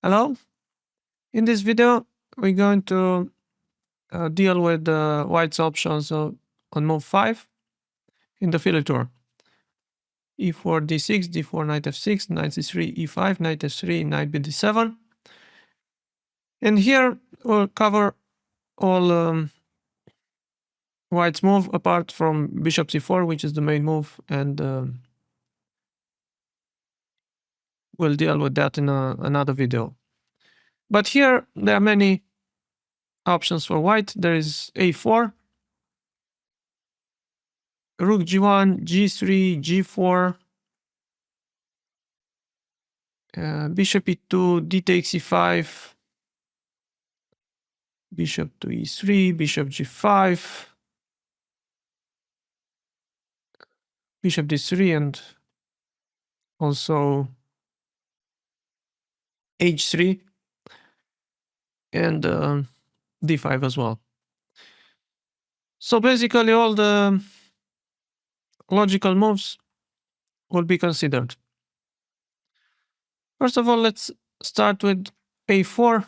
Hello. In this video, we're going to deal with White's options on move 5 in the Philidor. E4, d6, d4, knight f6, knight c3, e5, knight f3, knight bd7. And here we'll cover all White's move apart from bishop c4, which is the main move, and we'll deal with that in another video. But here there are many options for White. There is a4, rook g1, g3, g4, bishop e2, d takes e5, bishop to e3, bishop g5, bishop d3, and also h3, and d5 as well. So basically all the logical moves will be considered. First of all, let's start with a4.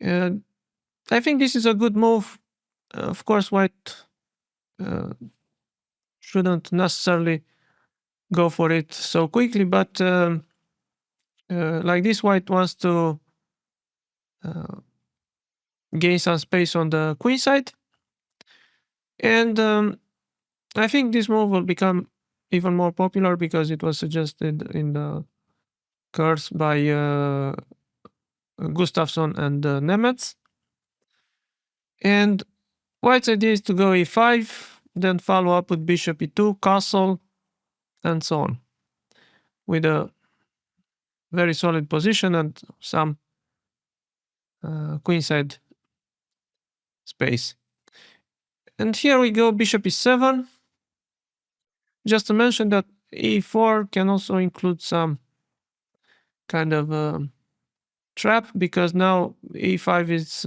I think this is a good move. Of course, White shouldn't necessarily go for it so quickly, but like this, White wants to gain some space on the queen side. And I think this move will become even more popular because it was suggested in the course by Gustafsson and Nemetz. And White's idea is to go e5, then follow up with bishop e2, castle, and so on, with a very solid position and some queenside space. And here we go bishop e7. Just to mention that e4 can also include some kind of trap, because now e5 is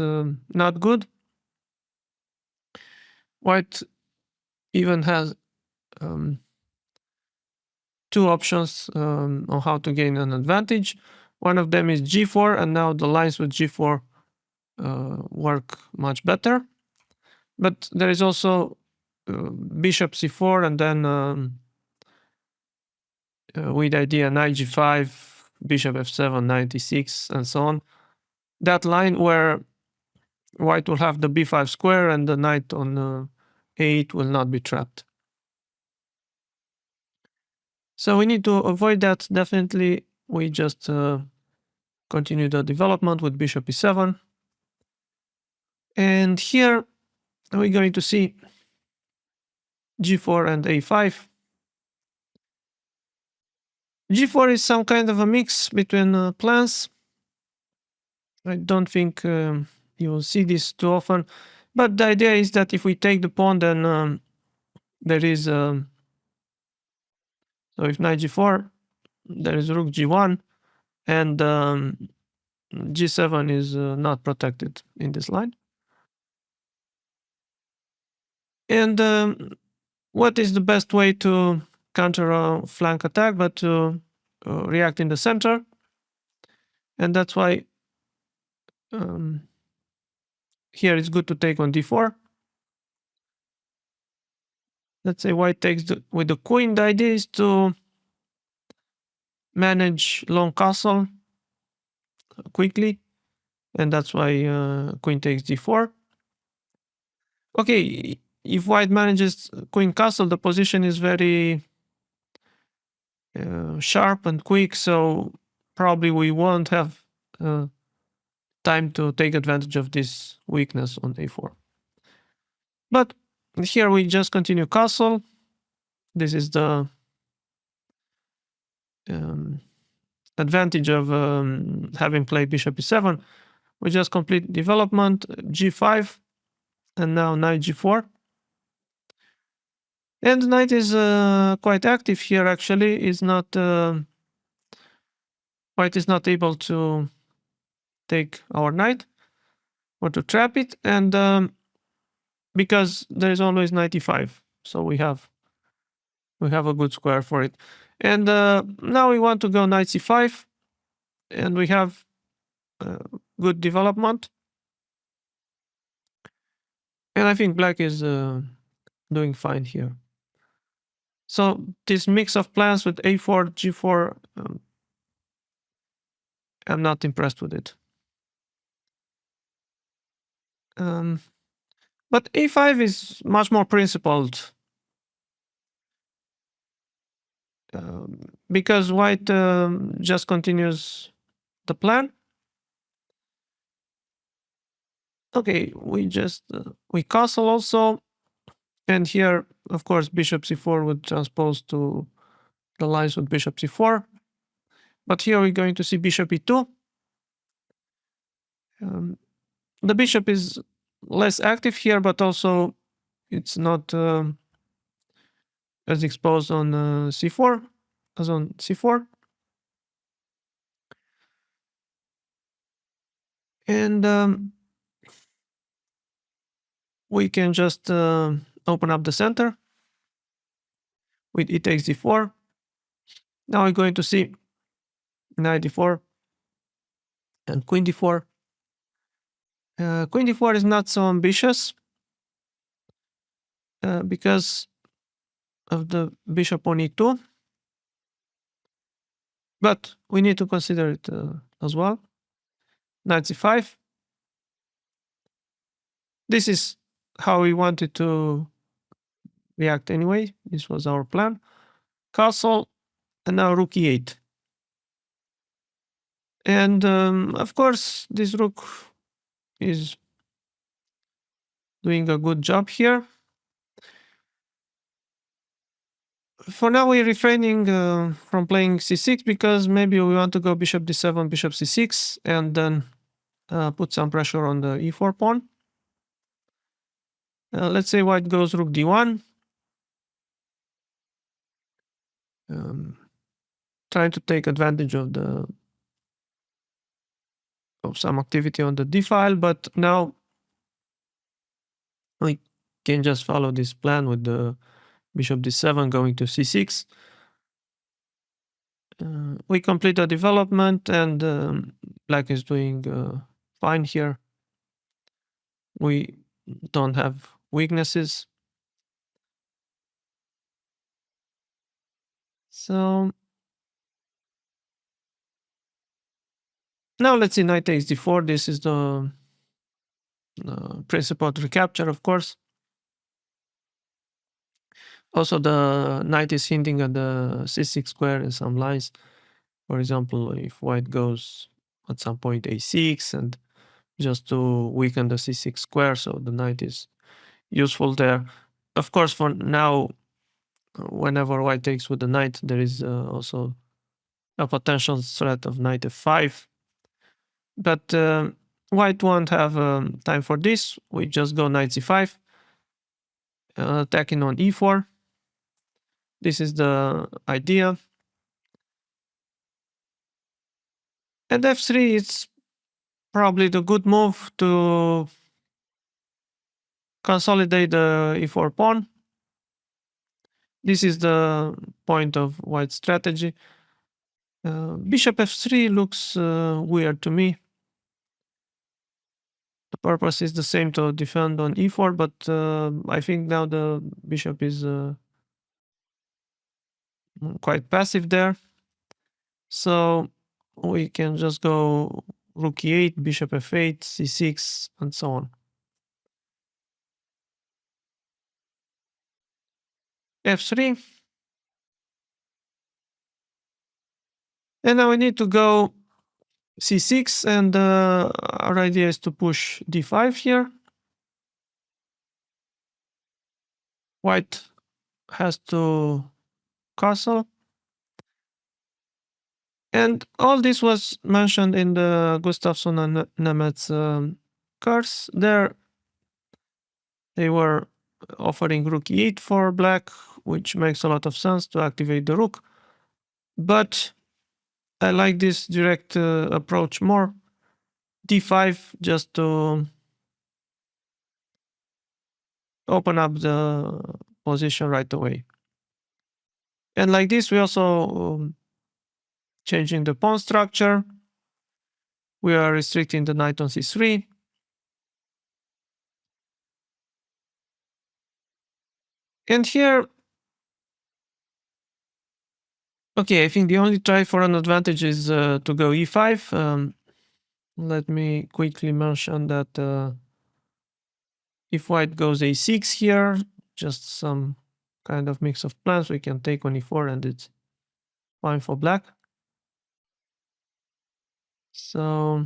not good. White even has two options on how to gain an advantage. One of them is g4, and now the lines with g4 work much better. But there is also bishop c4, and then with idea knight g5, bishop f7, knight e6, and so on. That line where White will have the b5 square and the knight on a8 will not be trapped. So we need to avoid that. Definitely, we just continue the development with bishop e7. And here we're going to see g4 and a5. g4 is some kind of a mix between plans. I don't think you will see this too often, but the idea is that if we take the pawn, then there is so if knight g4, there is rook g1, and g7 is not protected in this line. And what is the best way to counter a flank attack but to react in the center? And that's why here it's good to take on d4. Let's say White takes with the queen. The idea is to manage long castle quickly, and that's why queen takes d4. Okay, if White manages queen castle, the position is very sharp and quick, so probably we won't have time to take advantage of this weakness on a4. But here we just continue castle. This is the advantage of having played bishop e7. We just complete development, g5, and now knight g4. And knight is quite active here, actually. Is not White is not able to take our knight or to trap it, and because there is always knight e5, so we have a good square for it. And now we want to go knight c5. and we have good development. And I think black is doing fine here. So this mix of plans with a4, g4, I'm not impressed with it. But a5 is much more principled because white just continues the plan. Okay, we castle also, and here, of course, bishop c4 would transpose to the lines with bishop c4. But here we're going to see bishop e2. The bishop is less active here, but also it's not as exposed on c4 as on c4. And we can just open up the center with e takes d4. Now we're going to see knight d4 and queen d4. Queen d4 is not so ambitious because of the bishop on e2, but we need to consider it as well. Knight c5. This is how we wanted to react anyway. This was our plan. Castle, and now rook e8. And of course, this rook is doing a good job here. For now, we're refraining from playing c6 because maybe we want to go bishop d7, bishop c6, and then put some pressure on the e4 pawn. Let's say white goes rook d1. Trying to take advantage of some activity on the d file, but now we can just follow this plan with the bishop d7 going to c6. We complete the development, and black is doing fine here. We don't have weaknesses. So now let's see knight takes d4. This is the principled recapture, of course. Also, the knight is hinting at the c6 square in some lines. For example, if white goes at some point a6, and just to weaken the c6 square, so the knight is useful there. Of course, for now, whenever white takes with the knight, there is also a potential threat of knight f5. But white won't have time for this. We just go knight c5, attacking on e4. This is the idea. And f3 is probably the good move to consolidate the e4 pawn. This is the point of white's strategy. Bishop f3 looks weird to me. The purpose is the same to defend on e4, but I think now the bishop is quite passive there. So we can just go rook e8, bishop f8, c6, and so on. f3. And now we need to go c6, and our idea is to push d5 here. White has to castle. And all this was mentioned in the Gustafsson and Nemetz course. There they were offering rook e8 for black, which makes a lot of sense to activate the rook. But I like this direct approach more. d5 just to open up the position right away. And like this, we also changing the pawn structure. We are restricting the knight on c3. And here, okay, I think the only try for an advantage is to go e5. Let me quickly mention that if white goes a6 here, just some kind of mix of plans, we can take on e4 and it's fine for black. So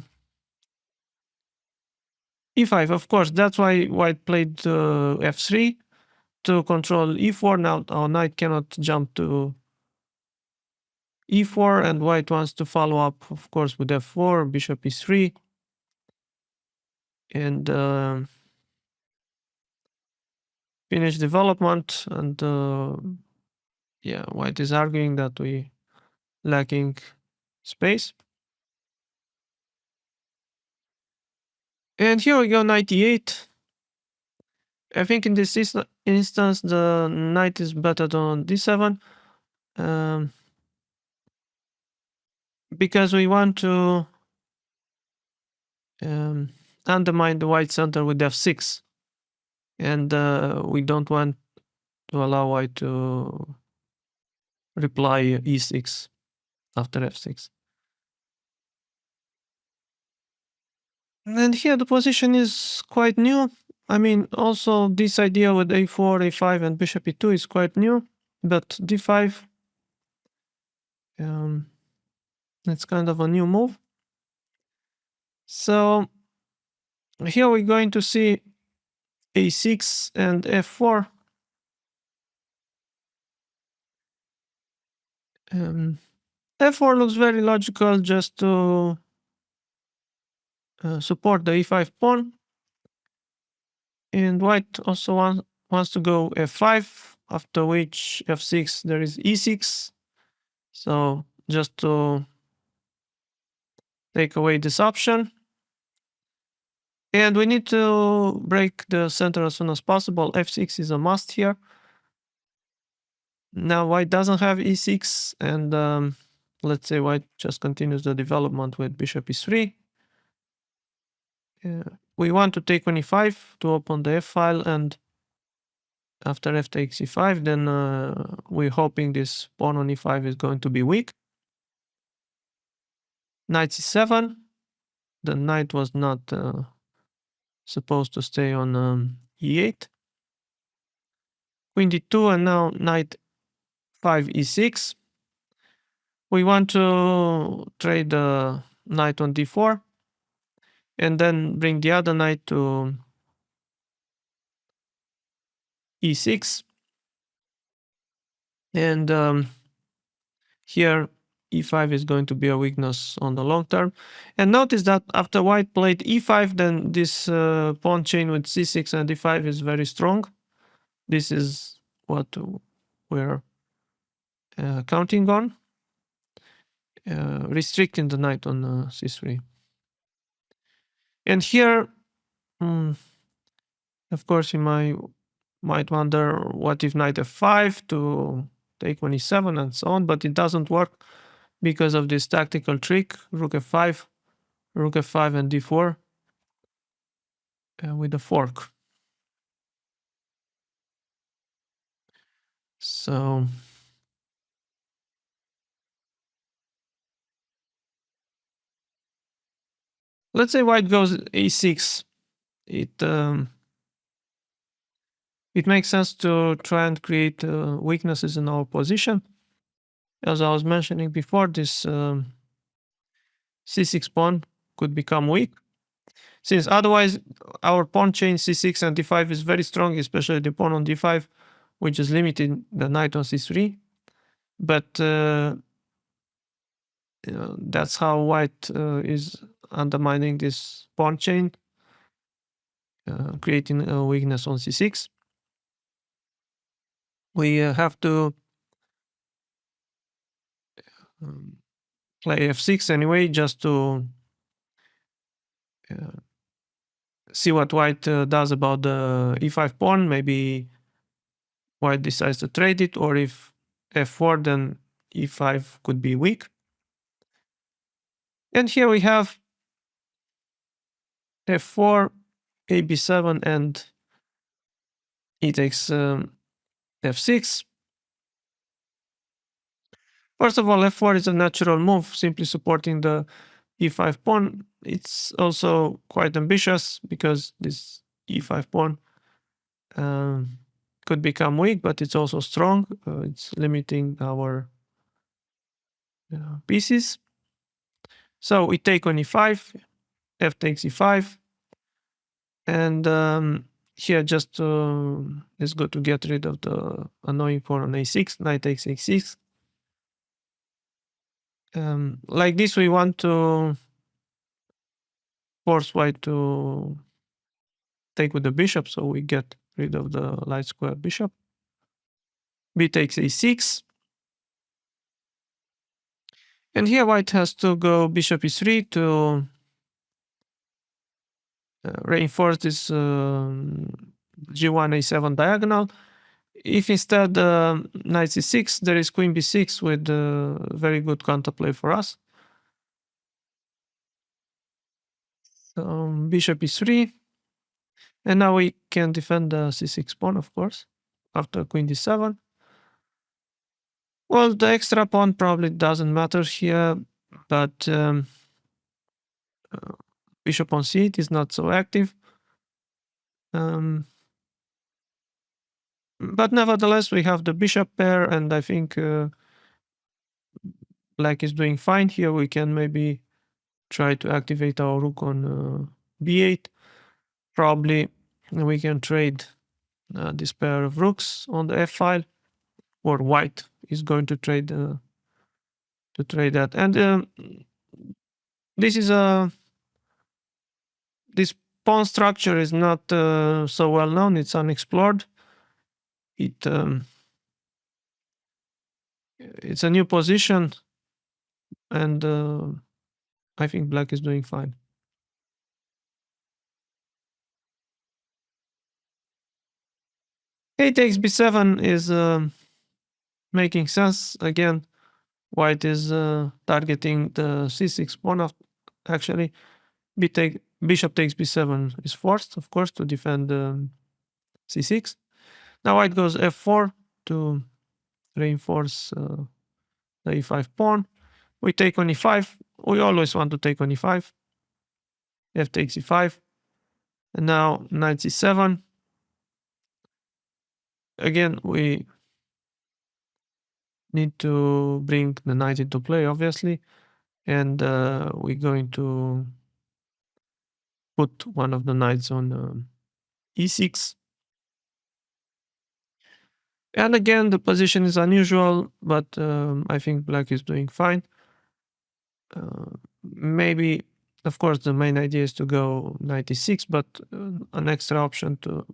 e5, of course, that's why white played f3 to control e4. Now our knight cannot jump to e4, and white wants to follow up, of course, with f4, bishop e3, and finish development. And yeah, white is arguing that we lacking space. And here we go, knight e8. I think in this instance, the knight is better than d7, because we want to undermine the white center with f6, and we don't want to allow white to reply e6 after f6. And here the position is quite new. I mean, also this idea with a4, a5, and bishop e2 is quite new, but d5, it's kind of a new move. So here we're going to see a6 and f4. F4 looks very logical just to support the e5 pawn. And white also wants to go f5, after which f6 there is e6. So just to take away this option. And we need to break the center as soon as possible. f6 is a must here. Now white doesn't have e6, and let's say white just continues the development with bishop e3. We want to take on e5 to open the f file, and after f takes e5, then we're hoping this pawn on e5 is going to be weak. Knight c7. The knight was not supposed to stay on e8. Queen d2, and now knight 5 e6. We want to trade the knight on d4 and then bring the other knight to e6. And here e5 is going to be a weakness on the long term. And notice that after white played e5, then this pawn chain with c6 and d5 is very strong. This is what we're counting on, restricting the knight on c3. And here, of course, you might wonder, what if knight f5 to take on e7 and so on, but it doesn't work because of this tactical trick, rook f5, and d4 with a fork. So let's say white goes a6. It makes sense to try and create weaknesses in our position. As I was mentioning before, this c6 pawn could become weak, since otherwise our pawn chain c6 and d5 is very strong, especially the pawn on d5, which is limiting the knight on c3. But that's how white is undermining this pawn chain, creating a weakness on c6. We have to play f6 anyway, just to see what white does about the e5 pawn. Maybe white decides to trade it, or if f4, then e5 could be weak. And here we have f4, ab7, and he takes f6. First of all, f4 is a natural move, simply supporting the e5 pawn. It's also quite ambitious because this e5 pawn um, could become weak, but it's also strong. It's limiting our pieces. So we take on e5, f takes e5, and here just it's good to get rid of the annoying pawn on a6. Knight takes a6. Like this, we want to force white to take with the bishop, so we get rid of the light square bishop. B takes a6. And here white has to go bishop e3 to reinforce this g1 a7 diagonal. If instead knight c6, there is queen b6 with very good counterplay for us. Bishop e3. And now we can defend the c6 pawn, of course, after queen d7. Well, the extra pawn probably doesn't matter here, but bishop on c8 is not so active. But nevertheless, we have the bishop pair, and I think black is doing fine here. We can maybe try to activate our rook on b8. Probably we can trade this pair of rooks on the f file, or white is going to trade that. And this is this pawn structure is not so well known. It's unexplored. It's a new position, and I think black is doing fine. A takes b7 is making sense. Again, white is targeting the c6 pawn. Actually, bishop takes b7 is forced, of course, to defend c6. Now white goes f4 to reinforce the e5 pawn. We take on e5. We always want to take on e5. F takes e5. And now knight c7. Again, we need to bring the knight into play, obviously. And we're going to put one of the knights on e6. And again, the position is unusual, but I think black is doing fine. Maybe, of course, the main idea is to go knight e6, but an extra option to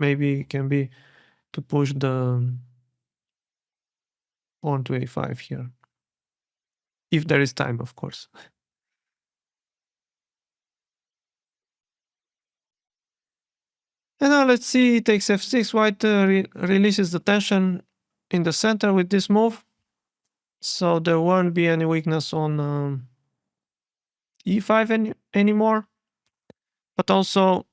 maybe can be to push the pawn to a5 here. If there is time, of course. And now let's see, it takes f6. White releases the tension in the center with this move. So there won't be any weakness on e5 anymore. But also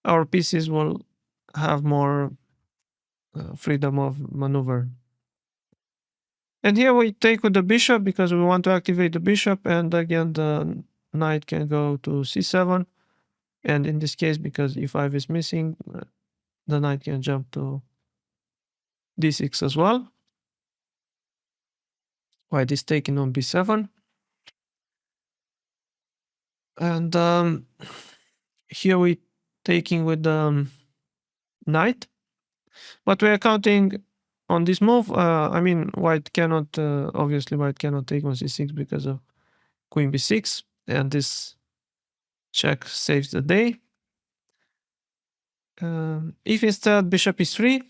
our pieces will have more freedom of maneuver. And here we take with the bishop because we want to activate the bishop. And again, the knight can go to c7. And in this case, because e5 is missing, the knight can jump to d6 as well. White is taking on b7. And here we taking with the knight. But we are counting on this move. I mean, white cannot, obviously white cannot take on c6 because of queen b6. And this check saves the day. If instead bishop e3,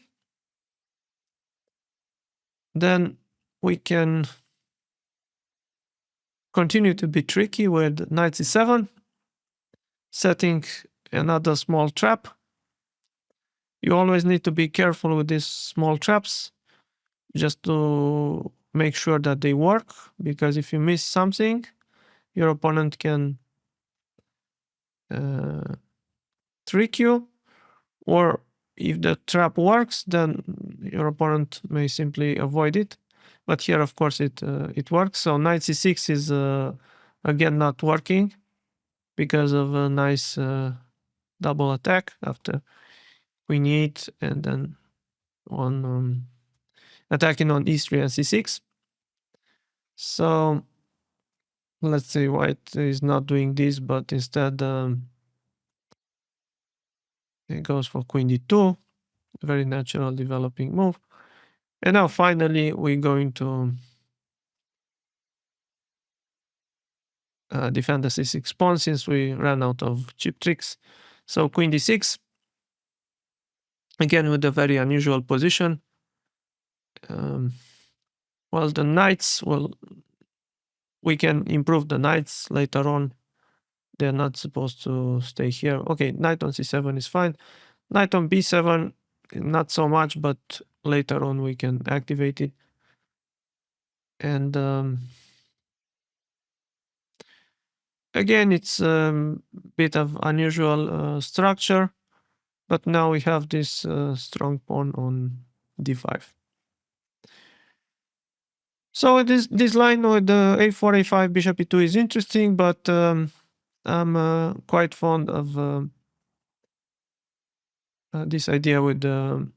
then we can continue to be tricky with knight c7, setting another small trap. You always need to be careful with these small traps just to make sure that they work, because if you miss something, your opponent can trick you, or if the trap works, then your opponent may simply avoid it. But here, of course, it works. So knight c6 is again not working because of a nice double attack after queen e8 and then on attacking on e3 and c6. So let's say white is not doing this, but instead it goes for queen d2, very natural developing move. And now finally we're going to defend the c6 pawn since we ran out of cheap tricks. So queen d6, again with a very unusual position. Well, the knights, well, we can improve the knights later on. They're not supposed to stay here. Okay, knight on c7 is fine. Knight on b7, not so much, but later on we can activate it. And again, it's a bit of unusual structure, but now we have this strong pawn on d5. So this line with the a4, a5, bishop e2 is interesting, but I'm quite fond of this idea with the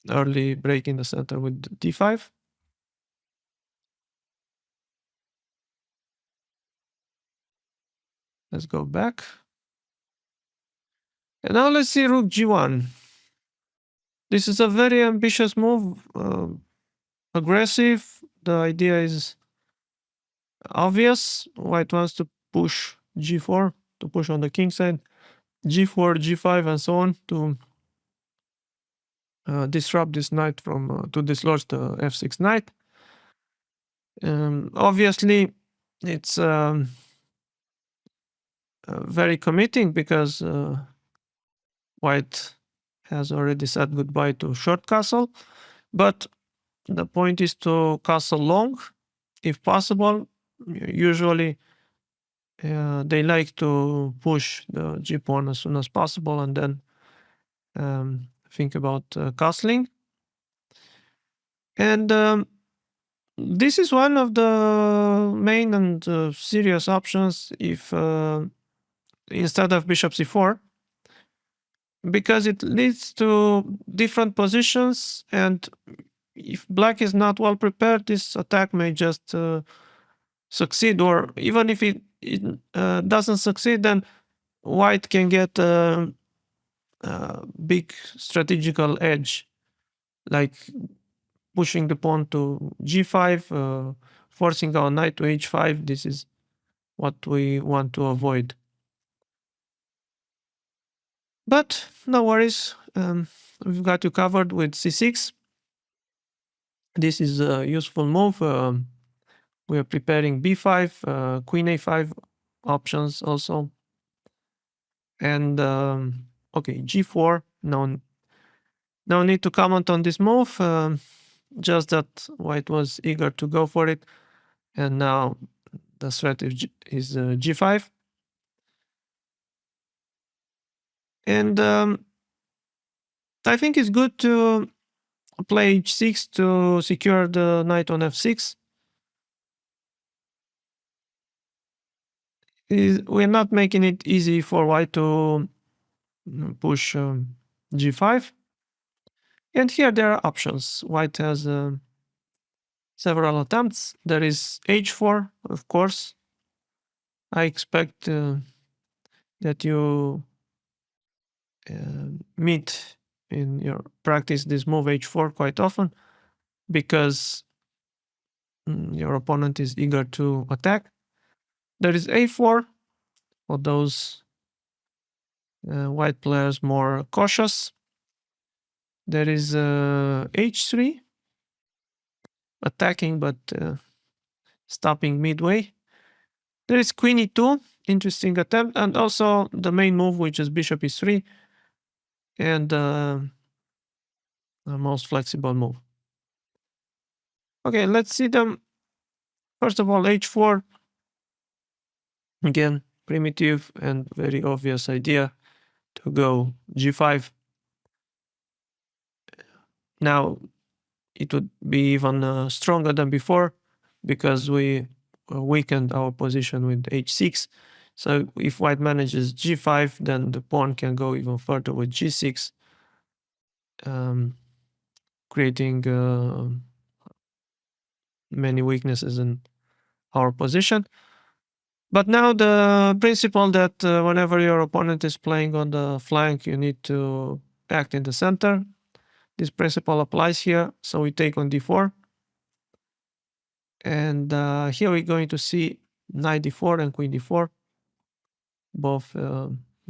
early break in the center with d5. Let's go back. And now let's see rook g1. This is a very ambitious move, aggressive. The idea is obvious. White wants to push g4, to push on the king side, g4, g5, and so on to disrupt this knight from, to dislodge the f6 knight. Obviously, it's very committing because white has already said goodbye to short castle, but the point is to castle long, if possible. Usually, they like to push the g pawn as soon as possible and then think about castling. And this is one of the main and serious options if instead of bishop c4, because it leads to different positions, and if black is not well prepared, this attack may just succeed, or even if it doesn't succeed, then white can get a big strategical edge, like pushing the pawn to g5, forcing our knight to h5. This is what we want to avoid. But no worries, we've got you covered with c6. This is a useful move. We are preparing b5, queen a5 options also. And okay, g4. No need to comment on this move. Just that white was eager to go for it, and now the strategy is g5. And I think it's good to play h6 to secure the knight on f6. We're not making it easy for white to push g5. And here there are options. White has several attempts. There is h4, of course. I expect that you meet in your practice this move h4 quite often, because your opponent is eager to attack. There is a4 for those white players more cautious. There is h3, attacking but stopping midway. There is queen e2, interesting attempt, and also the main move, which is bishop e3, and the most flexible move. Okay, let's see them. First of all, h4. Again, primitive and very obvious idea to go g5. Now it would be even stronger than before because we weakened our position with h6. So if white manages g5, then the pawn can go even further with g6, um, creating many weaknesses in our position. But now the principle that whenever your opponent is playing on the flank, you need to act in the center. This principle applies here. So we take on d4. And here we're going to see knight d4 and queen d4. Both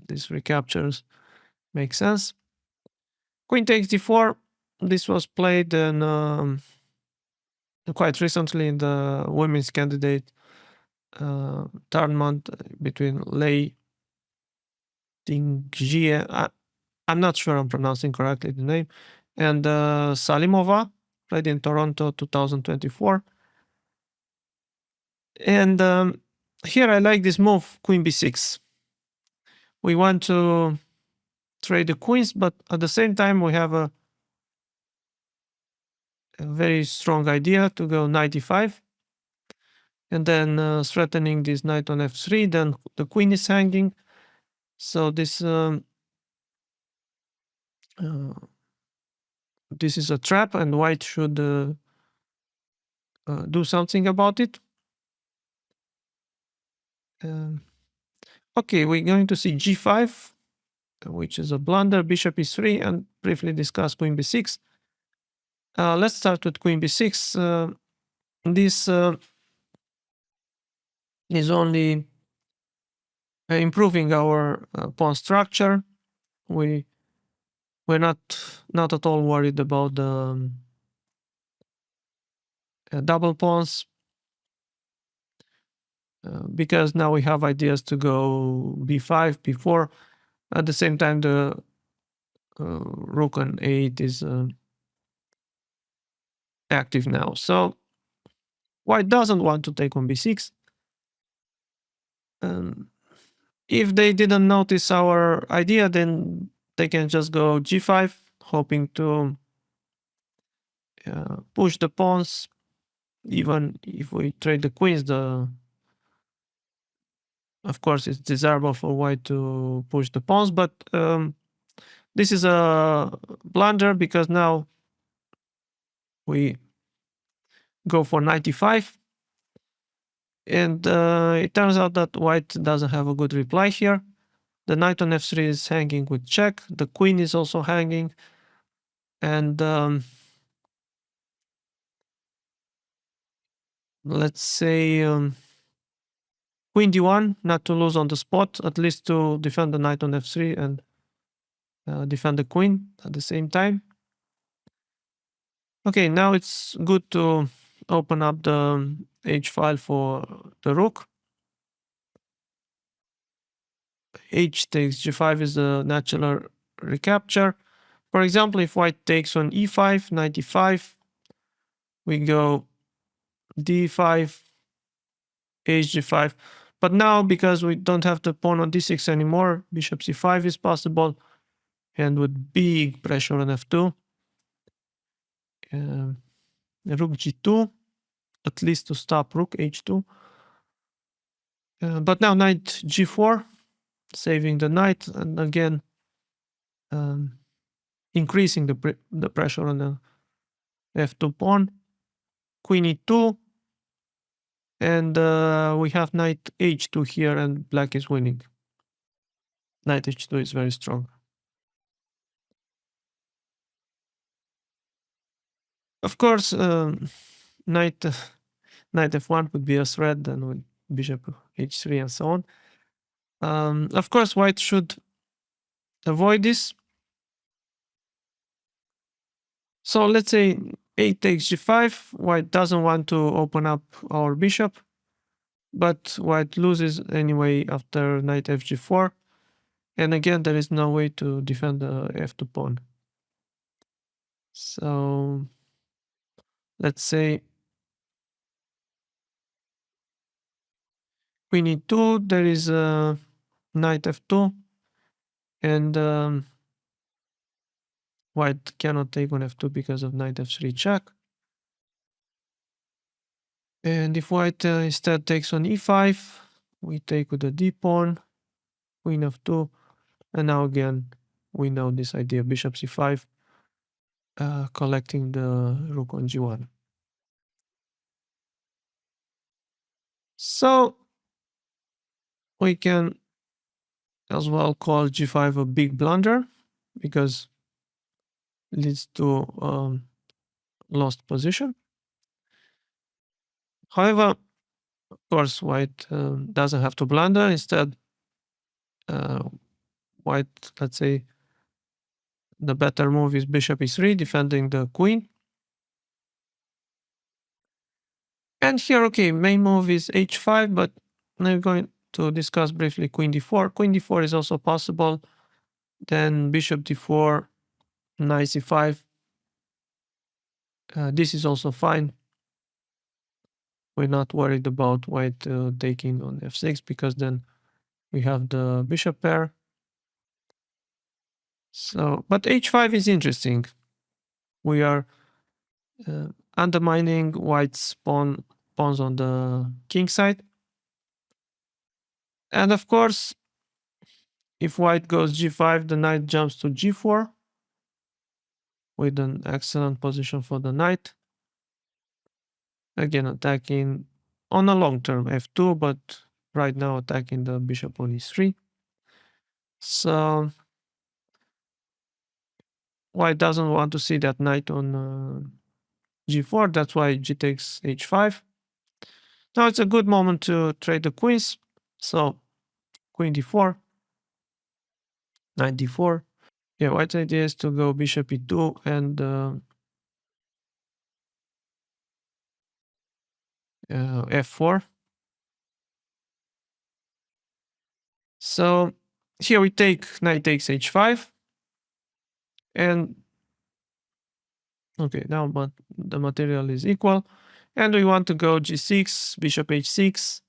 these recaptures make sense. Queen takes d4. This was played in, quite recently in the women's candidate tournament between Lei Tingjie. I'm not sure I'm pronouncing correctly the name, and Salimova, played in Toronto 2024. And here I like this move, queen b6. We want to trade the queens, but at the same time we have a very strong idea to go knight e5, and then threatening this knight on f3. Then the queen is hanging, so this is a trap, and white should do something about it. Um, okay, we're going to see g5, which is a blunder, bishop e3, and briefly discuss queen b6. Let's start with queen b6. This is only improving our pawn structure. We're not at all worried about the double pawns because now we have ideas to go b5, b4. At the same time, the rook on 8 is active now. So white doesn't want to take on b6. If they didn't notice our idea, then they can just go g5, hoping to push the pawns. Even if we trade the queens, of course it's desirable for white to push the pawns, but this is a blunder because now we go for 95. And it turns out that white doesn't have a good reply here. The knight on f3 is hanging with check. The queen is also hanging. And let's say queen d1, not to lose on the spot, at least to defend the knight on f3 and defend the queen at the same time. Okay, now it's good to open up the h file for the rook. H takes g5 is the natural recapture. For example, if white takes on e5, knight e5, we go d5, hg5. But now, because we don't have the pawn on d6 anymore, bishop c5 is possible, and with big pressure on f2. Rook g2, at least to stop rook h2. But now knight g4, saving the knight, and again increasing the pressure on the f2 pawn. Queen e2, and we have knight h2 here, and black is winning. Knight h2 is very strong. Of course, knight knight f1 would be a threat, then with bishop h3 and so on. Of course, white should avoid this. So let's say a takes g5. White doesn't want to open up our bishop, but white loses anyway after knight fg4. And again, there is no way to defend the f2 pawn. So let's say queen e2, there is knight f2, and white cannot take on f2 because of knight f3 check. And if white instead takes on e5, we take with the d pawn, queen f2, and now again we know this idea, bishop c5, collecting the rook on g1. So we can as well call g5 a big blunder because it leads to lost position. However, of course, white doesn't have to blunder. Instead, white, let's say, the better move is bishop e3, defending the queen. And here, okay, main move is h5, but I'm going to discuss briefly queen d4. Queen d4 is also possible. Then bishop d4, knight c5. This is also fine. We're not worried about white taking on f6 because then we have the bishop pair. So, but h5 is interesting. We are undermining white's pawns on the king side. And of course, if white goes g5, the knight jumps to g4 with an excellent position for the knight. Again, attacking on a long term f2, but right now attacking the bishop on e3. So white doesn't want to see that knight on g4. That's why g takes h5. Now it's a good moment to trade the queens. So queen d4, knight d4. Yeah, white's idea is to go bishop e2 and f4. So here we take knight takes h5. And okay, now but the material is equal. And we want to go g6, bishop h6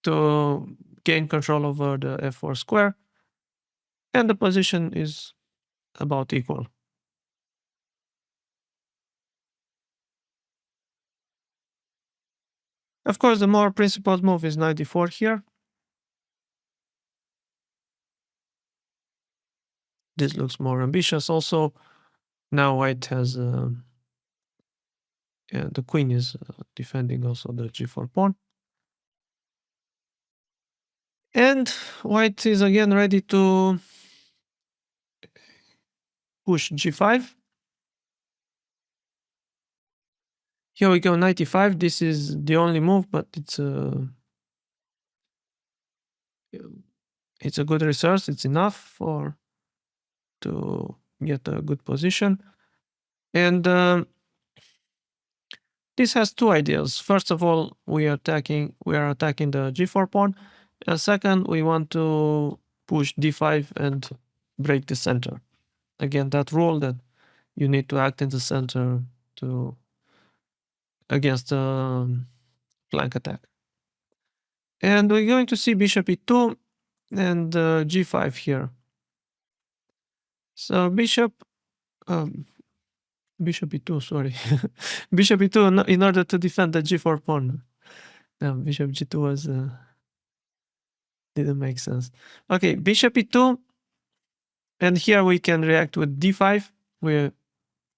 to gain control over the f4 square. And the position is about equal. Of course, the more principled move is knight d4 here. This looks more ambitious. Also, now white has the queen is defending also the g4 pawn. And white is again ready to push g5. Here we go, 95. This is the only move, but it's a good resource. It's enough to get a good position. And this has two ideas. First of all, we are attacking the g4 pawn. And second, we want to push d5 and break the center. Again, that rule that you need to act in the center to against a flank attack. And we're going to see bishop e2 and g5 here. So bishop e2, sorry. Bishop e2 in order to defend the g4 pawn. No, bishop g2 was didn't make sense. Okay, bishop e2, and here we can react with d5. We're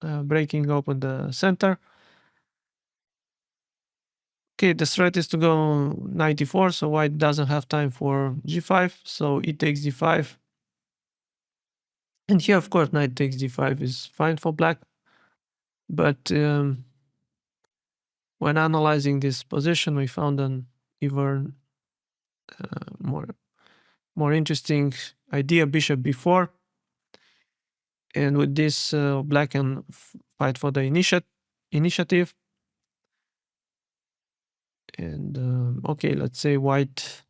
breaking open the center. Okay, the threat is to go knight e4, so white doesn't have time for g5, so it takes d5. And here, of course, knight takes d5 is fine for black. But when analyzing this position, we found an even more interesting idea, bishop b4. And with this, black can fight for the initiative. And okay, let's say white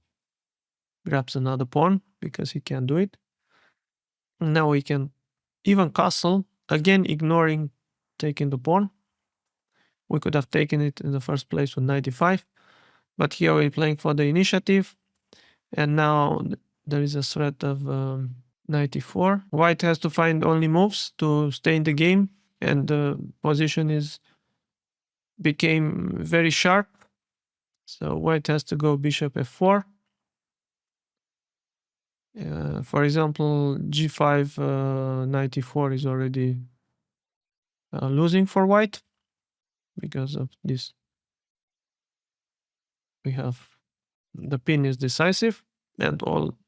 grabs another pawn because he can do it. Now we can even castle, again ignoring taking the pawn. We could have taken it in the first place with 95, but here we're playing for the initiative, and now there is a threat of 94. White has to find only moves to stay in the game, and the position became very sharp. So white has to go bishop f4. For example, g5 94 is already losing for white because of this. We have the pin is decisive and all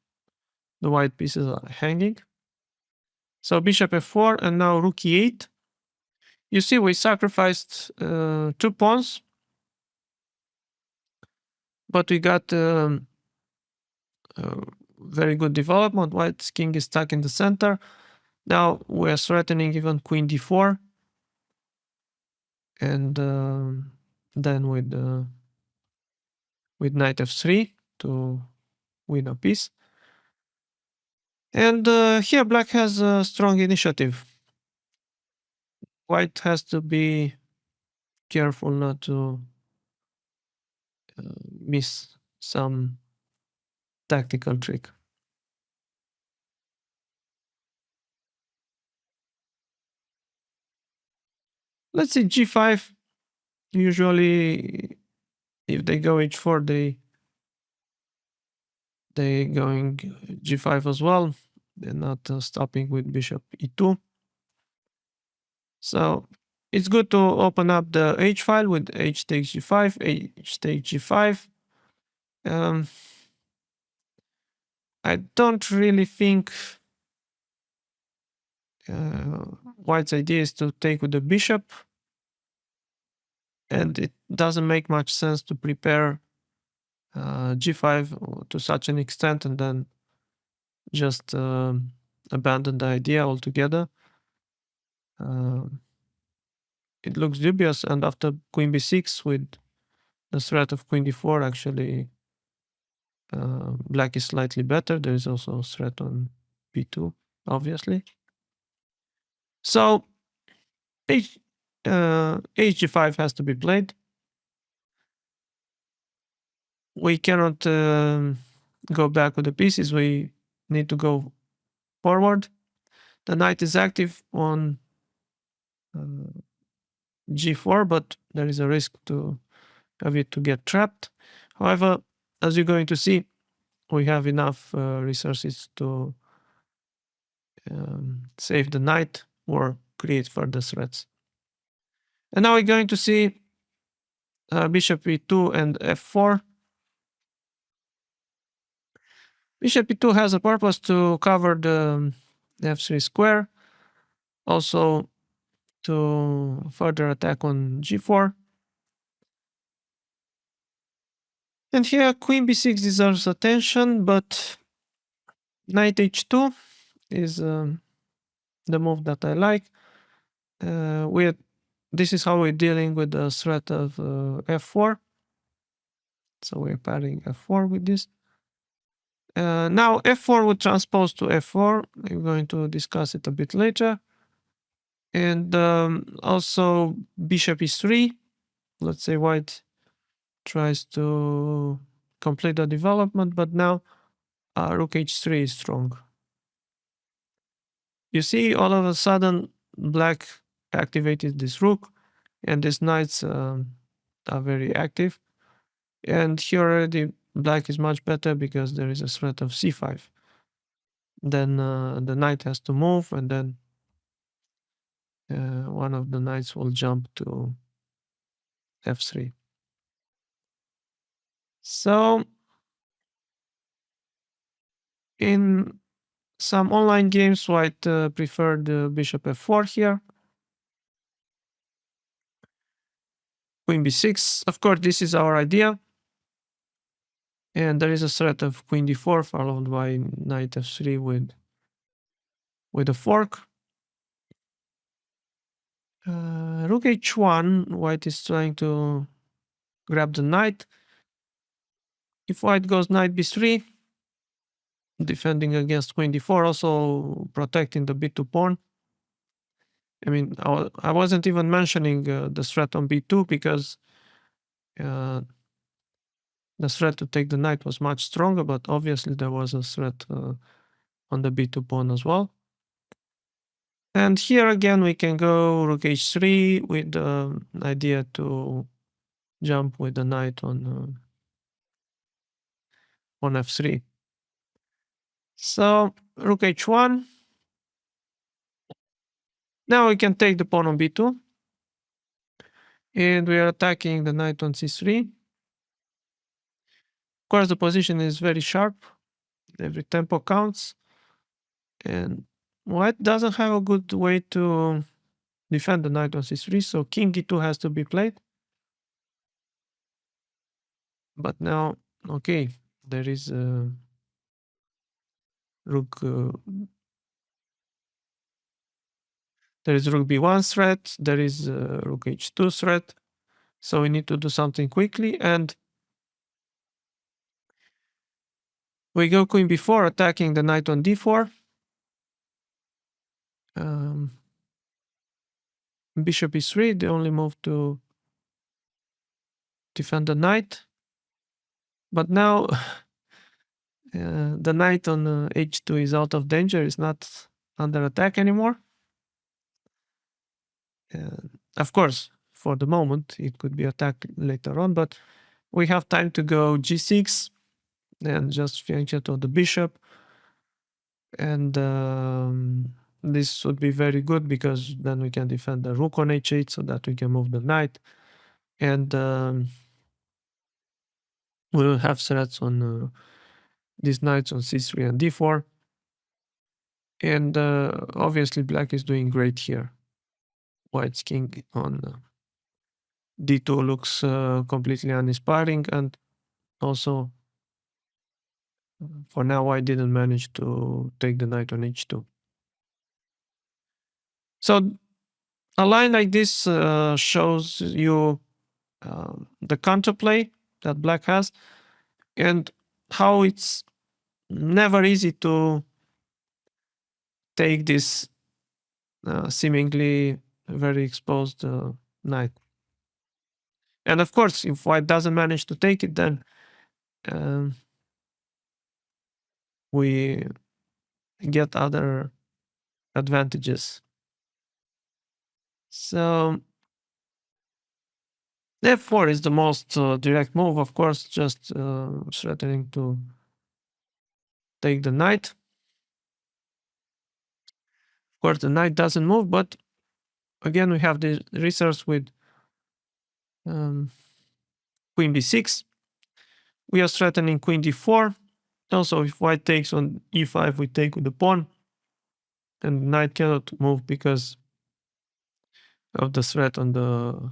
the white pieces are hanging. So bishop f4 and now rook e8. You see we sacrificed 2 pawns, but we got very good development. White's king is stuck in the center. Now we're threatening even queen d4. And then with knight f3 to win a piece. And here black has a strong initiative. White has to be careful not to miss some tactical trick. Let's see g5. Usually, if they go h4, they going g5 as well. They're not stopping with bishop e2. So it's good to open up the h file with h takes g5, h takes g5. I don't really think White's idea is to take with the bishop, and it doesn't make much sense to prepare g5 to such an extent and then just abandon the idea altogether. It looks dubious, and after queen b6 with the threat of queen d4, actually black is slightly better. There is also a threat on b2, obviously. So hg5 has to be played. We cannot go back with the pieces. We need to go forward. The knight is active on g4, but there is a risk to have it to get trapped. However, as you're going to see, we have enough resources to save the knight or create further threats. And now we're going to see bishop e2 and f4. Bishop e2 has a purpose to cover the f3 square, also to further attack on g4. And here queen b6 deserves attention, but knight h2 is the move that I like. This is how we're dealing with the threat of f4. So we're pairing f4 with this. Now f4 would transpose to f4. I'm going to discuss it a bit later. And also bishop e3. Let's say white tries to complete the development, but now rook h3 is strong. You see, all of a sudden, black activated this rook, and these knights are very active. And here already, black is much better because there is a threat of c5. Then the knight has to move, and then one of the knights will jump to f3. So in some online games, white preferred bishop f4 here. Queen b6. Of course, this is our idea. And there is a threat of queen d4 followed by knight f3 with a fork. Rook h1, white is trying to grab the knight. If white goes knight b3, defending against queen d4, also protecting the b2 pawn. I mean, I wasn't even mentioning the threat on b2 because uh, the threat to take the knight was much stronger, but obviously there was a threat on the b2 pawn as well. And here again, we can go rook h3 with the idea to jump with the knight on f3. So rook h1. Now we can take the pawn on b2. And we are attacking the knight on c3. Of course, the position is very sharp. Every tempo counts. And white doesn't have a good way to defend the knight on c3, so king e2 has to be played. But now, okay, there is rook. There is rook b1 threat. There is rook h2 threat. So we need to do something quickly, and we go queen b4, attacking the knight on d4. Bishop e3, the only move to defend the knight. But now the knight on h2 is out of danger, is not under attack anymore. Of course, for the moment, it could be attacked later on, but we have time to go g6 and just flank it on the bishop. And this would be very good because then we can defend the rook on h8 so that we can move the knight. And we will have threats on these knights on c3 and d4. And obviously black is doing great here. White's king on d2 looks completely uninspiring, and also for now I didn't manage to take the knight on h2. So a line like this shows you the counterplay that black has and how it's never easy to take this seemingly very exposed knight. And of course, if white doesn't manage to take it, then we get other advantages. So f4 is the most direct move, of course, just threatening to take the knight. Of course, the knight doesn't move, but again, we have the resource with queen b6. We are threatening queen d4. Also, if white takes on e5, we take with the pawn. And the knight cannot move because of the threat on the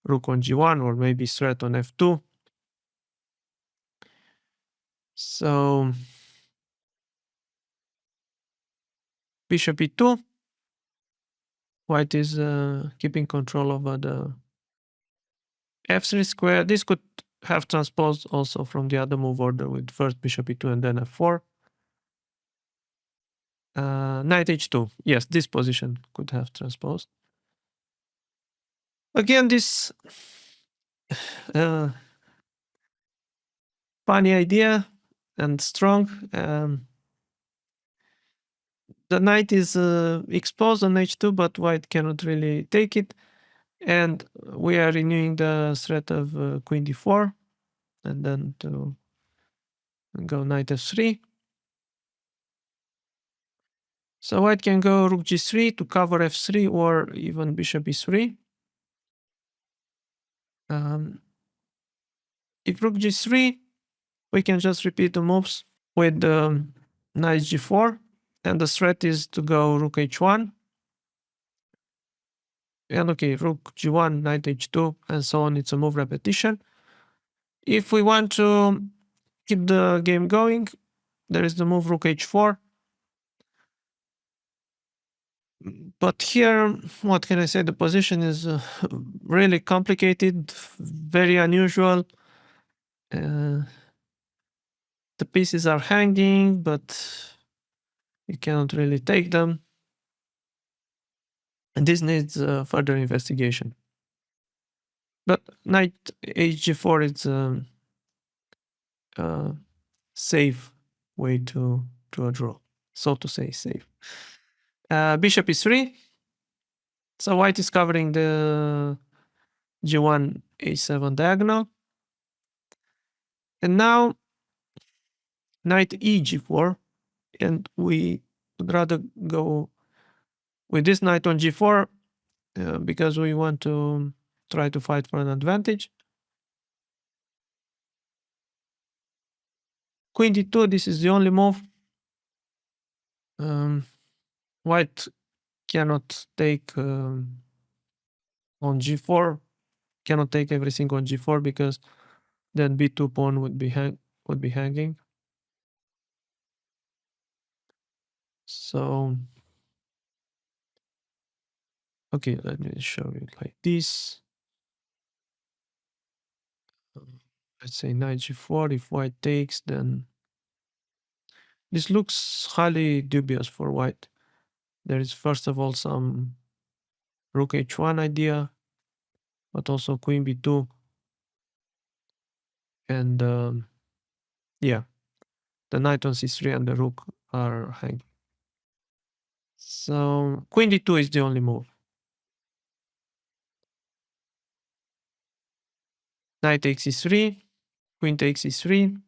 rook on g1 or maybe threat on f2. So bishop e2. White is keeping control over the f3 square. This could have transposed also from the other move order with first bishop e2 and then f4. Knight h2. Yes, this position could have transposed. Again, this funny idea and strong. The knight is exposed on h2, but white cannot really take it. And we are renewing the threat of queen d4, and then to go knight f3. So white can go rook g3 to cover f3 or even bishop e3. If rook g3, we can just repeat the moves with knight g4, and the threat is to go rook h1. And okay, rook g1, knight h2, and so on. It's a move repetition. If we want to keep the game going, there is the move rook h4. But here, what can I say? The position is really complicated, very unusual. The pieces are hanging, but you cannot really take them. And this needs further investigation. But knight hg4 is a safe way to a draw, so to say, safe. Bishop e3. So white is covering the g1 a7 diagonal. And now knight eg4, and we would rather go with this knight on g4 because we want to try to fight for an advantage. Queen d2, this is the only move. White cannot take on g4, cannot take everything on g4 because then b2 pawn would be hanging. So okay, let me show you like this. Let's say knight g4. If white takes, then this looks highly dubious for white. There is first of all some rook h1 idea, but also queen b2, and yeah, the knight on c3 and the rook are hanging. So queen d2 is the only move. Knight takes e3, queen takes e3,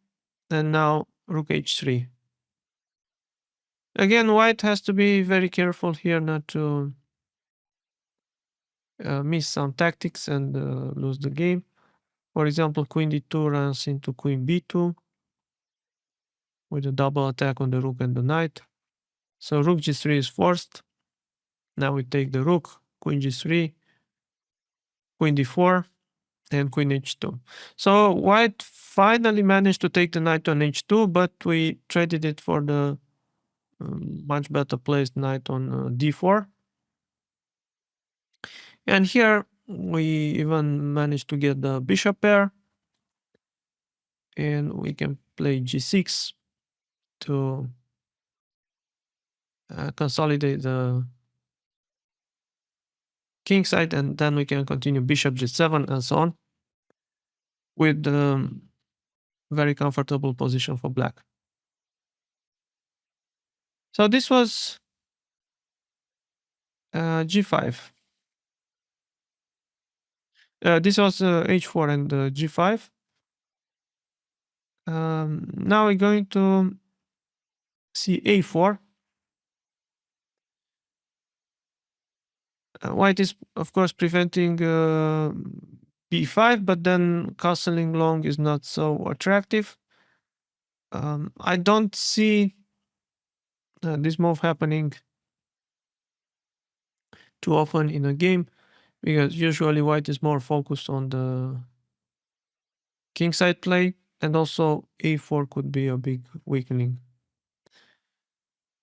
and now rook h3. Again, white has to be very careful here not to miss some tactics and lose the game. For example, queen d2 runs into queen b2 with a double attack on the rook and the knight. So rook g3 is forced. Now we take the rook, queen g3, queen d4, and queen h2. So white finally managed to take the knight on h2, but we traded it for the much better placed knight on d4. And here we even managed to get the bishop pair. And we can play g6 to consolidate the king side, and then we can continue bishop g7 and so on with very comfortable position for black. So this was g5. This was h4 and g5. Now we're going to see a4. White is, of course, preventing b5, but then castling long is not so attractive. I don't see this move happening too often in a game because usually white is more focused on the kingside play, and also a4 could be a big weakening.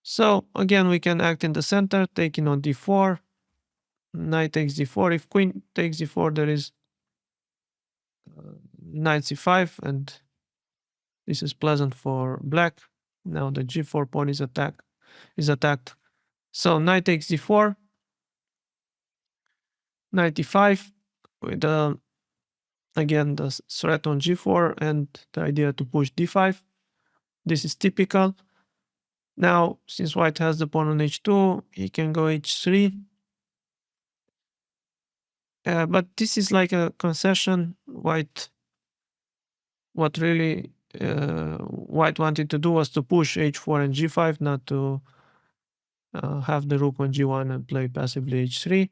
So again, we can act in the center, taking on d4. Knight takes d4. If queen takes d4, there is knight c5, and this is pleasant for black. Now the g4 pawn is attacked. So knight takes d4, knight e5 with again the threat on g4 and the idea to push d5. This is typical. Now, since white has the pawn on h2, he can go h3. But this is like a concession. What really white wanted to do was to push h4 and g5, not to have the rook on g1 and play passively h3.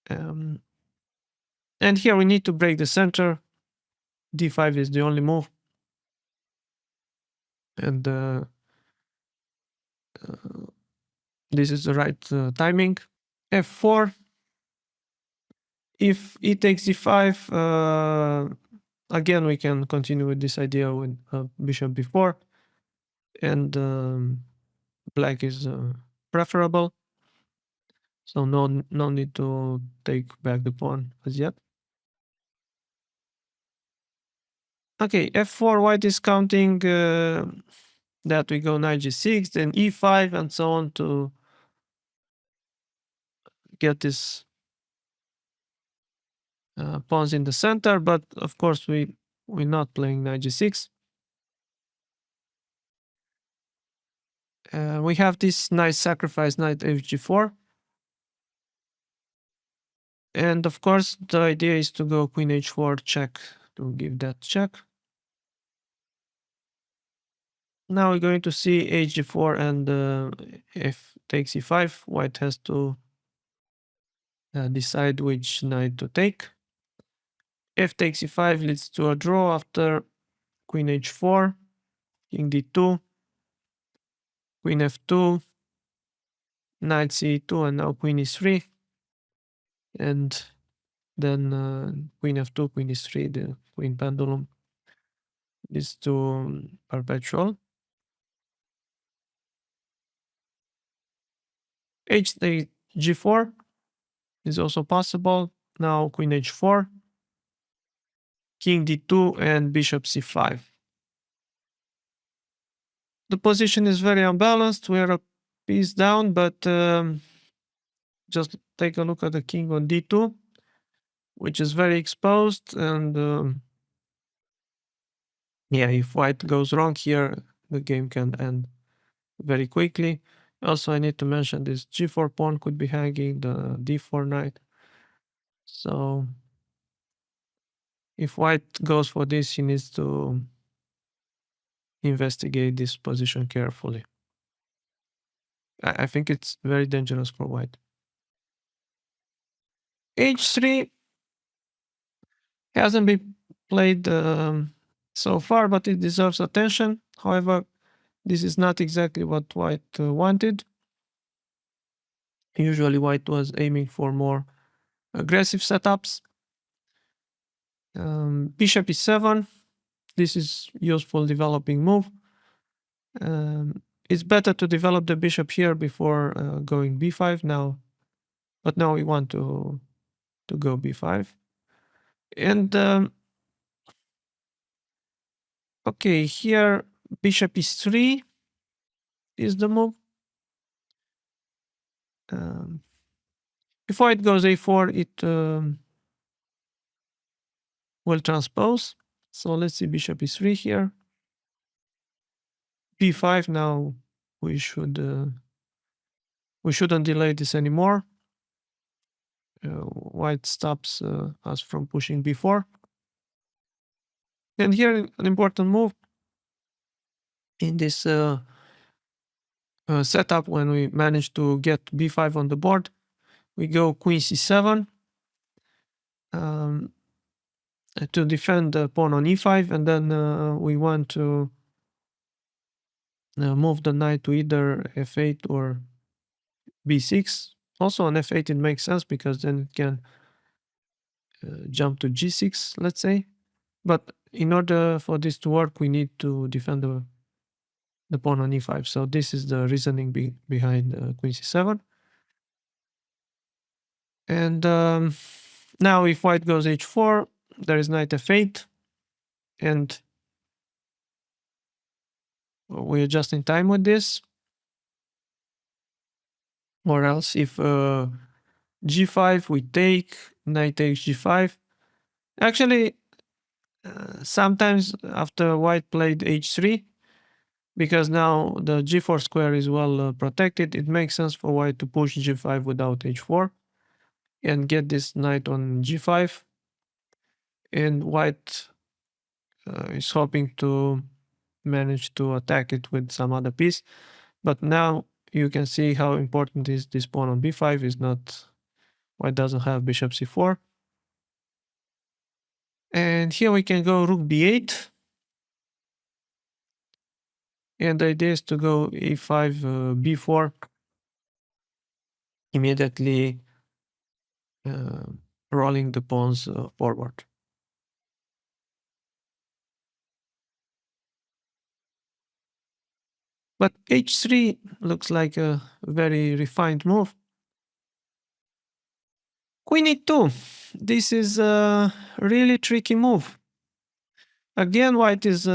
And here we need to break the center. d5 is the only move. And this is the right timing. f4. If e takes d5, again, we can continue with this idea with bishop b4. And black is preferable. So no need to take back the pawn as yet. Okay, f4, white is counting that we go knight g6, then e5, and so on to get this pawns in the center, but of course we're not playing knight g6. We have this nice sacrifice knight fg4. And of course, the idea is to go queen h4 check to give that check. Now we're going to see hg4 and if takes e5, white has to decide which knight to take. F takes e5 leads to a draw after queen h4, king d2, queen f2, knight c2, and now queen e3. And then queen f2, queen e3, the queen pendulum leads to perpetual. H takes g4 is also possible. Now queen h4, king d2, and bishop c5. The position is very unbalanced. We are a piece down, but just take a look at the king on d2, which is very exposed. And yeah, if white goes wrong here, the game can end very quickly. Also, I need to mention this g4 pawn could be hanging the d4 knight. So if white goes for this, he needs to investigate this position carefully. I think it's very dangerous for white. H3 hasn't been played so far, but it deserves attention. However, this is not exactly what white wanted. Usually white was aiming for more aggressive setups. Bishop e7. This is useful developing move. It's better to develop the bishop here before going b5 now. But now we want to go b5. And okay, here bishop e3 is the move. Before it goes a4, it will transpose. So let's see bishop e3 here. b5 now we shouldn't delay this anymore. White stops us from pushing b4. And here an important move in this setup when we manage to get b5 on the board. We go queen c7 to defend the pawn on e5, and then we want to move the knight to either f8 or b6. Also on f8 it makes sense because then it can jump to g6, let's say. But in order for this to work, we need to defend the pawn on e5. So this is the reasoning behind queen c7. And now if white goes h4, there is knight f8. And we're just in time with this. Or else if g5, we take, knight takes g5. Actually, sometimes after white played h3, because now the g4 square is well protected, it makes sense for white to push g5 without h4 and get this knight on g5. And white is hoping to manage to attack it with some other piece. But now you can see how important is this pawn on b5 is not, white doesn't have bishop c4. And here we can go rook b8. And the idea is to go e5, b4, immediately rolling the pawns forward. But h3 looks like a very refined move. Queen e2. This is a really tricky move. Again, white is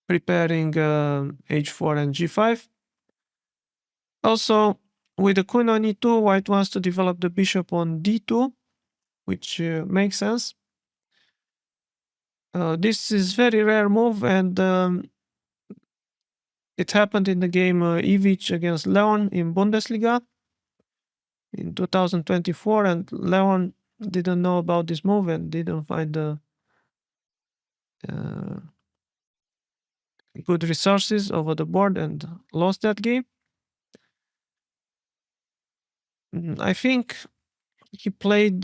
preparing h4 and g5. Also, with the queen on e2, white wants to develop the bishop on d2, which makes sense. This is very rare move, and it happened in the game Ivic against Leon in Bundesliga in 2024, and Leon didn't know about this move and didn't find the good resources over the board and lost that game. I think he played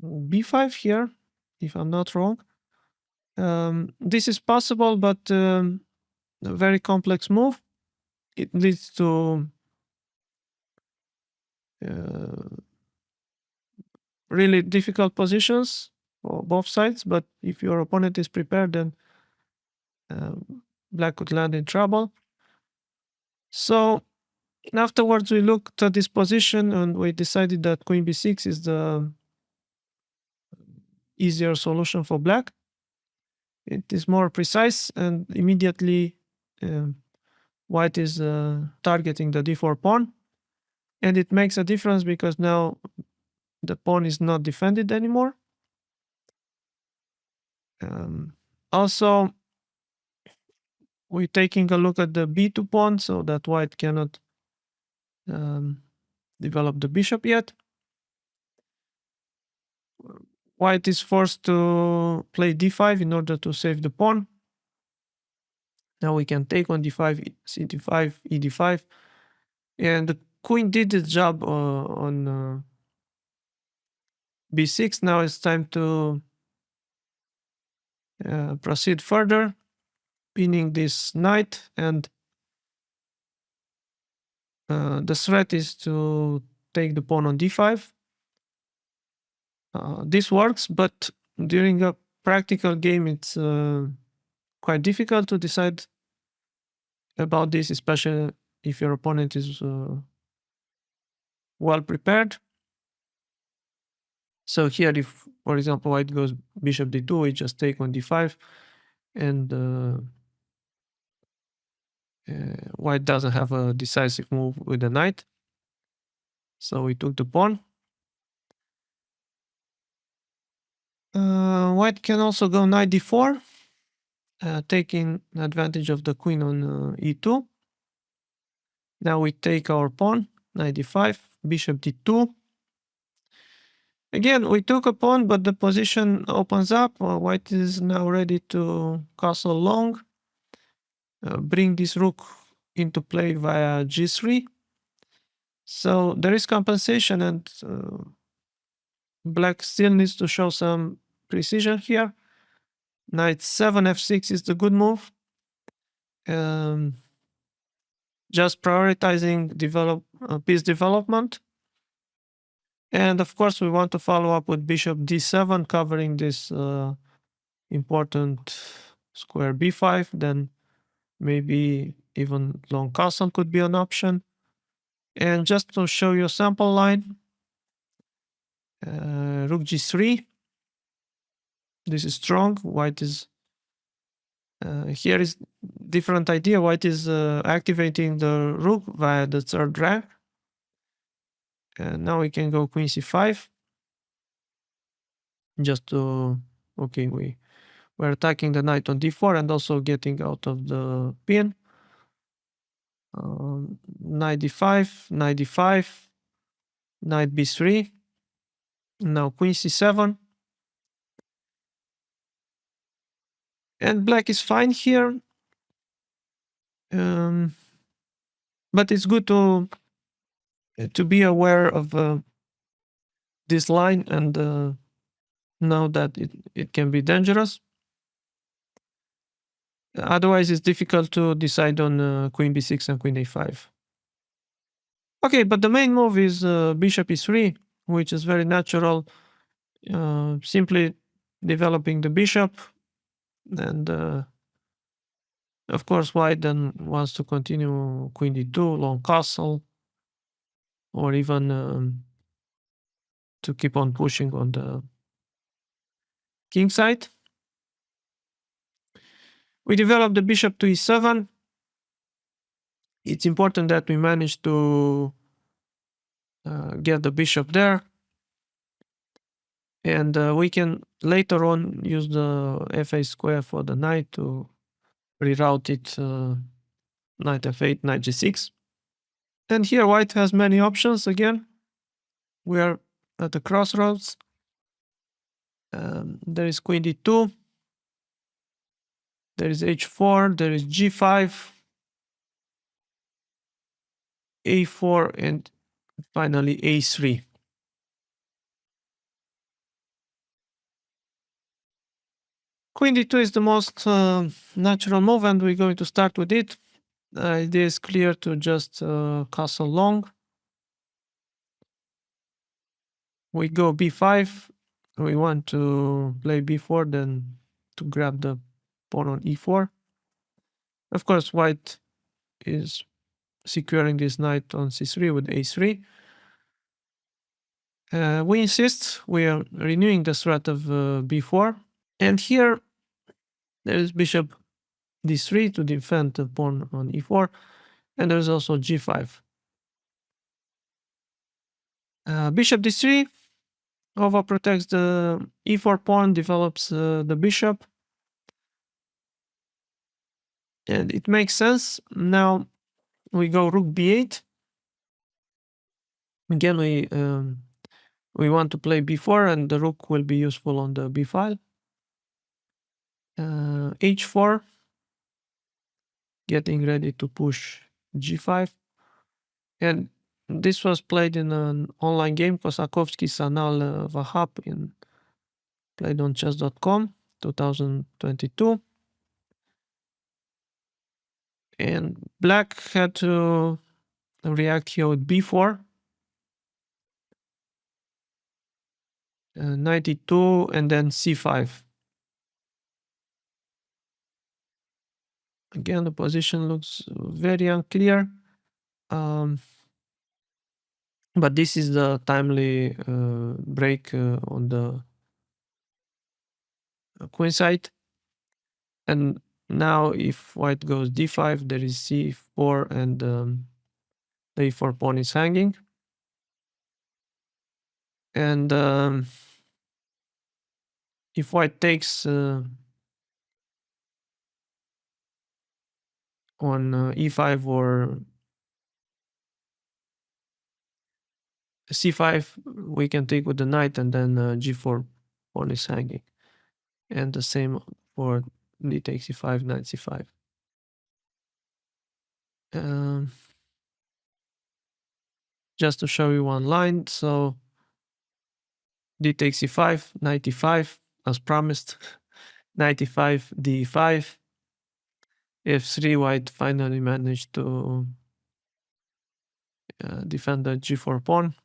b5 here, if I'm not wrong. This is possible, but a very complex move. It leads to really difficult positions for both sides. But if your opponent is prepared, then black could land in trouble. So afterwards, we looked at this position and we decided that queen b6 is the easier solution for black. It is more precise, and immediately white is targeting the d4 pawn. And it makes a difference because now the pawn is not defended anymore. Also, we're taking a look at the b2 pawn so that white cannot develop the bishop yet. White is forced to play d5 in order to save the pawn. Now we can take on d5, c d5, ed5. And the queen did its job on b6. Now it's time to proceed further, pinning this knight. And the threat is to take the pawn on d5. This works, but during a practical game, it's quite difficult to decide about this, especially if your opponent is well prepared. So here, if, for example, white goes bishop d2, we just take on d5, and white doesn't have a decisive move with the knight. So we took the pawn. White can also go knight d4, taking advantage of the queen on e2. Now we take our pawn, knight d5, bishop d2. Again, we took a pawn, but the position opens up. White is now ready to castle long, bring this rook into play via g3. So there is compensation, and black still needs to show some precision here. Knight 7 f6 is the good move. Just prioritizing piece development. And of course, we want to follow up with bishop d7, covering this important square b5. Then maybe even long castle could be an option. And just to show you a sample line, rook g3. This is strong. White is here is different idea. White is activating the rook via the third rank. And now we can go queen c5. Just to we're attacking the knight on d4 and also getting out of the pin. Knight d5, knight d5, knight b3. Now queen c7. And black is fine here. But it's good to be aware of this line and know that it can be dangerous. Otherwise, it's difficult to decide on queen b6 and queen a5. Okay, but the main move is bishop e3, which is very natural. Simply developing the bishop, and of course white then wants to continue queen d2, long castle, or even to keep on pushing on the king side. We develop the bishop to e7. it's important that we manage to get the bishop there, and we can later on use the fa square for the knight to reroute it knight f8, knight g6. And here white has many options again. We are at the crossroads. There is queen d2, there is h4, there is g5, a4, and finally a3. Queen d2 is the most natural move, and we're going to start with it. It is clear to just castle long. We go b5. We want to play b4, then to grab the pawn on e4. Of course, white is securing this knight on c3 with a3. We insist. We are renewing the threat of b4. And here there is bishop d3 to defend the pawn on e4. And there's also g5. Bishop d3 overprotects the e4 pawn, develops the bishop. And it makes sense. Now we go rook b8. Again, we want to play b4, and the rook will be useful on the b file. H4, getting ready to push g5. And this was played in an online game, Kosakovsky Sanal Vahab, played on chess.com 2022. And black had to react here with b4. 92 and then c5. Again, the position looks very unclear. But this is the timely break on the queen side. And now if white goes d5, there is c4, and the e4 pawn is hanging. And if white takes on e5 or c5, we can take with the knight, and then g4 pawn is hanging. And the same for d takes e5, knight c5. Just to show you one line, so d takes e5, knight e5, as promised, knight e5, d5, f3, white finally managed to defend the g4 pawn,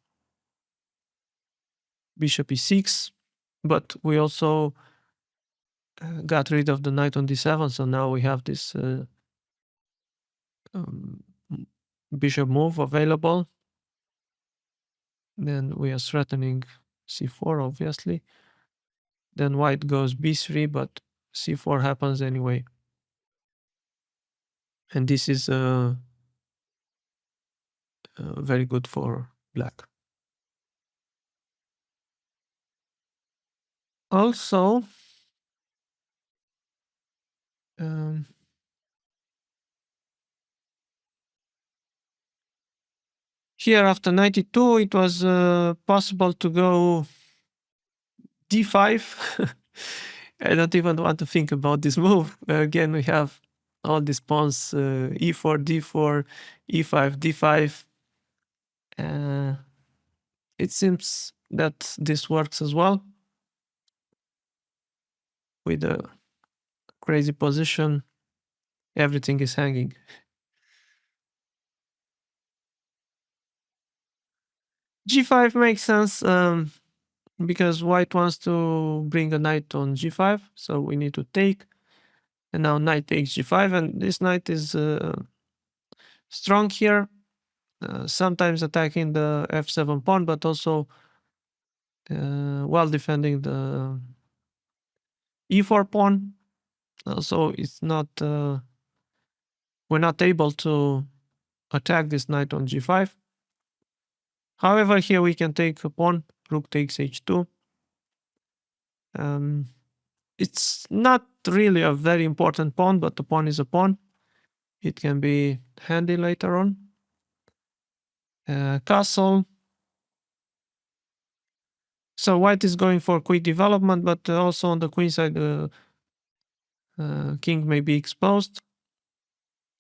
bishop e6, but we also got rid of the knight on d7, so now we have this bishop move available. Then we are threatening c4, obviously. Then white goes b3, but c4 happens anyway. And this is very good for black. Also, here after 92, it was possible to go d5. I don't even want to think about this move. Again, we have all these pawns, e4, d4, e5, d5. It seems that this works as well. With a crazy position, everything is hanging. g5 makes sense because white wants to bring a knight on g5, so we need to take. And now knight takes g5, and this knight is strong here, sometimes attacking the f7 pawn, but also while defending the e4 pawn. So it's not we're not able to attack this knight on g5. However, here we can take a pawn, rook takes h2. It's not really a very important pawn, but the pawn is a pawn. It can be handy later on. Castle. So white is going for quick development, but also on the queen side, king may be exposed.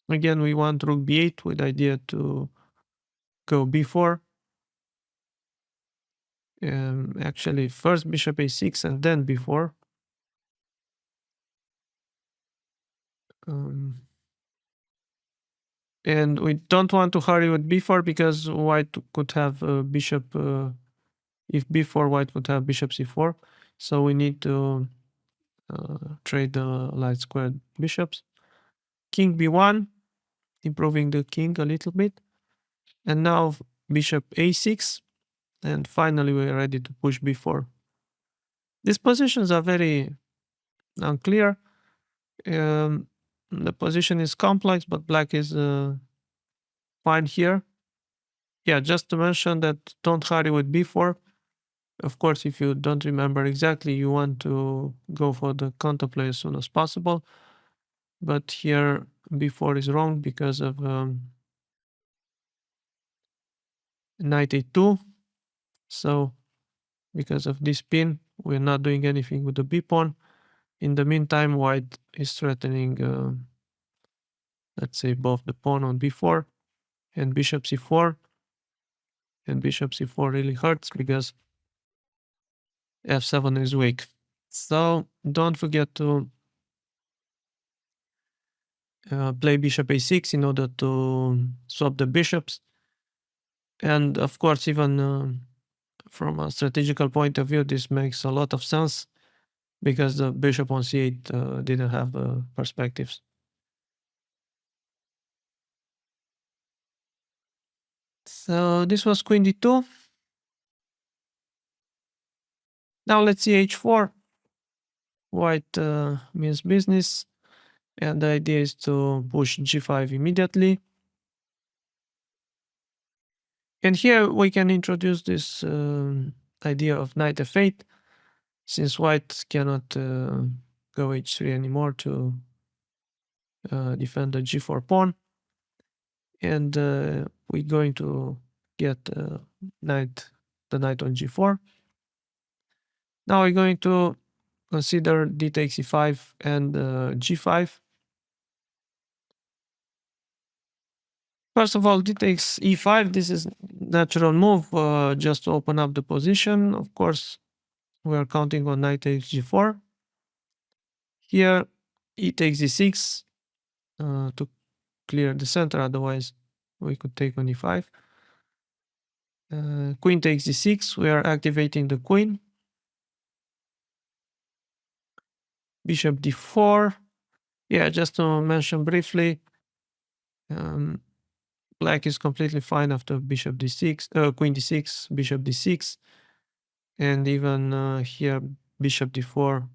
Again, we want rook b8 with idea to go b4. Actually, first bishop a6 and then b4. And we don't want to hurry with b4 because white could have bishop. If b4, white would have bishop c4. So we need to trade the light squared bishops. King b1, improving the king a little bit. And now bishop a6. And finally, we're ready to push b4. These positions are very unclear. The position is complex, but black is fine here. Yeah, just to mention that don't hurry with b4. Of course, if you don't remember exactly, you want to go for the counterplay as soon as possible. But here b4 is wrong because of knight a2. So because of this pin, we're not doing anything with the b pawn. In the meantime, white is threatening, let's say, both the pawn on b4 and bishop c4. And bishop c4 really hurts because f7 is weak. So don't forget to play bishop a6 in order to swap the bishops. And of course, even from a strategical point of view, this makes a lot of sense because the bishop on c8 didn't have perspectives. So this was queen d2. Now let's see h4. White means business. And the idea is to push g5 immediately. And here we can introduce this idea of knight f8, since white cannot go h3 anymore to defend the g4 pawn. And we're going to get the knight on g4. Now we're going to consider d takes e5 and g5. First of all, d takes e5. This is natural move just to open up the position. Of course, we are counting on knight takes g4. Here, e takes e6 to clear the center. Otherwise, we could take on e5. Queen takes d6. We are activating the queen. Bishop d4. Yeah, just to mention briefly, black is completely fine after bishop d6, queen d6, bishop d6, and even here bishop d4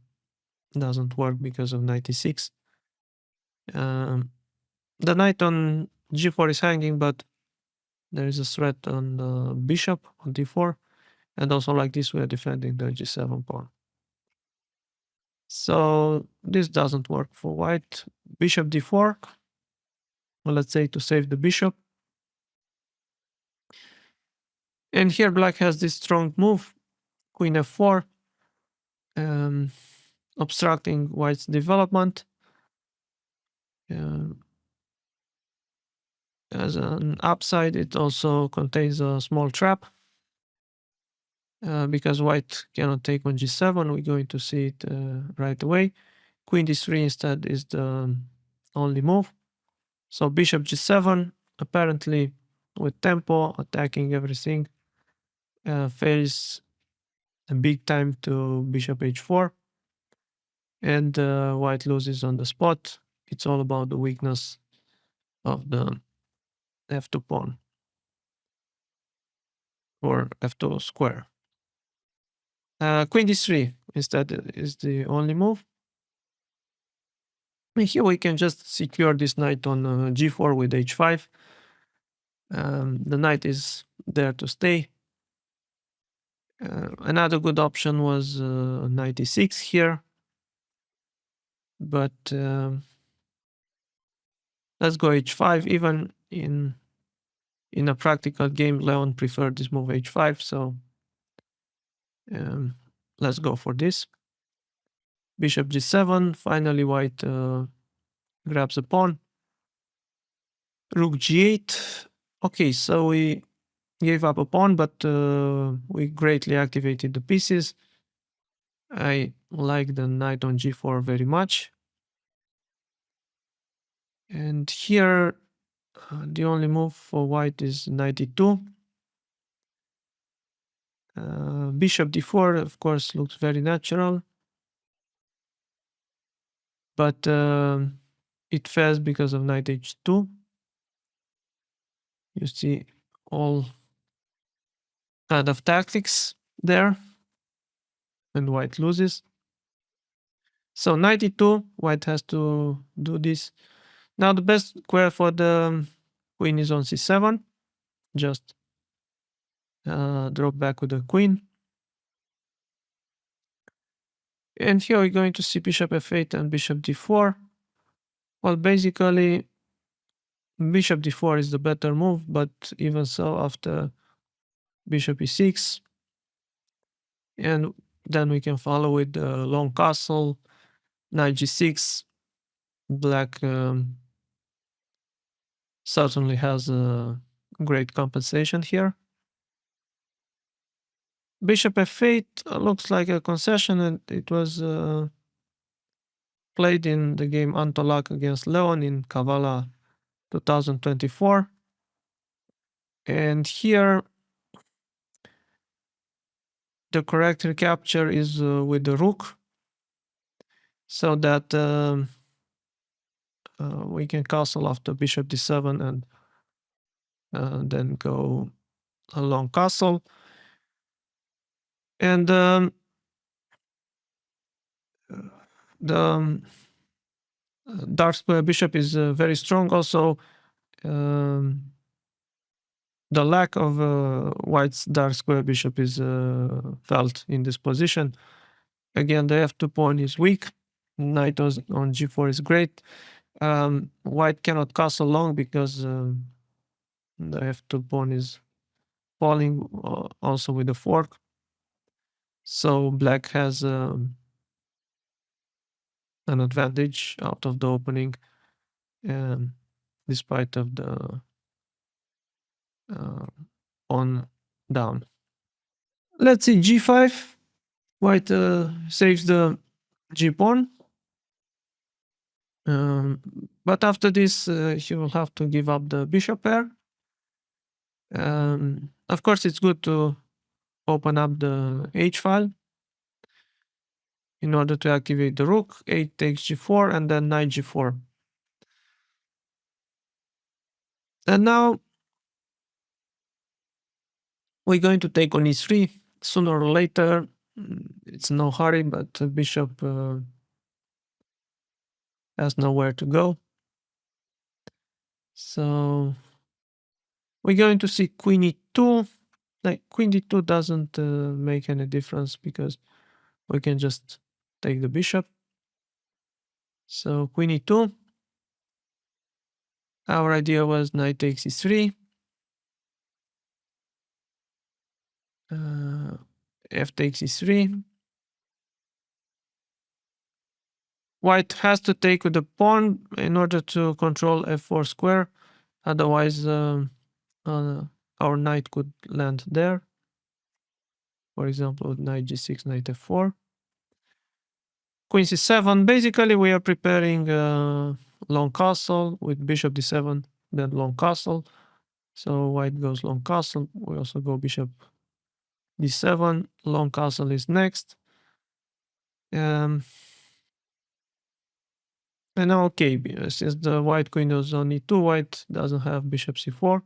doesn't work because of knight e6. The knight on g4 is hanging, but there is a threat on the bishop on d4, and also like this we are defending the g7 pawn. So this doesn't work for white. Bishop d4, well, let's say to save the bishop. And here black has this strong move, queen f4, obstructing white's development. As an upside, it also contains a small trap. Because white cannot take on g7, we're going to see it right away. Queen d3 instead is the only move. So bishop g7, apparently with tempo, attacking everything, fails a big time to bishop h4. And white loses on the spot. It's all about the weakness of the f2 pawn or f2 square. Queen d3 instead is the only move. And here we can just secure this knight on g4 with h5. The knight is there to stay. Another good option was knight e6 here, but let's go h5. Even in a practical game, Leon preferred this move h5, so let's go for this. Bishop g7. Finally, white grabs a pawn. Rook g8. Okay, so we gave up a pawn, but we greatly activated the pieces. I like the knight on g4 very much. And here, the only move for white is knight e2. Bishop d4, of course, looks very natural. But it fails because of knight h2. You see all kind of tactics there, and white loses. So knight e2, white has to do this. Now the best square for the queen is on c7. Just drop back with the queen. And here we're going to see bishop f8 and bishop d4. Well, basically, bishop d4 is the better move, but even so, after bishop e6, and then we can follow with the long castle, knight g6. Black certainly has a great compensation here. Bishop f8 looks like a concession, and it was played in the game Antolak against Leon in Kavala 2024. And here, the correct recapture is with the rook, so that we can castle after bishop d7 and then go a long castle. And the dark square bishop is very strong. Also, the lack of white's dark square bishop is felt in this position. Again, the f2 pawn is weak. Knight on g4 is great. White cannot castle long because the f2 pawn is falling also with the fork. So black has an advantage out of the opening, despite of the pawn down. Let's see g5. White saves the g pawn. But after this, he will have to give up the bishop pair. Of course, it's good to open up the h file in order to activate the rook. 8 takes g4 and then knight g4. And now we're going to take on e3. Sooner or later, it's no hurry, but the bishop has nowhere to go. So we're going to see queen e2. Like queen d2 doesn't make any difference because we can just take the bishop. So queen e2. Our idea was knight takes e3. F takes e3. White has to take with the pawn in order to control f4 square. Otherwise, our knight could land there. For example, knight g6, knight f4. Queen c7. Basically, we are preparing long castle with bishop d7, then long castle. So white goes long castle. We also go bishop d7. Long castle is next. And now, okay, since the white queen is on e2, white doesn't have bishop c4.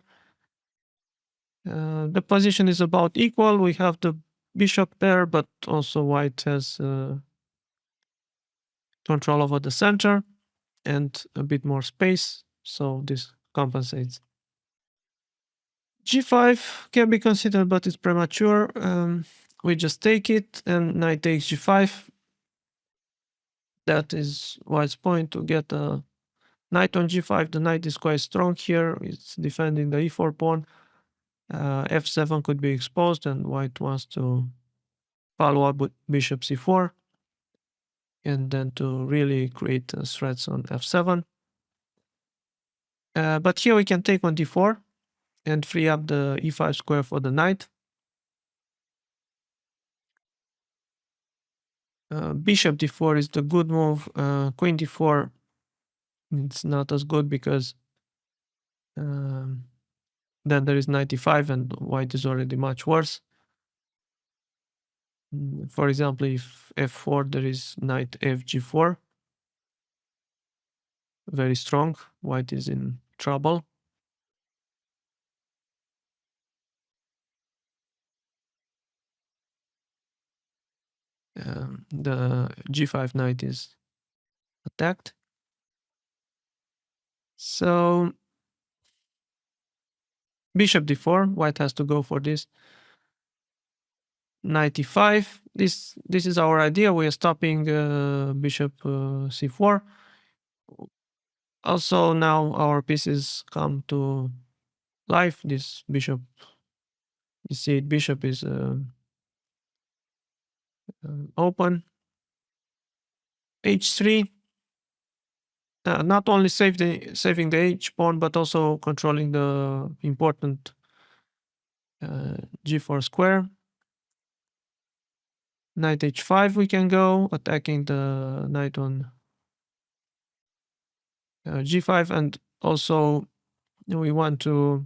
The position is about equal. We have the bishop pair, but also white has control over the center and a bit more space. So this compensates. G5 can be considered, but it's premature. We just take it, and knight takes G5. That is White's point to get a knight on G5. The knight is quite strong here. It's defending the E4 pawn. F7 could be exposed, and White wants to follow up with bishop C4, and then to really create threats on F7. But here we can take on D4 and free up the E5 square for the knight. Bishop D4 is the good move. Queen D4, it's not as good because um, then there is knight E5 and White is already much worse. For example, if F4, there is knight FG4. Very strong. White is in trouble. The G5 knight is attacked. So bishop D4, White has to go for this. Knight E5. This is our idea. We are stopping bishop C4. Also, now our pieces come to life. This bishop, you see, bishop is open. H3. Not only saving the H pawn, but also controlling the important G4 square. Knight H5 we can go, attacking the knight on G5, and also we want to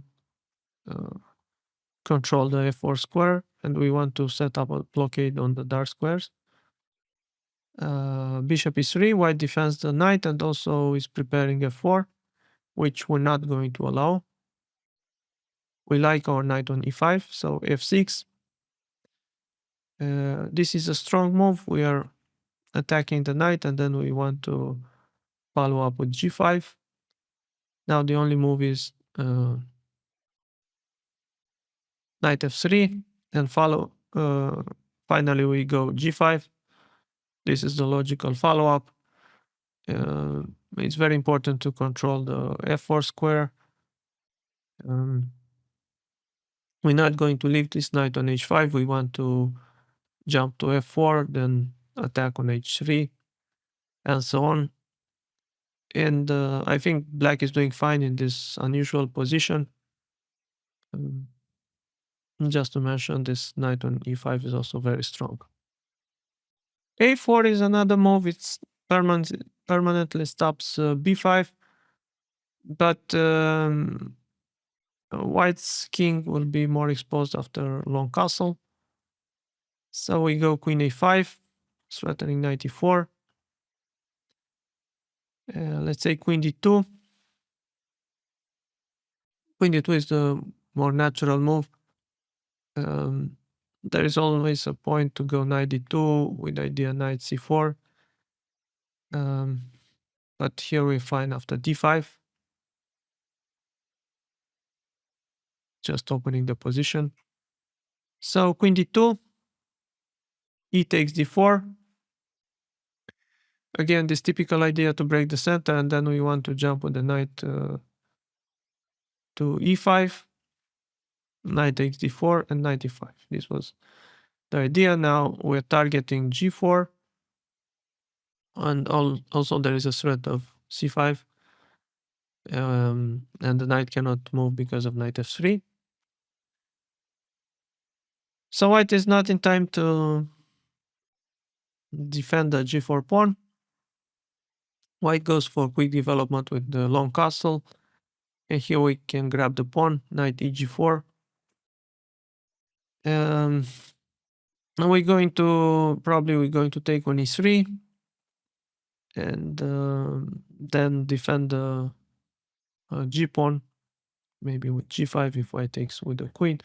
control the F4 square, and we want to set up a blockade on the dark squares. Bishop E3, White defends the knight and also is preparing F4, which we're not going to allow. We like our knight on E5, so F6. This is a strong move. We are attacking the knight, and then we want to follow up with G5. Now the only move is knight F3 and follow. Finally, we go G5. This is the logical follow-up. It's very important to control the F4 square. We're not going to leave this knight on H5. We want to jump to F4, then attack on H3, and so on. And I think black is doing fine in this unusual position. Just to mention, this knight on E5 is also very strong. A4 is another move. It's permanently stops B5, but White's king will be more exposed after long castle. So we go Queen A5, threatening knight E4. Let's say Queen D2. Queen D2 is the more natural move. There is always a point to go knight D2 with idea knight C4. But here we find after D5. Just opening the position. So Queen D2. E takes D4. Again, this typical idea to break the center, and then we want to jump with the knight to E5. Knight takes D4 and knight E5. This was the idea. Now we're targeting G4. And also there is a threat of C5. And the knight cannot move because of knight F3. So White is not in time to defend the G4 pawn. White goes for quick development with the long castle. And here we can grab the pawn, knight EG4. And we're going to take on E3. And then defend the G pawn, maybe with G5 if White takes with the queen.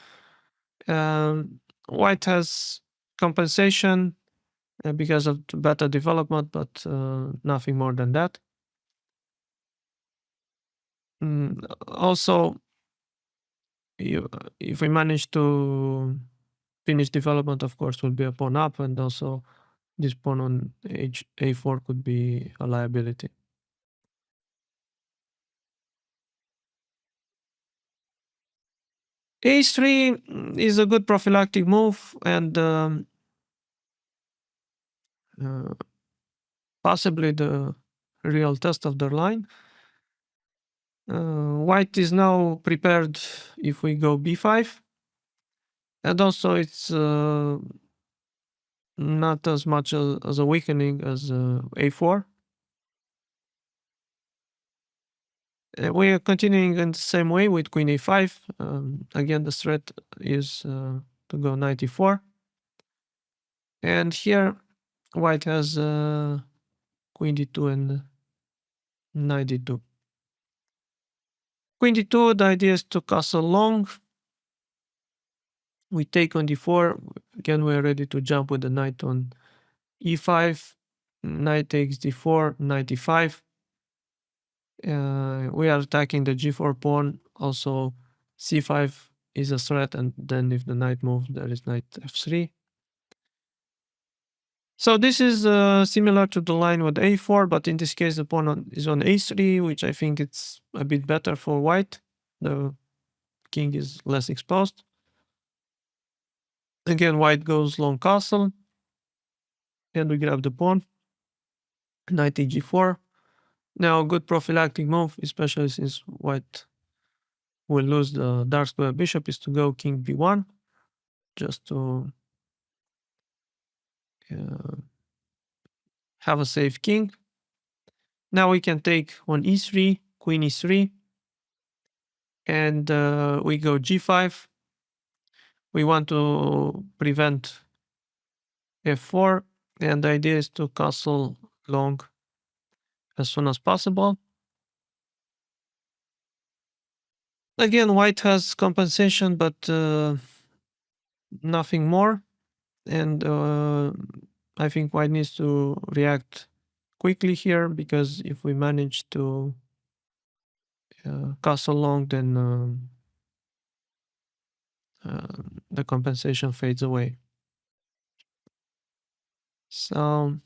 White has compensation because of better development, but nothing more than that. Also, if we manage to finish development, of course, will be a pawn up, and also this pawn on a4 could be a liability. a3 is a good prophylactic move, and uh, possibly the real test of their line. White is now prepared if we go b5, and also it's not as much as a weakening as a4. We are continuing in the same way with queen a5. Again, the threat is to go knight e4. And here, white has queen d2 and knight d2. Queen d2, the idea is to castle long. We take on d4. Again, we're ready to jump with the knight on e5. Knight takes d4, knight e5. We are attacking the g4 pawn. Also, c5 is a threat, and then if the knight moves, there is knight f3. So this is similar to the line with a4, but in this case the pawn is on a3, which I think it's a bit better for white. The king is less exposed. Again, white goes long castle, and we grab the pawn. Knight g4. Now, good prophylactic move, especially since white will lose the dark square bishop, is to go king b1, just to uh, have a safe king. Now we can take on e3, queen e3, and we go g5. We want to prevent f4, and the idea is to castle long as soon as possible. Again, white has compensation, but nothing more. And I think white needs to react quickly here, because if we manage to castle long, then the compensation fades away. So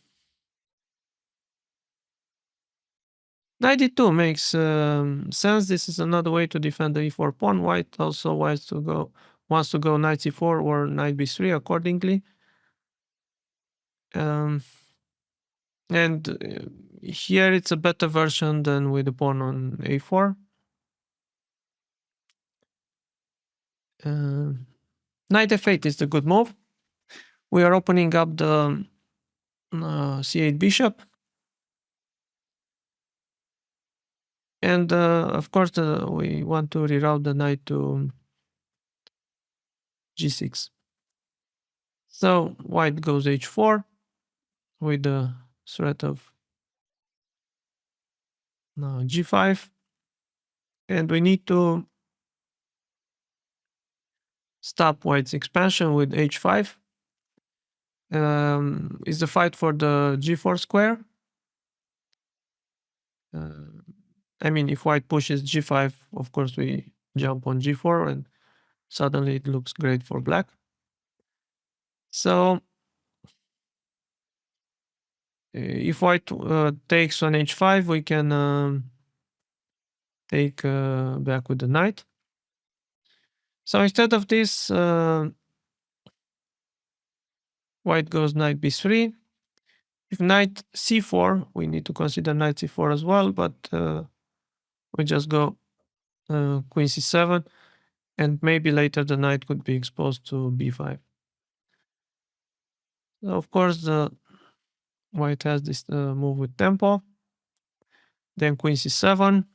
92 makes sense. This is another way to defend the e4 pawn. White also wants to go knight c4 or knight b3 accordingly. And here it's a better version than with the pawn on a4. Knight f8 is the good move. We are opening up the c8 bishop. And of course, we want to reroute the knight to g6. So white goes h4 with the threat of g5. And we need to stop white's expansion with h5. Is the fight for the g4 square. I mean, if white pushes g5, of course we jump on g4, and suddenly it looks great for black. So if white takes on h5, we can take back with the knight. So instead of this, white goes knight b3. If knight c4, we need to consider knight c4 as well, but we just go queen c7, and maybe later the knight could be exposed to b5. So of course, the white has this move with tempo. Then queen c7.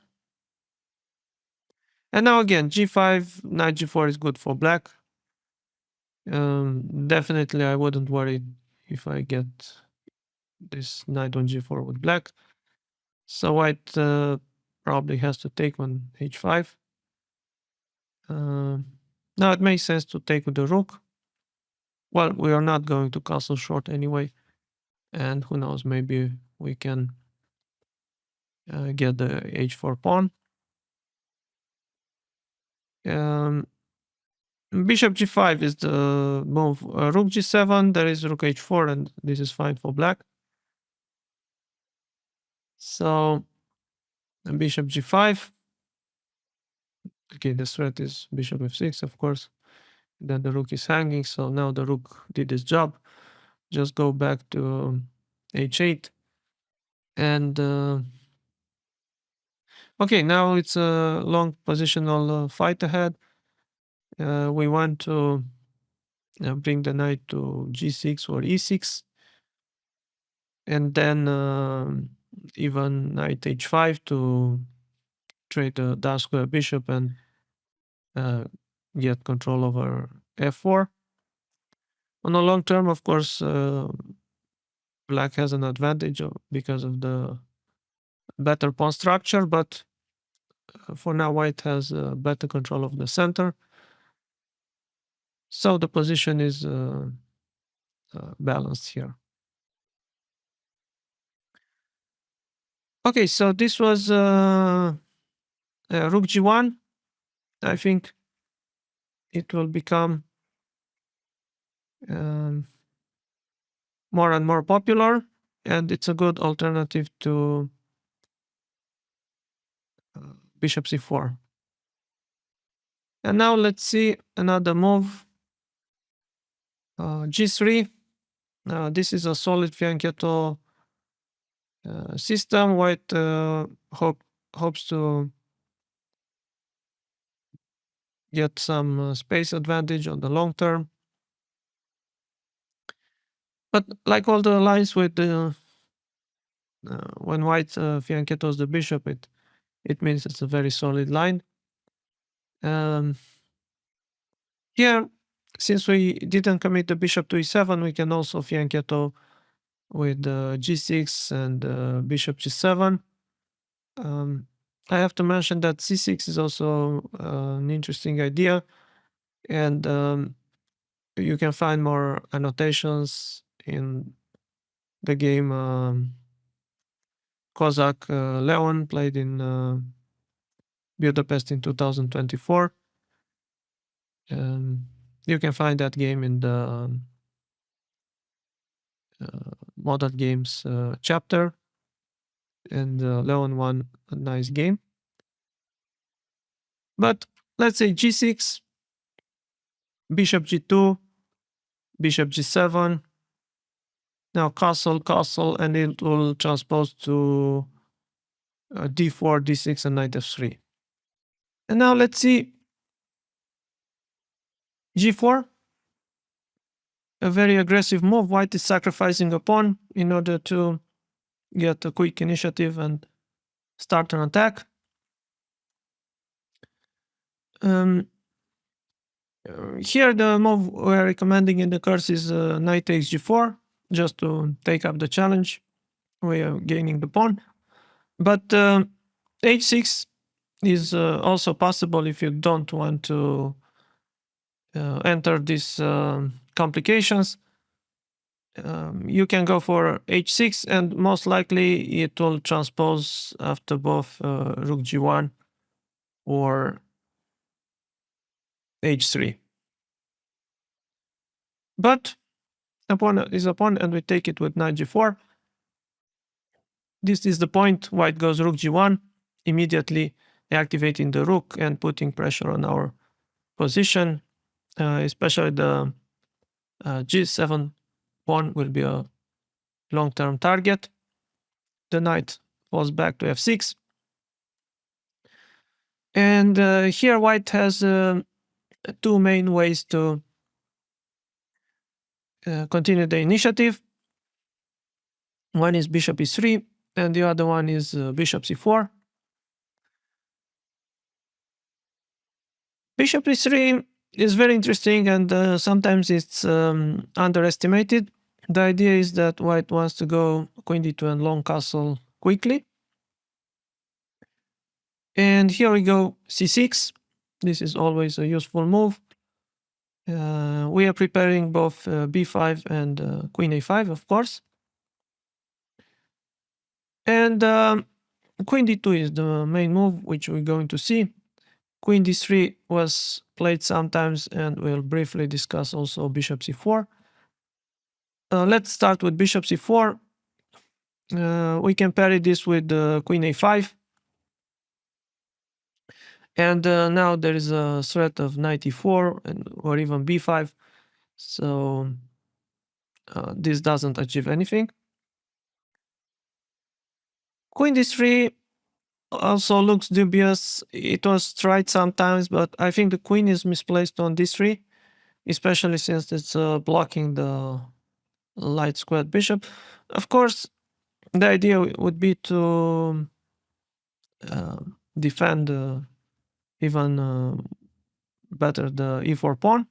And now again, g5, knight g4 is good for black. Definitely, I wouldn't worry if I get this knight on g4 with black. So white probably has to take on h5. Now it makes sense to take with the rook. Well, we are not going to castle short anyway. And who knows, maybe we can get the h4 pawn. Bishop g5 is the move. Rook g7, there is rook h4, and this is fine for black. So bishop g5. Okay, the threat is bishop f6, of course. Then the rook is hanging, so now the rook did its job. Just go back to h8. And okay, now it's a long positional fight ahead. We want to bring the knight to g6 or e6. And then even knight h5 to trade the dark square bishop and get control over f4. On the long term, of course, black has an advantage because of the better pawn structure, but for now, white has better control of the center. So the position is balanced here. Okay, so this was rook g1. I think it will become more and more popular, and it's a good alternative to bishop c4. And now let's see another move, g3. This is a solid fianchetto system. White hopes to get some space advantage on the long term. But like all the lines with the when white fianchettos the bishop, it means it's a very solid line. Here, since we didn't commit the bishop to e7, we can also fianchetto with g6 and bishop g7. I have to mention that c6 is also an interesting idea, and you can find more annotations in the game Kozak Leon played in Budapest in 2024. You can find that game in the modern games chapter, and Leon won a nice game. But let's say g6, bishop g2, bishop g7, now castle, castle, and it will transpose to d4, d6, and knight f3. And now let's see g4, a very aggressive move. White is sacrificing a pawn in order to get a quick initiative and start an attack. Here the move we're recommending in the course is knight takes g4, just to take up the challenge. We are gaining the pawn. But h6 is also possible if you don't want to enter these complications. You can go for h6, and most likely it will transpose after both rook g1 or h3. But a pawn is a pawn, and we take it with knight g4. This is the point. White goes rook g1, immediately activating the rook and putting pressure on our position. Especially the g7 pawn will be a long-term target. The knight falls back to f6. And here white has two main ways to continue the initiative. One is bishop e3, and the other one is bishop c4. Bishop e3 is very interesting, and sometimes it's underestimated. The idea is that white wants to go queen d2 and long castle quickly. And here we go c6. This is always a useful move. We are preparing both b5 and queen a5, of course. And queen d2 is the main move, which we're going to see. Queen d3 was played sometimes, and we'll briefly discuss also bishop c4. Let's start with bishop c4. We can parry this with queen a5. And now there is a threat of knight e4 or even b5. So this doesn't achieve anything. Queen d3 also looks dubious. It was tried sometimes, but I think the queen is misplaced on d3, especially since it's blocking the light squared bishop. Of course, the idea would be to defend even better the e4 pawn.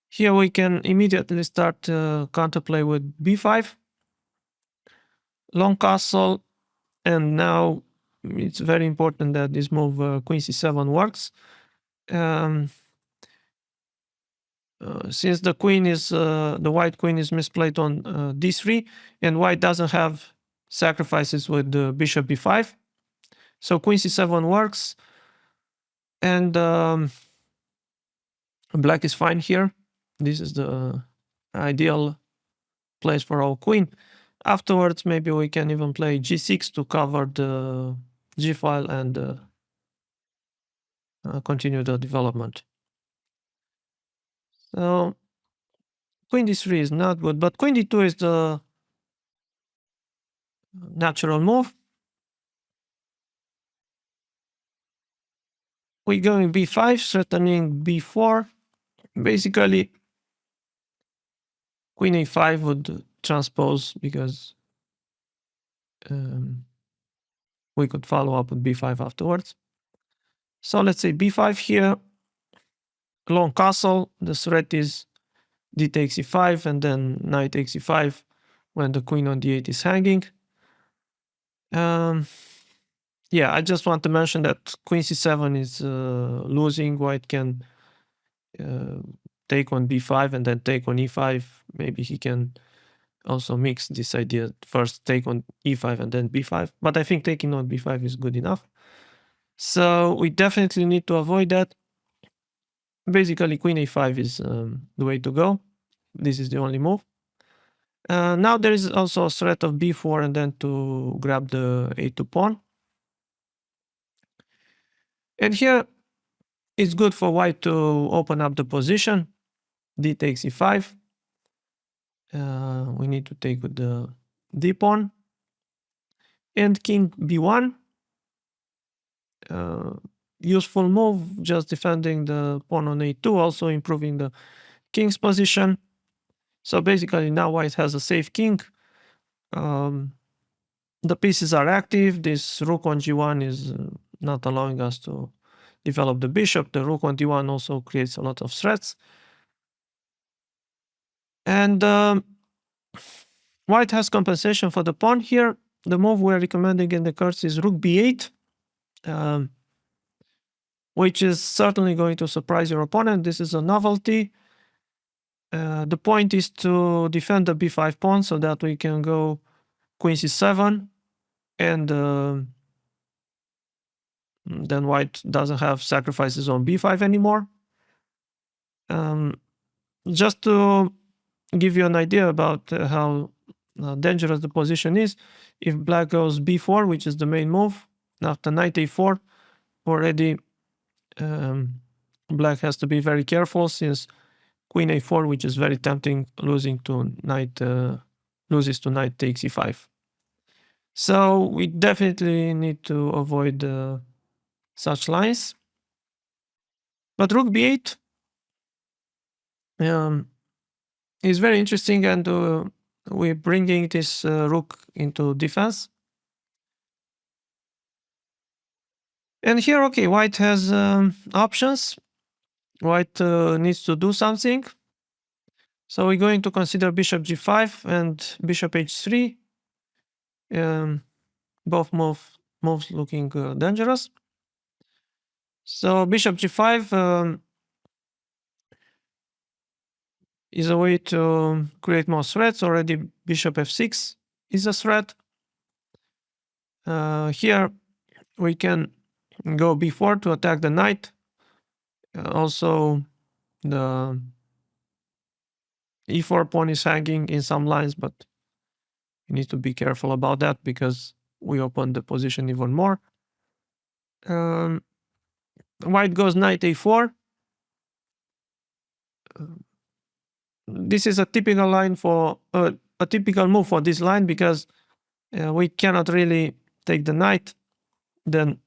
Here we can immediately start counterplay with b5, long castle, and now it's very important that this move queen c7 works. Since the queen is the white queen is misplayed on d3, and white doesn't have sacrifices with bishop b5, so queen c7 works, and black is fine here. This is the ideal place for our queen. Afterwards, maybe we can even play g6 to cover the g file and continue the development. So queen d3 is not good, but queen d2 is the natural move. We go in b5, threatening b4. Basically, queen a5 would transpose because we could follow up with b5 afterwards. So let's say b5 here, long castle. The threat is d takes e5 and then knight takes e5 when the queen on d8 is hanging. Yeah, I just want to mention that queen c7 is losing. White can take on b5 and then take on e5. Maybe he can also mix this idea, first take on e5 and then b5. But I think taking on b5 is good enough. So we definitely need to avoid that. Basically, queen a5 is the way to go. This is the only move. Now there is also a threat of b4 and then to grab the a2 pawn. And here it's good for white to open up the position. D takes e5. We need to take with the d pawn. And king b1. Useful move, just defending the pawn on a2, also improving the king's position. So basically now white has a safe king. The pieces are active. This rook on g1 is not allowing us to develop the bishop. The rook on d1 also creates a lot of threats. And white has compensation for the pawn here. The move we're recommending in the course is rook b8, which is certainly going to surprise your opponent. This is a novelty. The point is to defend the b5 pawn so that we can go queen c7, and then white doesn't have sacrifices on b5 anymore. Just to give you an idea about how dangerous the position is, if black goes b4, which is the main move, after knight a4, already black has to be very careful, since queen a4, which is very tempting, loses to knight takes e5. So we definitely need to avoid such lines. But rook b8 is very interesting, and we're bringing this rook into defense. And here, okay, white has options. White needs to do something. So we're going to consider bishop g5 and bishop h3. Both moves looking dangerous. So bishop g5 is a way to create more threats. Already bishop f6 is a threat. Here we can go b4 to attack the knight. Also, the e4 pawn is hanging in some lines, but you need to be careful about that because we open the position even more. White goes knight a4. This is a typical line for a typical move for this line because we cannot really take the knight. Then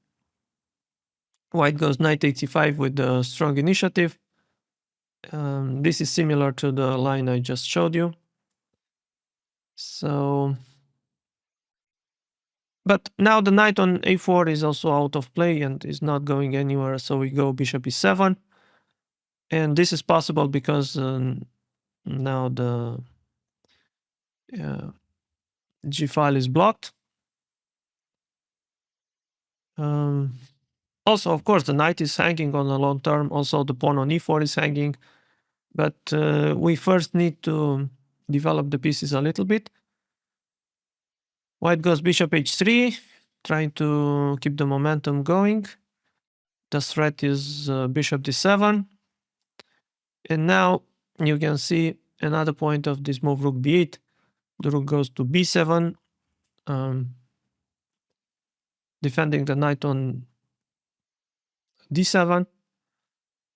white goes knight h5 with the strong initiative. This is similar to the line I just showed you. So, but now the knight on a4 is also out of play and is not going anywhere. So we go bishop e7. And this is possible because now the G file is blocked. Also, of course, the knight is hanging on a long term. Also, the pawn on e4 is hanging. But we first need to develop the pieces a little bit. White goes bishop h3, trying to keep the momentum going. The threat is bishop d7. And now you can see another point of this move, rook b8. The rook goes to b7, defending the knight on d7.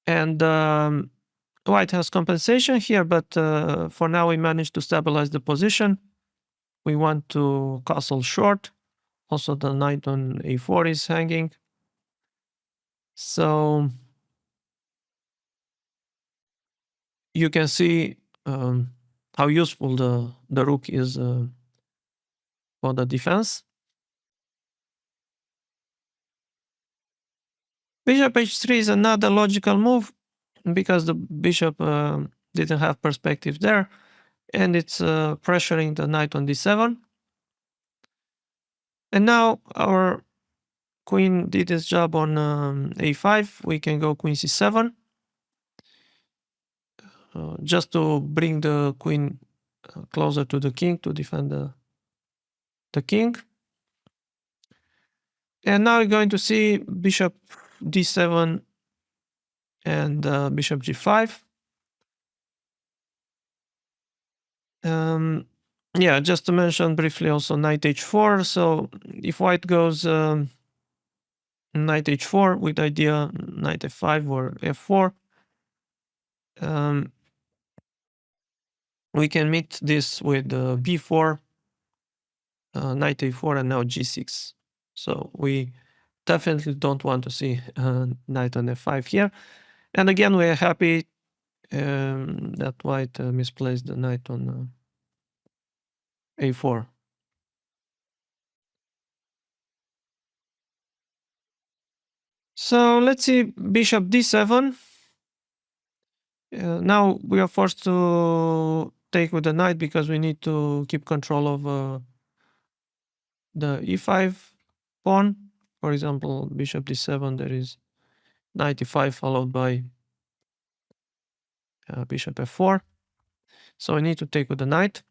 And white has compensation here, but for now we managed to stabilize the position. We want to castle short. Also, the knight on a4 is hanging. So you can see how useful the rook is for the defense. Bishop h3 is another logical move because the bishop didn't have perspective there, and it's pressuring the knight on d7. And now our queen did its job on a5. We can go queen c7 just to bring the queen closer to the king to defend the king. And now we're going to see bishop d7 and bishop g5. Yeah, just to mention briefly also knight h4. So if white goes knight h4 with idea knight f5 or f4, we can meet this with b4, knight a4, and now g6. So we definitely don't want to see knight on f5 here. And again, we're happy that white misplaced the knight on a4. So let's see bishop d7. Now we are forced to take with the knight because we need to keep control of the e5 pawn. For example, bishop d7, there is knight e5 followed by bishop f4. So I need to take with the knight.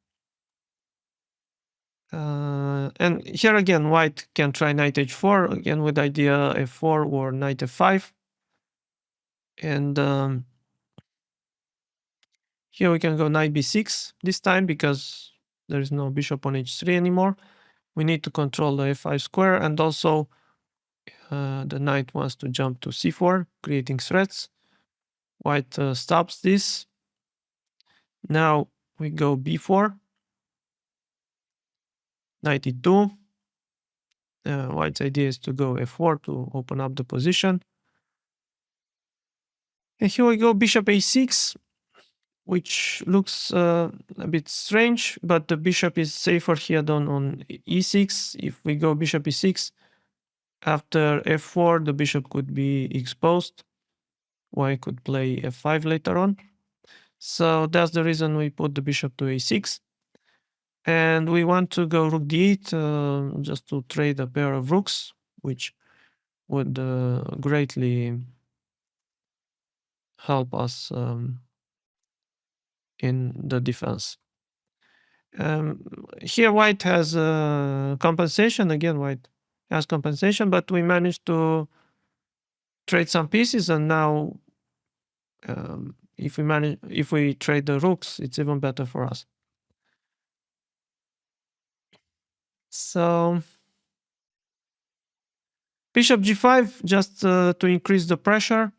And here again, white can try knight h4, again with idea f4 or knight f5. And here we can go knight b6 this time because there is no bishop on h3 anymore. We need to control the f5 square, and also the knight wants to jump to c4, creating threats. White stops this. Now we go b4, knight e2. White's idea is to go f4 to open up the position. And here we go bishop a6, which looks a bit strange, but the bishop is safer here than on e6. If we go bishop e6, after f4, the bishop could be exposed. White could play f5 later on. So that's the reason we put the bishop to a6. And we want to go rook d8 just to trade a pair of rooks, which would greatly help us in the defense. Here white has compensation. Again, white has compensation, but we managed to trade some pieces, and now if we trade the rooks, it's even better for us. So bishop g5 just to increase the pressure,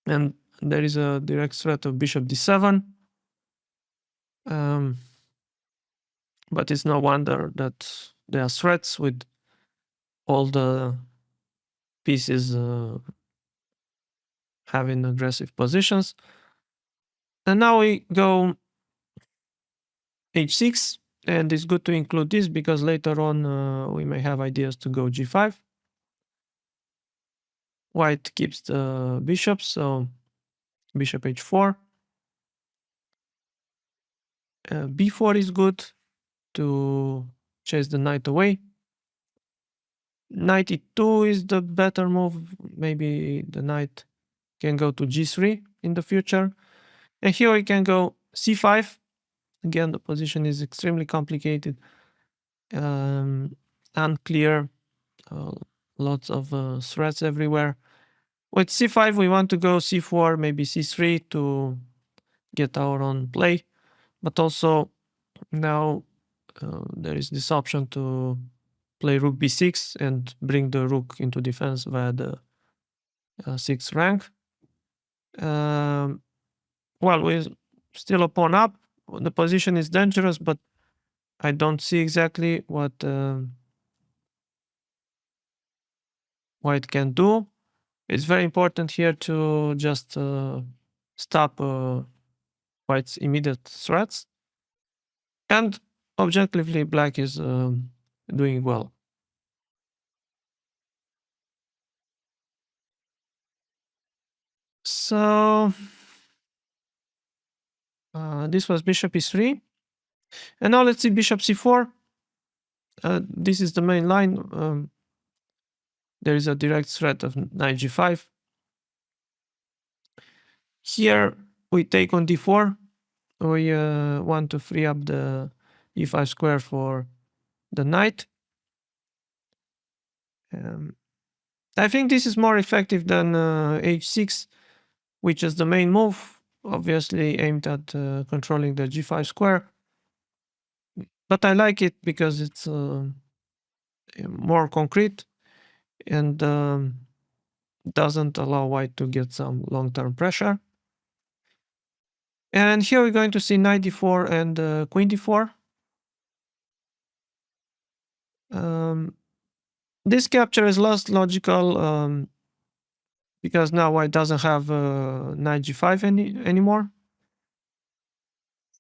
and there is a direct threat of bishop d7. But it's no wonder that there are threats with all the pieces having aggressive positions. And now we go h6, and it's good to include this because later on we may have ideas to go g5. White keeps the bishop, so bishop h4. b4 is good to chase the knight away. Knight e2 is the better move. Maybe the knight can go to g3 in the future. And here we can go c5. Again, the position is extremely complicated, unclear, lots of threats everywhere. With c5, we want to go c4, maybe c3 to get our own play. But also now there is this option to play rook b6 and bring the rook into defense via the 6th rank. Well, we're still a pawn up. The position is dangerous, but I don't see exactly what white can do. It's very important here to just stop white's immediate threats. And objectively, black is doing well. So this was bishop e3. And now let's see bishop c4. This is the main line. There is a direct threat of knight g5. Here we take on d4. We want to free up the e5 square for the knight. I think this is more effective than h6, which is the main move, obviously aimed at controlling the g5 square. But I like it because it's more concrete and doesn't allow white to get some long-term pressure. And here we're going to see knight d4 and queen d4. This capture is less logical because now white doesn't have knight g5 anymore.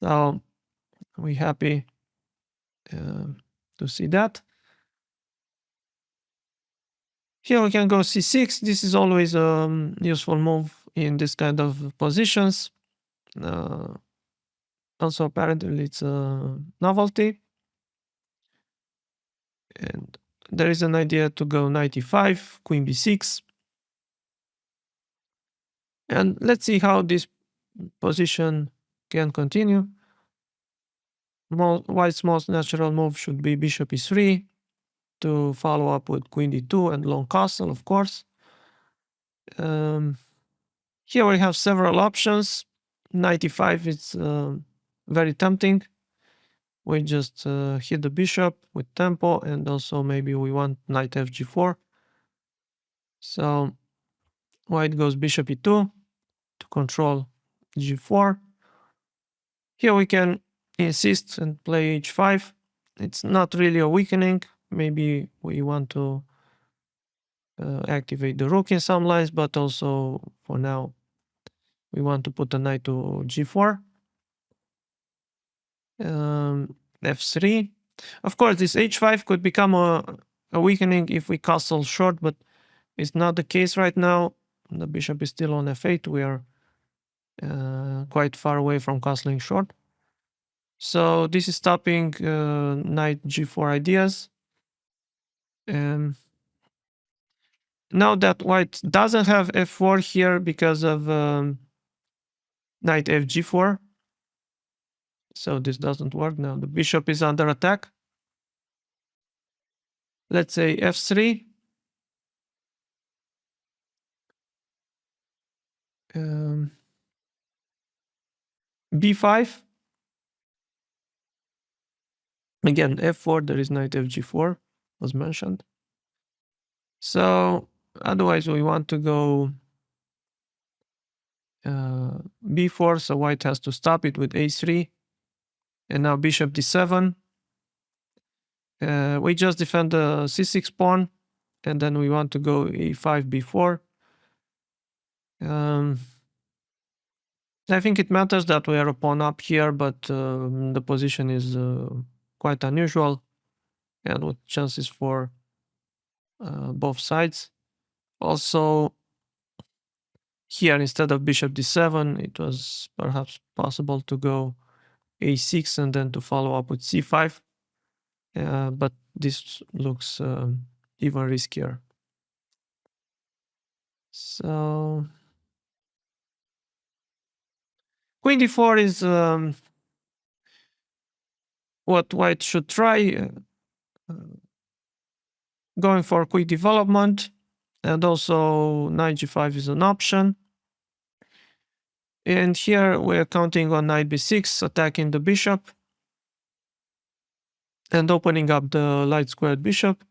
So we're happy to see that. Here we can go c6. This is always a useful move in this kind of positions. Also, apparently, it's a novelty. And there is an idea to go knight e5, queen b6. And let's see how this position can continue. White's most natural move should be bishop e3 to follow up with queen d2 and long castle, of course. Here we have several options. Knight e5 is very tempting. We just hit the bishop with tempo, and also maybe we want knight fg4. So white goes bishop e2 to control g4. Here we can insist and play h5. It's not really a weakening. Maybe we want to activate the rook in some lines, but also for now we want to put the knight to g4. F3. Of course, this h5 could become a weakening if we castle short, but it's not the case right now. The bishop is still on f8. We are quite far away from castling short. So this is stopping knight g4 ideas. Now that white doesn't have f4 here because of knight fg4. So this doesn't work now. The bishop is under attack. Let's say f3. b5. Again, f4, there is knight fg4, was mentioned. So otherwise we want to go b4, so white has to stop it with a3. And now bishop d7. We just defend the c6 pawn, and then we want to go e5, b4. I think it matters that we are a pawn up here, but the position is quite unusual and with chances for both sides. Also, here instead of bishop d7, it was perhaps possible to go a6 and then to follow up with c5. But this looks even riskier. So queen d4 is what white should try, going for quick development, and also knight g5 is an option. And here we're counting on knight b6, attacking the bishop and opening up the light squared bishop.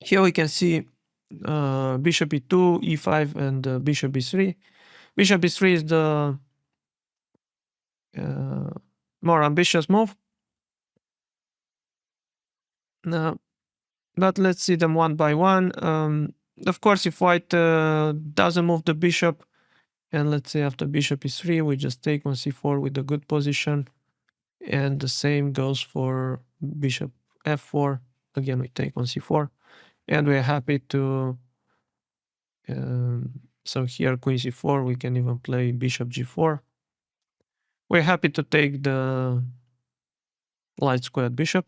Here we can see bishop e2, e5, and bishop e3. Bishop e3 is the more ambitious move. Now, but let's see them one by one. Of course, if white doesn't move the bishop, and let's say after bishop e3, we just take on c4 with a good position. And the same goes for bishop f4. Again, we take on c4. And we're happy to... so here, queen c4, we can even play bishop g4. We're happy to take the light squared bishop.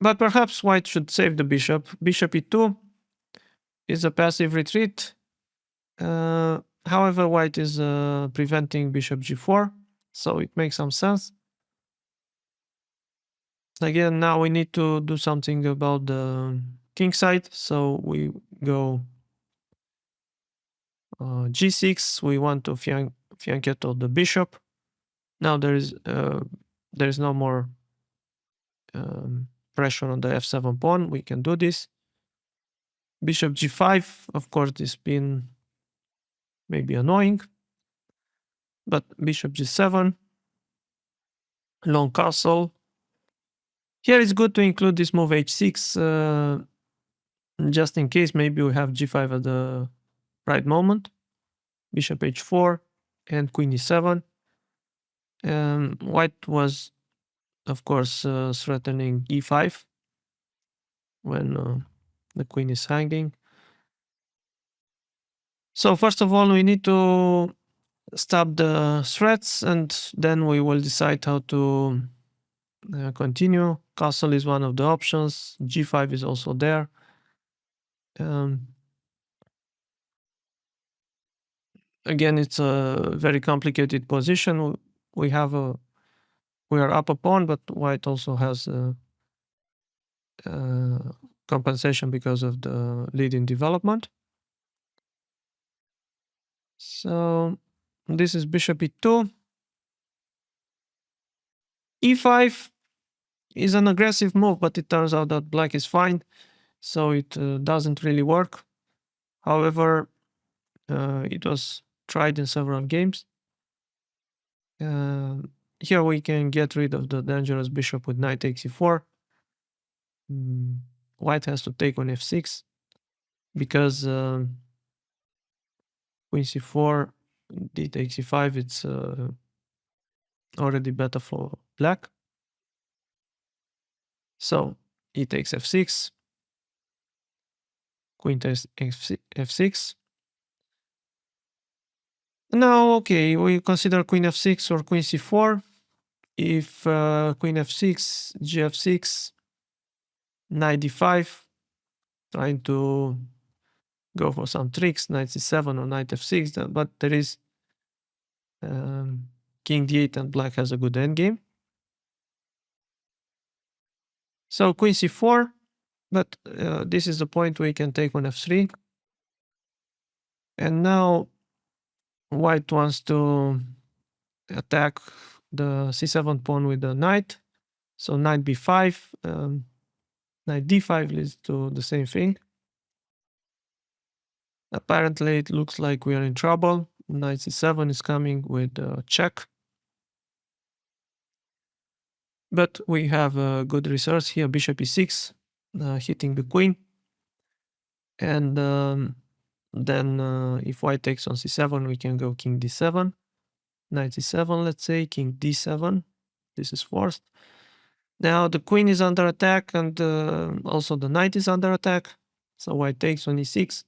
But perhaps white should save the bishop. Bishop e2 is a passive retreat. However, white is preventing bishop g4, so it makes some sense. Again, now we need to do something about the king side, so we go g6. We want to fianchetto the bishop. Now there is no more pressure on the f7 pawn. We can do this. Bishop g5, of course, this pin may be annoying, but bishop g7, long castle. Here it's good to include this move h6, just in case maybe we have g5 at the right moment. Bishop h4 and queen e7. White was, of course, threatening e5 when the queen is hanging. So first of all, we need to stop the threats, and then we will decide how to continue. Castle is one of the options. g5 is also there. Again, it's a very complicated position. We are up a pawn, but white also has compensation because of the lead in development. So this is bishop e2. e5 is an aggressive move, but it turns out that black is fine, so it doesn't really work. However, it was tried in several games. Here we can get rid of the dangerous bishop with knight takes e4. White has to take on f6 because queen c4, d takes e5, it's already better for black. So e takes f6, queen takes f6. Now, okay, we consider queen f6 or queen c4. If queen f6, gf6, knight d5, trying to go for some tricks, knight c7 or knight f6, but there is king d8 and black has a good endgame. So queen c4, But this is the point where you can take on f3. And now white wants to attack the c7 pawn with the knight. So knight b5, knight d5 leads to the same thing. Apparently, it looks like we are in trouble. Knight c7 is coming with a check. But we have a good resource here, bishop e6, hitting the queen. And then if white takes on c7, we can go king d7. Knight c7, let's say, king d7. This is forced. Now the queen is under attack, and also the knight is under attack. So white takes on e6.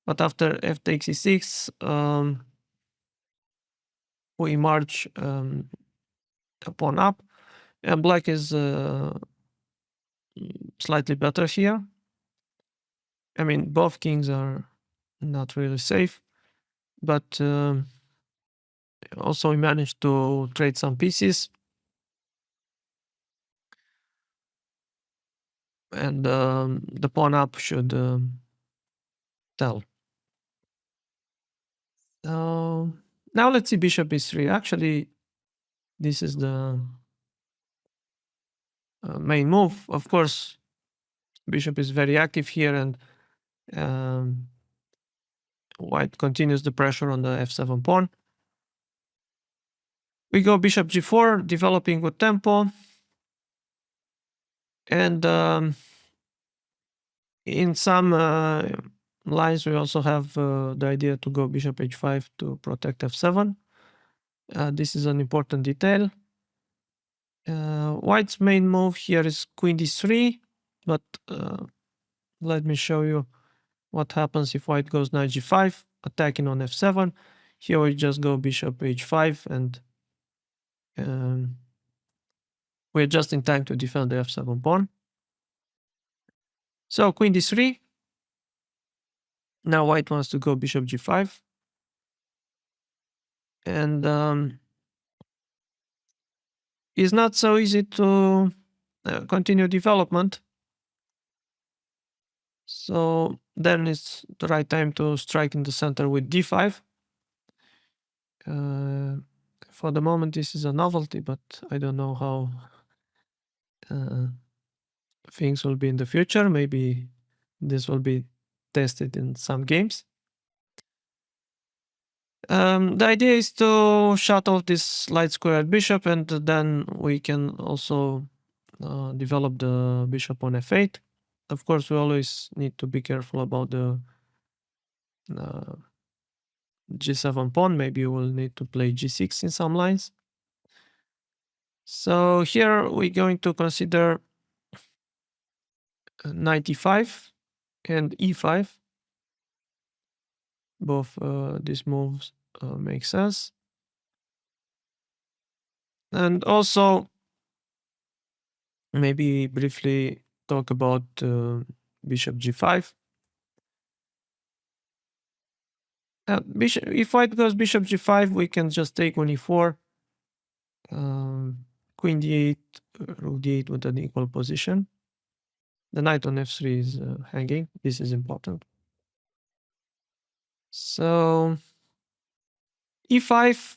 But after f takes e6, we march a pawn up. And black is slightly better here. I mean, both kings are not really safe. But also we managed to trade some pieces. And the pawn up should tell. So now let's see bishop e3. Actually, this is the main move. Of course, bishop is very active here, and white continues the pressure on the f7 pawn. We go bishop g4, developing with tempo. And in some lines, we also have the idea to go bishop h5 to protect f7. This is an important detail. White's main move here is queen d3, but let me show you what happens if white goes knight g5, attacking on f7. Here we just go bishop h5, and we're just in time to defend the f7 pawn. So queen d3. Now white wants to go bishop g5. And it's not so easy to continue development. So then it's the right time to strike in the center with d5. For the moment, this is a novelty, but I don't know how things will be in the future. Maybe this will be tested in some games. The idea is to shut off this light squared bishop, and then we can also develop the bishop on f8. Of course, we always need to be careful about the g7 pawn. Maybe we'll need to play g6 in some lines. So here we're going to consider knight e5 and e5. Both these moves make sense. And also, maybe briefly talk about bishop g5. If white goes bishop g5, we can just take on e4, queen d8, rook d8 with an equal position. The knight on f3 is hanging. This is important. So e5,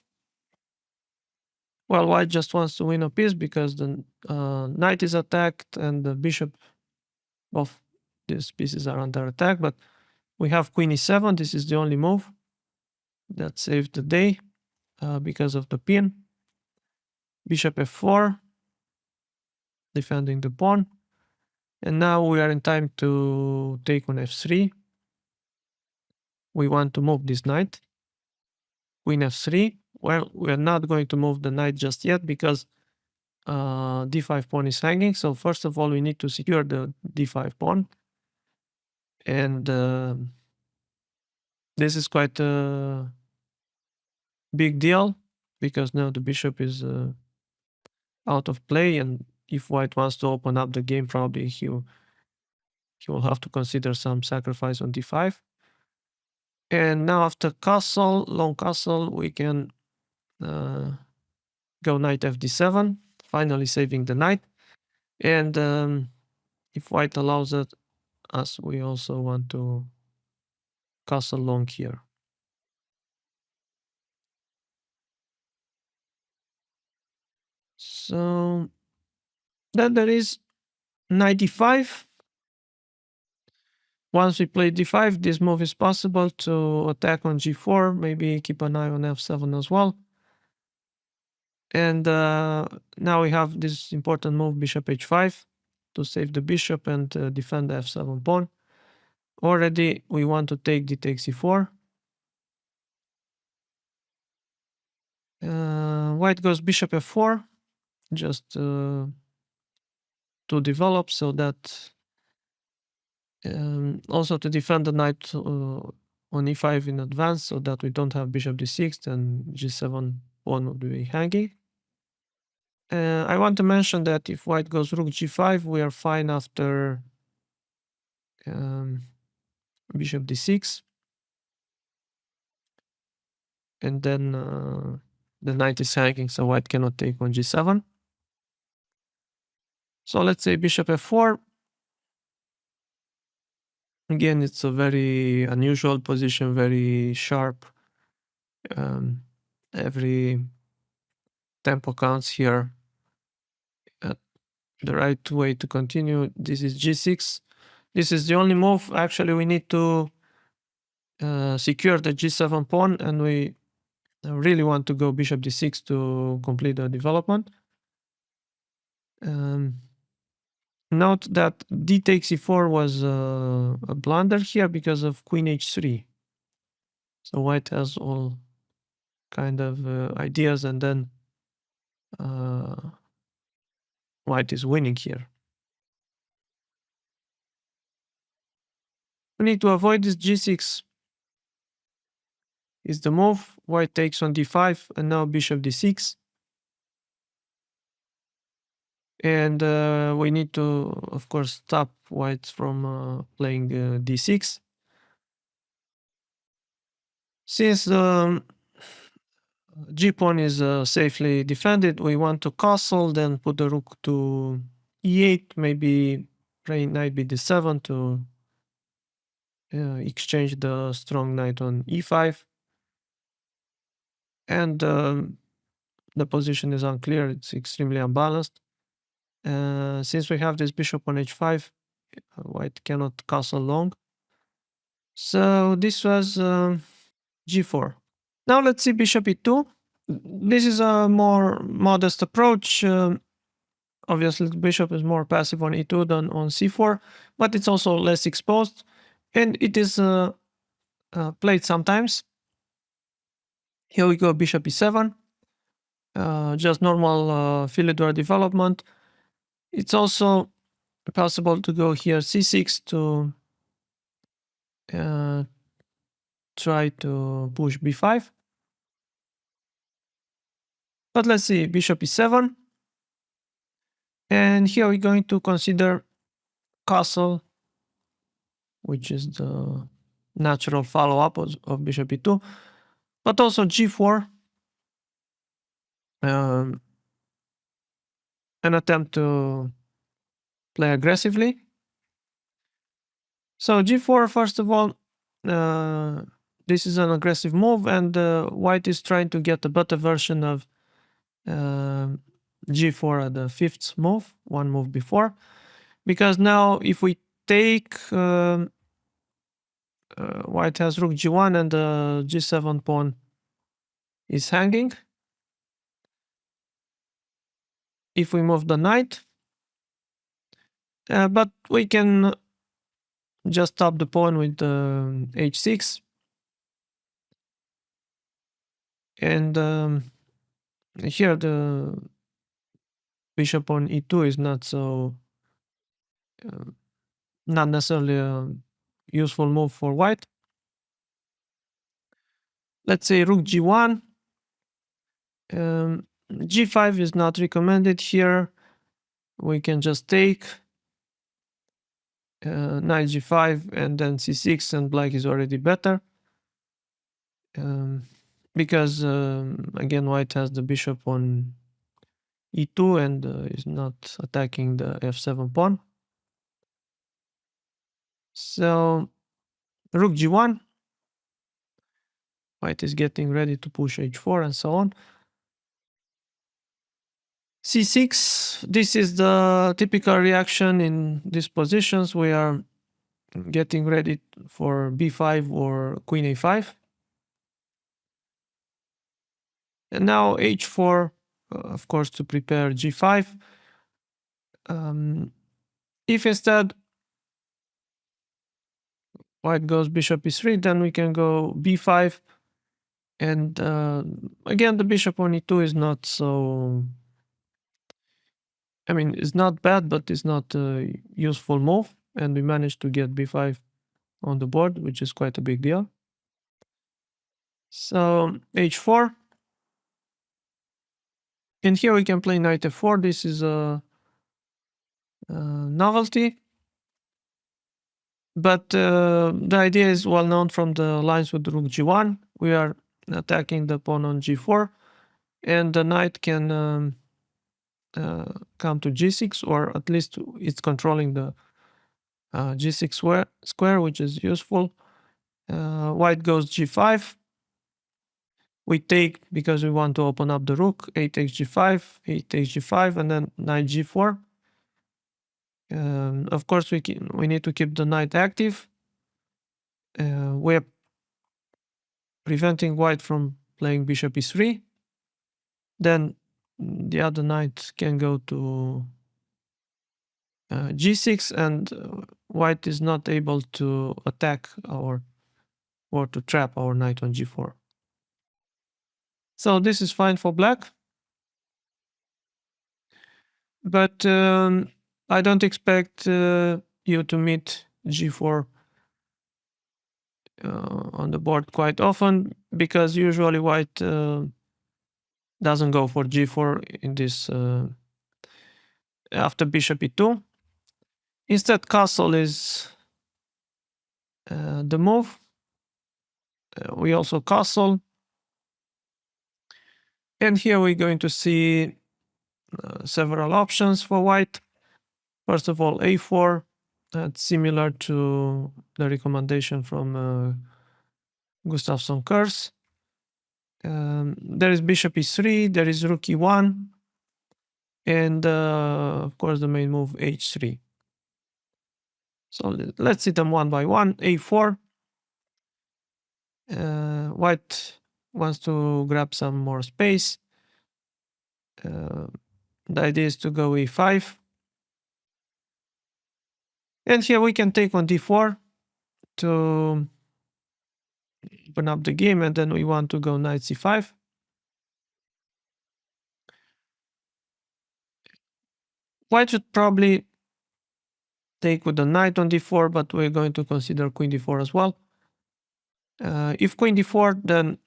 well, white just wants to win a piece because the knight is attacked and the bishop, both these pieces are under attack. But we have queen e7. This is the only move that saved the day because of the pin. Bishop f4, defending the pawn. And now we are in time to take on f3. We want to move this knight. Queen f3. Well, we're not going to move the knight just yet because d5 pawn is hanging. So first of all, we need to secure the d5 pawn. And this is quite a big deal because now the bishop is out of play. And if white wants to open up the game, probably he will have to consider some sacrifice on d5. And now after castle, long castle, we can go knight fd7, finally saving the knight. And if white allows it, us, we also want to castle long here. So then there is knight d5. Once we play d5, this move is possible to attack on g4, maybe keep an eye on f7 as well. And now we have this important move, bishop h5, to save the bishop and defend the f7 pawn. Already we want to take d takes e4. White goes bishop f4, just to develop, so that also to defend the knight on e5 in advance, so that we don't have bishop d6 and g7 pawn would be hanging. I want to mention that if white goes rook g5, we are fine after bishop d6. And then the knight is hanging, so white cannot take on g7. So let's say bishop f4. Again, it's a very unusual position, very sharp. Every tempo counts here. The right way to continue, this is g6. This is the only move. Actually, we need to secure the g7 pawn, and we really want to go bishop d6 to complete the development. Note that d takes e4 was a blunder here because of queen h3. So white has all kind of ideas, and then white is winning here. We need to avoid this g6 is the move. White takes on d5 and now bishop d6. And we need to, of course, stop white from playing d6. Since the g-pawn is safely defended, we want to castle, then put the rook to e8, maybe play knight bd7 to exchange the strong knight on e5. And the position is unclear, it's extremely unbalanced. Since we have this bishop on h5, white cannot castle long. So this was g4. Now let's see bishop e2. This is a more modest approach. Obviously, the bishop is more passive on e2 than on c4, but it's also less exposed, and it is played sometimes. Here we go, bishop e7. Just normal Philidor development. It's also possible to go here c6 to try to push b5. But let's see, bishop e7. And here we're going to consider castle, which is the natural follow-up of bishop e2, but also g4. An attempt to play aggressively. So g4, first of all, this is an aggressive move, and white is trying to get a better version of g4 at the fifth move, one move before. Because now if we take, white has rook g1 and the g7 pawn is hanging. If we move the knight, but we can just stop the pawn with h6. And here the bishop on e2 is not so, not necessarily a useful move for white. Let's say rook g1. G5 is not recommended here. We can just take knight g5 and then c6, and black is already better. Because again, white has the bishop on e2 and is not attacking the f7 pawn. So rook g1, white is getting ready to push h4 and so on. c6, this is the typical reaction in these positions. We are getting ready for b5 or queen a5. And now h4, of course, to prepare g5. If instead white goes bishop e3, then we can go b5. And again, the bishop on e2 is not so... I mean, it's not bad, but it's not a useful move. And we managed to get b5 on the board, which is quite a big deal. So h4. And here we can play knight f4. This is a novelty. But the idea is well known from the lines with rook g1. We are attacking the pawn on g4. And the knight can come to g6, or at least it's controlling the g6 square, which is useful. White goes g5. We take because we want to open up the rook. A takes g5, a takes g5, and then knight g4. Of course, we need to keep the knight active. We're preventing white from playing bishop e3. Then the other knight can go to g6, and white is not able to attack or to trap our knight on g4. So this is fine for black. But I don't expect you to meet g4 on the board quite often, because usually white doesn't go for g4 in this after bishop e2. Instead, castle is the move. We also castle. And here we're going to see several options for white. First of all, a4. That's similar to the recommendation from Gustafsson Kurs. There is bishop e3, there is rook e1, and of course the main move h3. So let's see them one by one. a4. White wants to grab some more space. The idea is to go e5. And here we can take on d4 to open up the game, and then we want to go knight c5. White should probably take with the knight on d4, but we're going to consider queen d4 as well. If queen d4, then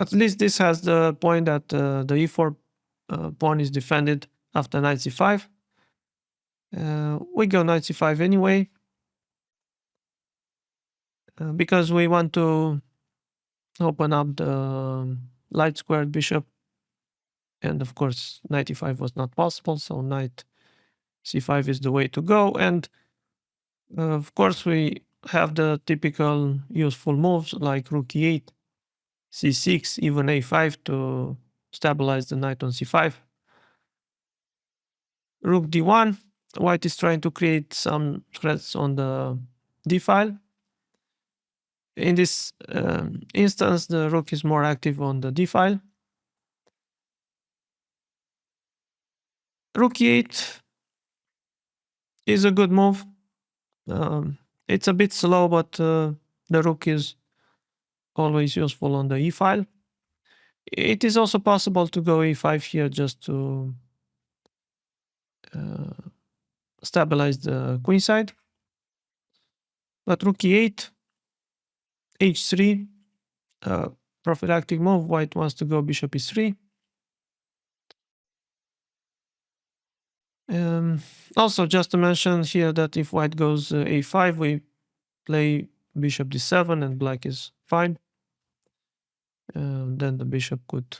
at least this has the point that the e4 pawn is defended after knight c5. We go knight c5 anyway, because we want to open up the light squared bishop. And of course, knight e5 was not possible, so knight c5 is the way to go. And of course, we have the typical useful moves like rook e8, c6, even a5 to stabilize the knight on c5. Rook d1. White is trying to create some threats on the d file. In this instance, the rook is more active on the d file. Rook e8 is a good move. It's a bit slow, but the rook is always useful on the e file. It is also possible to go e5 here just to stabilize the queen side. But rook e8, h3, prophylactic move. White wants to go bishop e3. Also, just to mention here that if white goes a5, we play bishop d7 and black is fine. Then the bishop could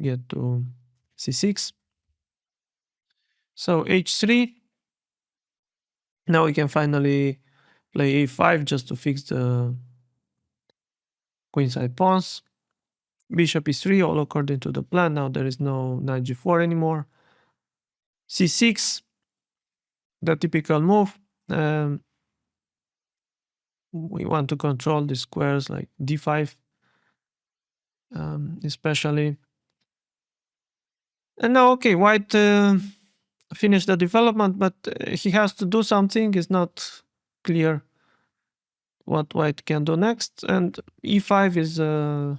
get to c6. So h3. Now we can finally play a5 just to fix the queenside pawns. Bishop e3, all according to the plan. Now there is no knight g4 anymore. c6, the typical move. We want to control the squares like d5, especially. And now, okay, white finished the development, but he has to do something. It's not clear what white can do next. And e5 is the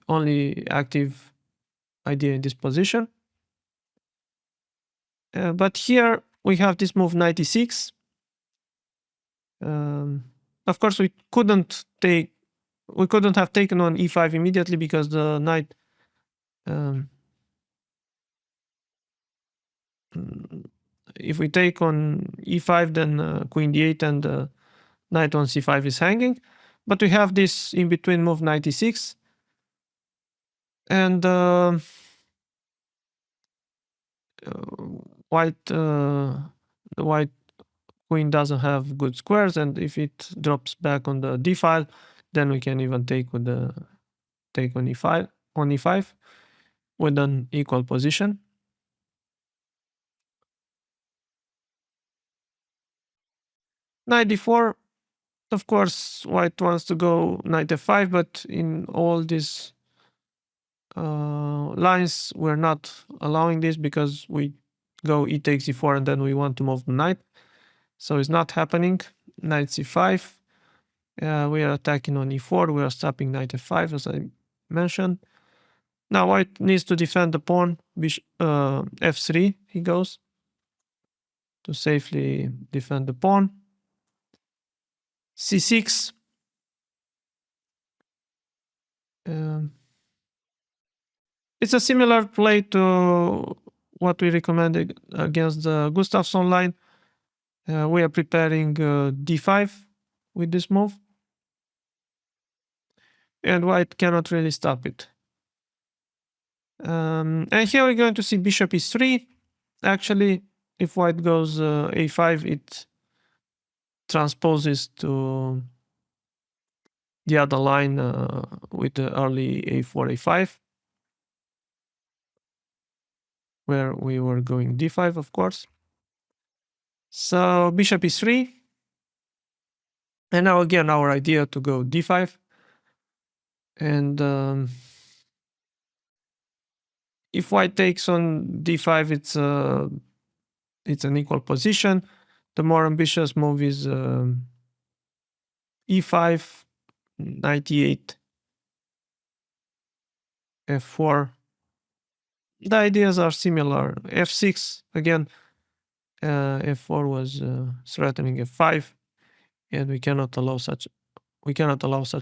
only active idea in this position. But here we have this move 96. Of course, we couldn't have taken on e5 immediately because the knight if we take on e5, then queen d8 and knight on c5 is hanging. But we have this in between move 96. And the white queen doesn't have good squares, and if it drops back on the d file, then we can even take on e5 with an equal position. Knight d4, of course, white wants to go knight f5, but in all these lines, we're not allowing this because we go e takes e4 and then we want to move the knight. So it's not happening. Knight c5. We are attacking on e4. We are stopping knight f5, as I mentioned. Now white needs to defend the pawn. F3 he goes to safely defend the pawn. c6. It's a similar play to what we recommended against the Gustafsson line. We are preparing d5 with this move. And white cannot really stop it. And here we're going to see bishop e3. Actually, if white goes a5, it transposes to the other line with the early a4, a5, where we were going d5, of course. So bishop e3. And now again, our idea to go d5. And if white takes on d5, it's an equal position. The more ambitious move is e5, 98, f4. The ideas are similar. f6 again. F4 was threatening f5, and we cannot allow such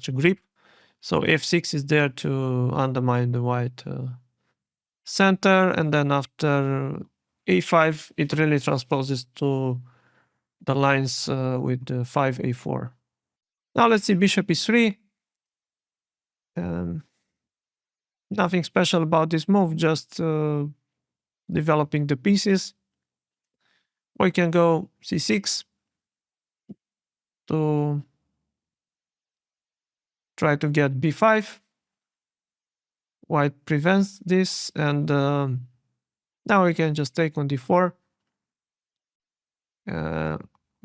a grip. So f6 is there to undermine the white center, and then after a5, it really transposes to the lines with 5 a4. Now let's see bishop e3. Nothing special about this move, just developing the pieces. We can go c6 to try to get b5. White prevents this, and now we can just take on d4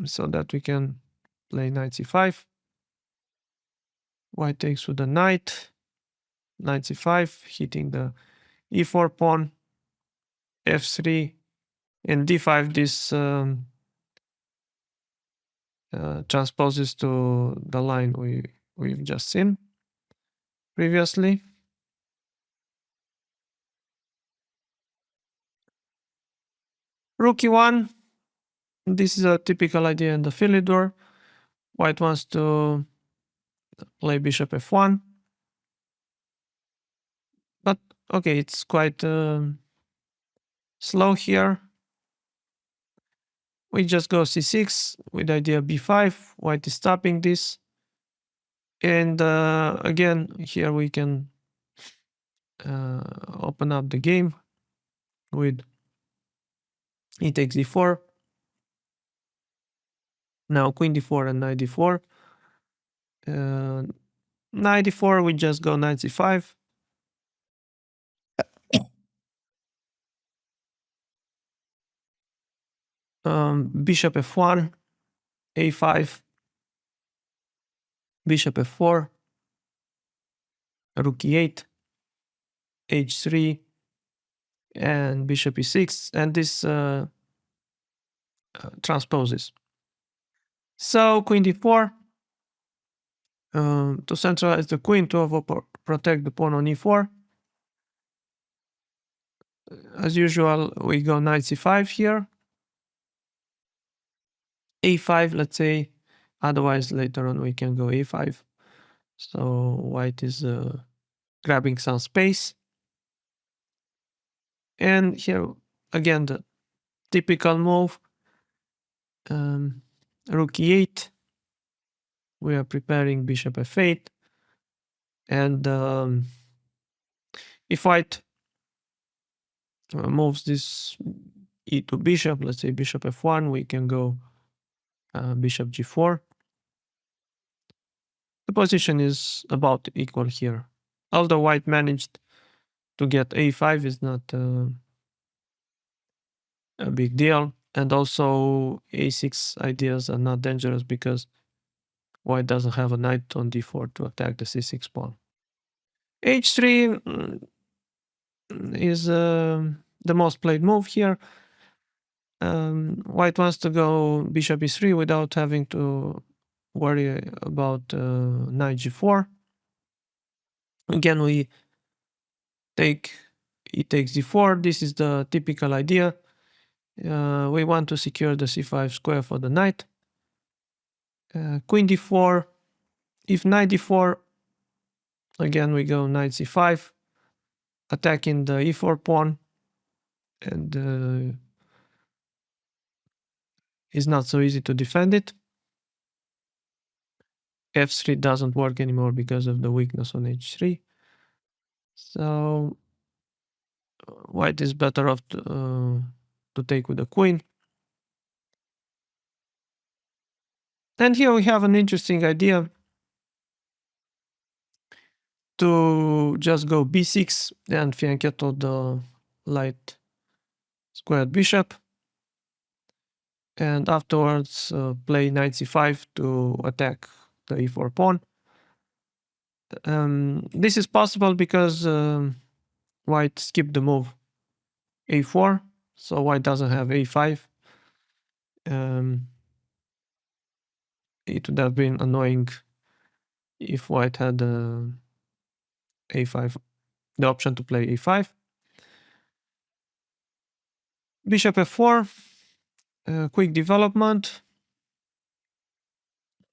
so that we can play knight c5. White takes with the knight c5, hitting the e4 pawn, f3, and d5. This transposes to the line we've just seen previously. Rook e1. This is a typical idea in the Philidor. White wants to play bishop f1. But okay, it's quite slow here. We just go c6 with idea b5. White is stopping this. And again, here we can open up the game with e takes d4. Now queen d4 and knight d4. Knight d4, we just go knight c5. Bishop f1, a5, bishop f4, rook e8, h3, and bishop e6, and this transposes. So queen d4, to centralize the queen to protect the pawn on e4. As usual, we go knight c5 here, a5, let's say. Otherwise, later on, we can go a5. So white is grabbing some space. And here, again, the typical move, rook e8. We are preparing bishop f8. And if white moves this e2 bishop, let's say bishop f1, we can go bishop g4. The position is about equal here. Although white managed to get a5 is not a big deal. And also a6 ideas are not dangerous because white doesn't have a knight on d4 to attack the c6 pawn. h3 is the most played move here. White wants to go bishop e3 without having to worry about knight g4. Again, we take e takes d4. This is the typical idea. We want to secure the c5 square for the knight. Queen d4. If knight d4, again we go knight c5, attacking the e4 pawn, and it's not so easy to defend it. f3 doesn't work anymore because of the weakness on h3. So white is better off to take with the queen. And here we have an interesting idea to just go b6 and fianchetto the light squared bishop. And afterwards play knight c5 to attack the e4 pawn. This is possible because white skipped the move a4, so white doesn't have a5. It would have been annoying if white had a5, the option to play a5. Bishop f4, quick development.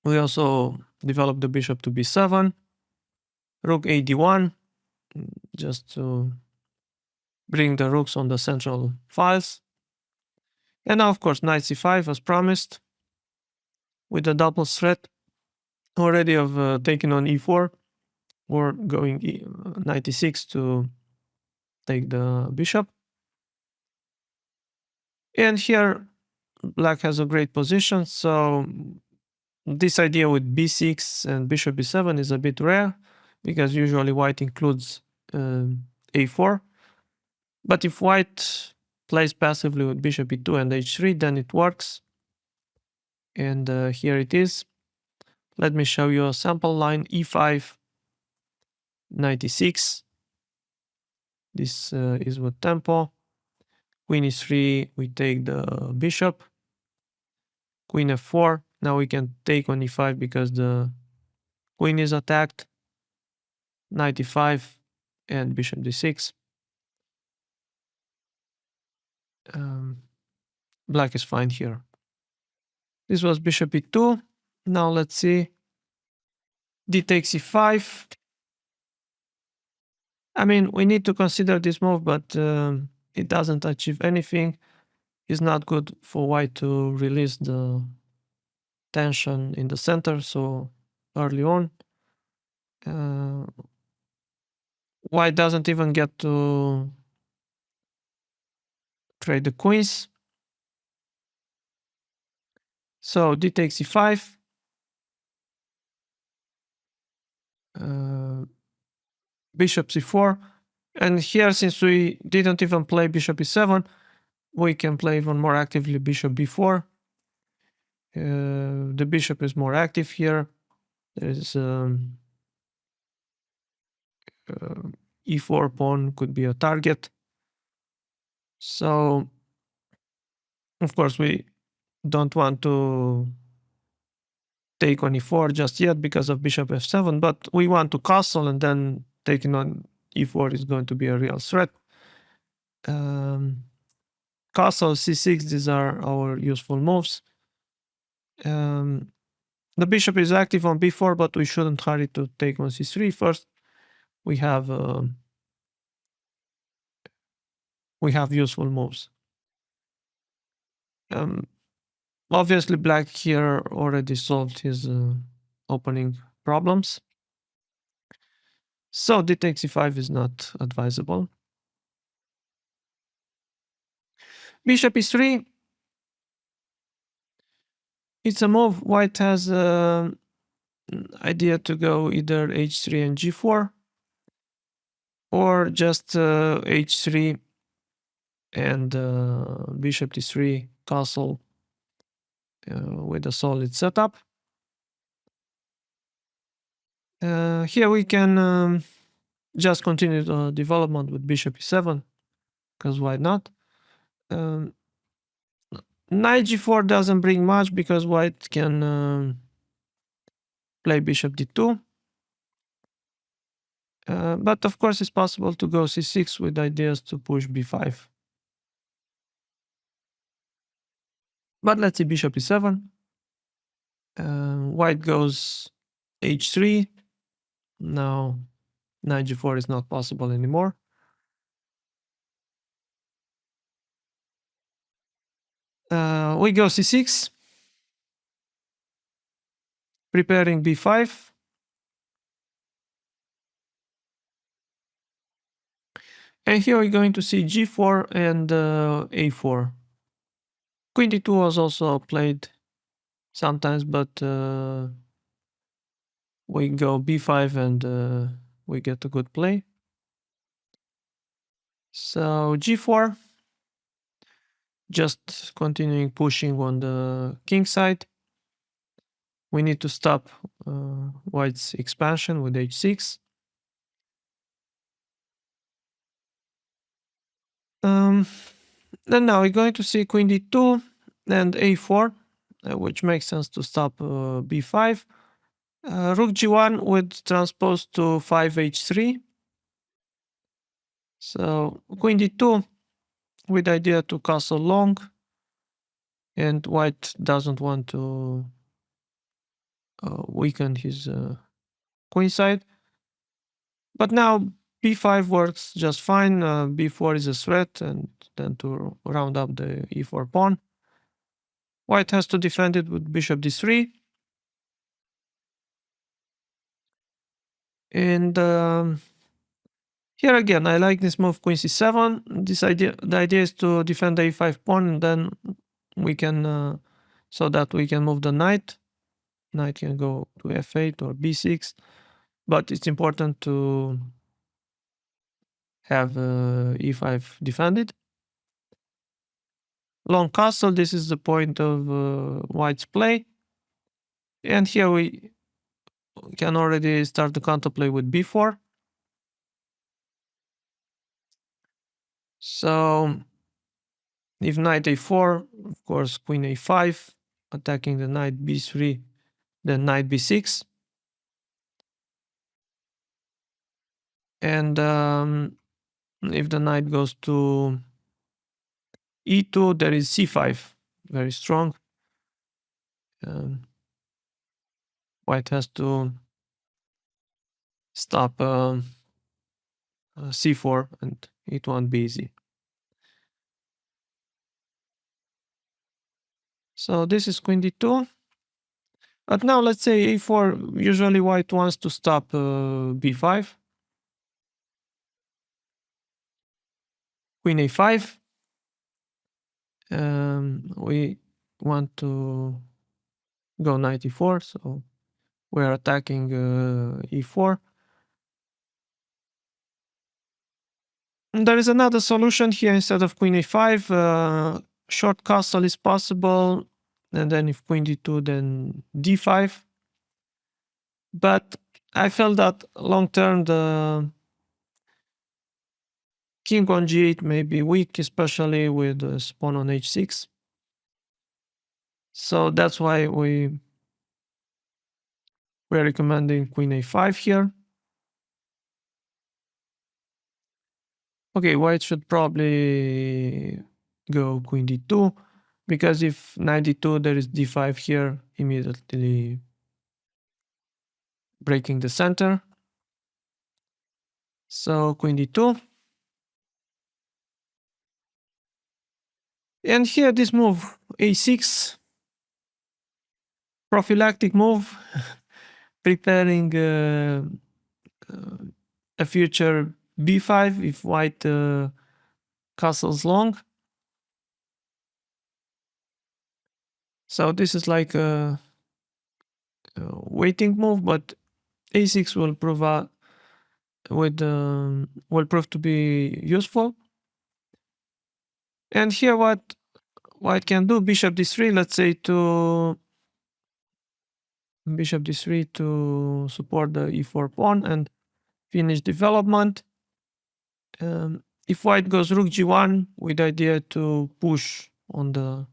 We also develop the bishop to b7. Rook a d1, just to bring the rooks on the central files. And now, of course, knight c5 as promised, with a double threat already of taking on e4 or going knight e6 to take the bishop. And here, black has a great position, so this idea with b6 and bishop b7 is a bit rare because usually white includes a4. But if white plays passively with bishop e2 and h3, then it works. And here it is. Let me show you a sample line: e5, knight e6. This is with tempo. Queen e3, we take the bishop. Queen f4. Now we can take on e5 because the queen is attacked. Knight e5 and bishop d6. Black is fine here. This was bishop e2. Now let's see. D takes e5. I mean, we need to consider this move, but it doesn't achieve anything. It's not good for white to release the tension in the center so early on. White doesn't even get to trade the queens. So d takes e5. Bishop c4. And here, since we didn't even play bishop e7, we can play even more actively bishop b4. The bishop is more active here. There is e4 pawn could be a target. So, of course, we don't want to take on e4 just yet because of bishop f7, but we want to castle, and then taking on e4 is going to be a real threat. Castle c6, these are our useful moves. The bishop is active on b4, but we shouldn't hurry to take on c3 first. We have useful moves. Obviously, black here already solved his opening problems. So d takes e5 is not advisable. Bishop e3. It's a move. White has idea to go either h3 and g4, or just h3 and bishop d3 castle with a solid setup. Here we can just continue the development with bishop e7, because why not? Knight g4 doesn't bring much because white can play bishop d2. But of course, it's possible to go c6 with ideas to push b5. But let's see bishop e7. White goes h3. Now knight g4 is not possible anymore. We go c6, preparing b5. And here we're going to see g4 and a4. Queen d2 was also played sometimes, but we go b5 and we get a good play. So g4, just continuing pushing on the king side. We need to stop white's expansion with h6. Then now we're going to see queen d2 and a4, which makes sense to stop b5. Rook g1 with transpose to 5h3. So queen d2 with idea to castle long, and white doesn't want to weaken his queen side. But now b5 works just fine. b4 is a threat, and then to round up the e4 pawn. White has to defend it with bishop d3. And here again, I like this move queen c7. The idea is to defend the e5 pawn, and then we can, so that we can move the knight. Knight can go to f8 or b6, but it's important to have e5 defended. Long castle, this is the point of white's play. And here we can already start the counterplay with b4. So if knight a4, of course, queen a5, attacking the knight b3, then knight b6. And if the knight goes to e2, there is c5, very strong. White has to stop c4, and it won't be easy. So this is queen d2. But now let's say a4, usually white wants to stop b5. Queen a5. We want to go knight e4. So we're attacking e4. And there is another solution here. Instead of queen a5, short castle is possible. And then if queen d2, then d5. But I felt that long term, the king on g8 may be weak, especially with the pawn on h6. So that's why we're recommending queen a5 here. Okay, white should probably go queen d2, because if knight d2, there is d5 here, immediately breaking the center. So queen d2. And here this move, a6, prophylactic move, preparing a future b5 if white castles long. So this is like a waiting move, but a6 will prove will prove to be useful. And here what white can do, bishop d3, let's say, to bishop d3 to support the e4 pawn and finish development. If white goes rook g1 with the idea to push on the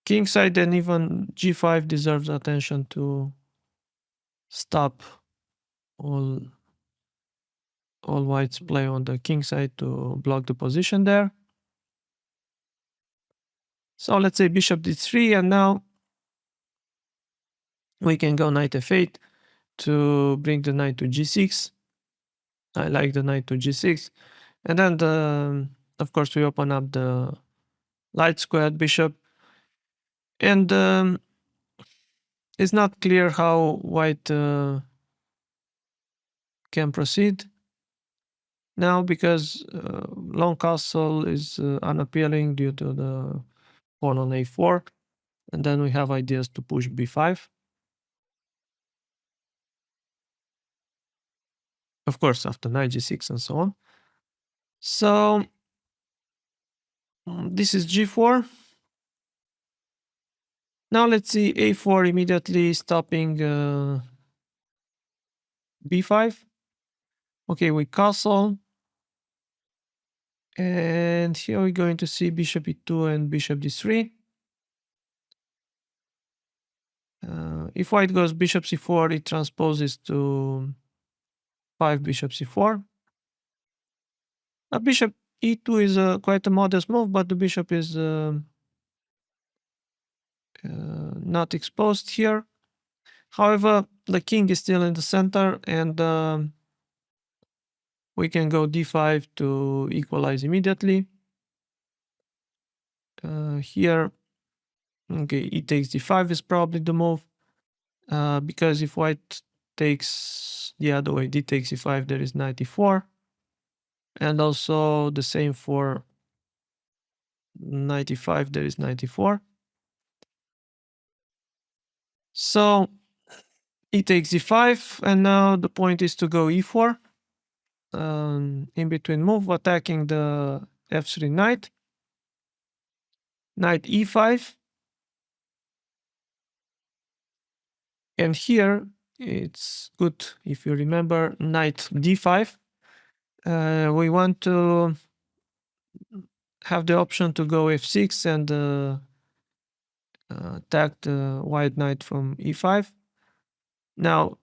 king side, then even g5 deserves attention to stop all white's play on the king side to block the position there. So let's say bishop d3, and now we can go knight f8 to bring the knight to g6. I like the knight to g6. And then, of course, we open up the light squared bishop. And it's not clear how white can proceed now, because long castle is unappealing due to the pawn on a4. And then we have ideas to push b5. Of course, after knight g6 and so on. So this is g4. Now let's see a4 immediately stopping b5. Okay, we castle. And here we're going to see bishop e2 and bishop d3. If white goes bishop c4, it transposes to 5 bishop c4. Bishop e2 is quite a modest move, but the bishop is not exposed here. However, the king is still in the center, and we can go d5 to equalize immediately. Here, okay, e takes d5 is probably the move, because if white takes the other way, d takes e5, there is knight e4. And also the same for knight e5, there is knight e4. So e takes e5, and now the point is to go e4. In between move, attacking the f3 knight. Knight e5. And here it's good if you remember knight d5. We want to have the option to go f6 and attack the white knight from e5. Now,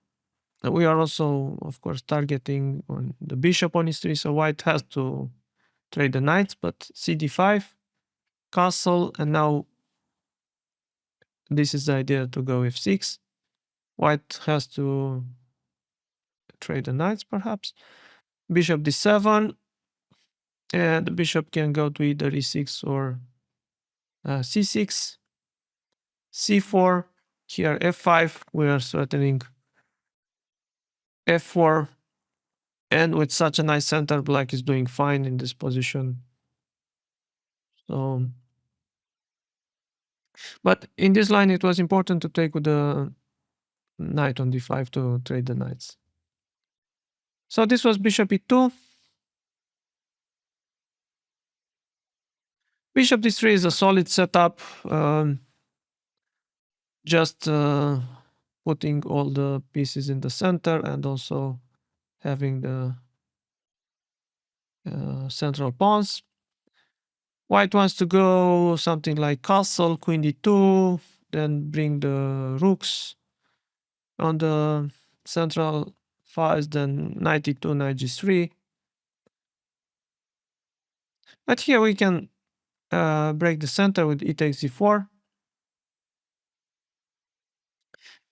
we are also, of course, targeting on the bishop on e3, so white has to trade the knights, but cd5, castle, and now this is the idea to go f6. White has to trade the knights, perhaps. Bishop d7, and the bishop can go to either e6 or c6. c4, here f5, we are threatening f4, and with such a nice center, black is doing fine in this position. So But in this line, it was important to take with the knight on d5 to trade the knights. So this was bishop e2. Bishop d3 is a solid setup. Just putting all the pieces in the center and also having the central pawns. White wants to go something like castle, queen d2, then bring the rooks on the central files, then knight e2, knight g3. But here we can break the center with e takes d4.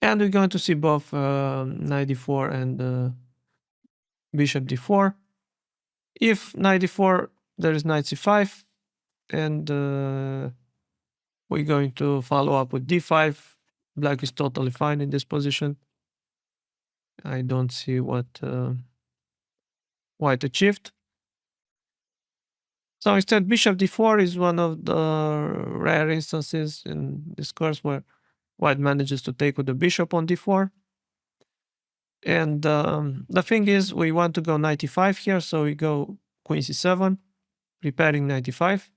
And we're going to see both knight d4 and bishop d4. If knight d4, there is knight c5, and we're going to follow up with d5. Black is totally fine in this position. I don't see what white achieved. So instead, bishop d4 is one of the rare instances in this course where white manages to take with the bishop on d4. And the thing is, we want to go knight e5 here, so we go queen c7, preparing knight e5,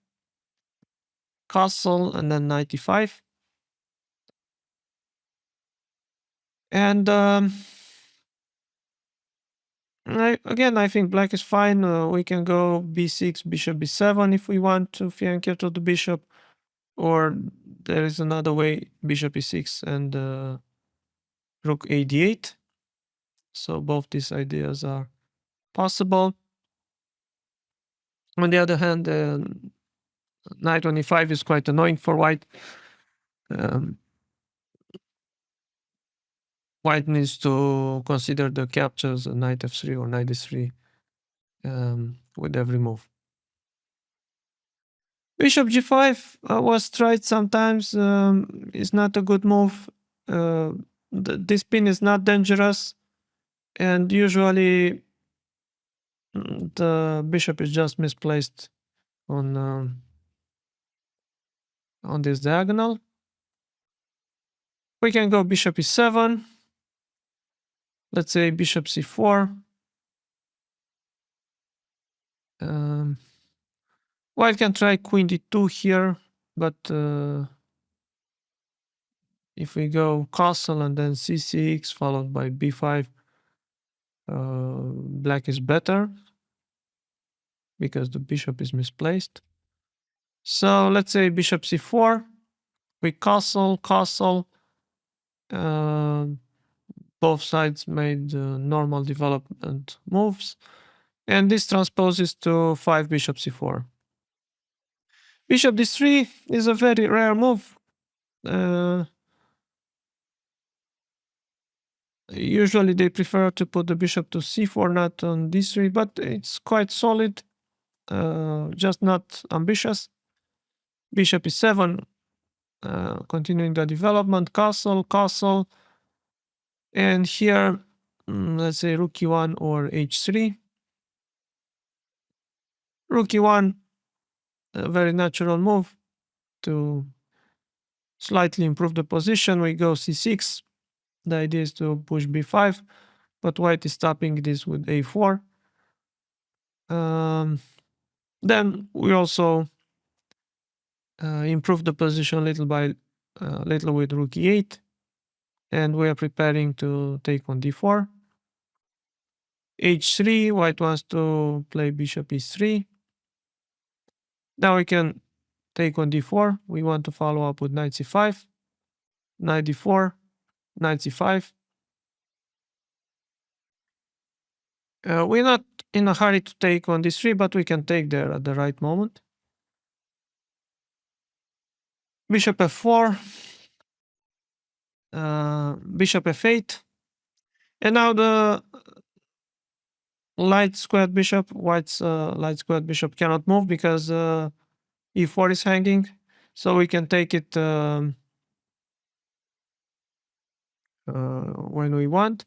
castle, and then knight e5. And again, I think black is fine. We can go b6, bishop b7 if we want to flank to the bishop, or there is another way, bishop e6 and rook a d8. So both these ideas are possible. On the other hand, knight on e5 is quite annoying for white. White needs to consider the captures, knight f3 or knight d3 with every move. Bishop g5 was tried sometimes. It's not a good move. This pin is not dangerous, and usually the bishop is just misplaced on this diagonal. We can go bishop e7. Let's say bishop c4. White can try queen d2 here, but if we go castle and then c6 followed by b5, black is better because the bishop is misplaced. So let's say bishop c4, we castle, castle. Both sides made normal development moves. And this transposes to 5 bishop c4. Bishop d3 is a very rare move. Usually they prefer to put the bishop to c4, not on d3, but it's quite solid, just not ambitious. Bishop e7, continuing the development, castle, castle. And here, let's say rook e1 or h3. Rook e1, a very natural move to slightly improve the position. We go c6. The idea is to push b5, but white is stopping this with a4. Then we also improve the position little by little with rook e8, and we are preparing to take on d4. h3, white wants to play bishop e3. Now we can take on d4. We want to follow up with knight c5, knight d4, knight c5. We're not in a hurry to take on d3, but we can take there at the right moment. Bishop f4, bishop f8, and now the light squared bishop, white's light squared bishop cannot move because e4 is hanging, so we can take it when we want.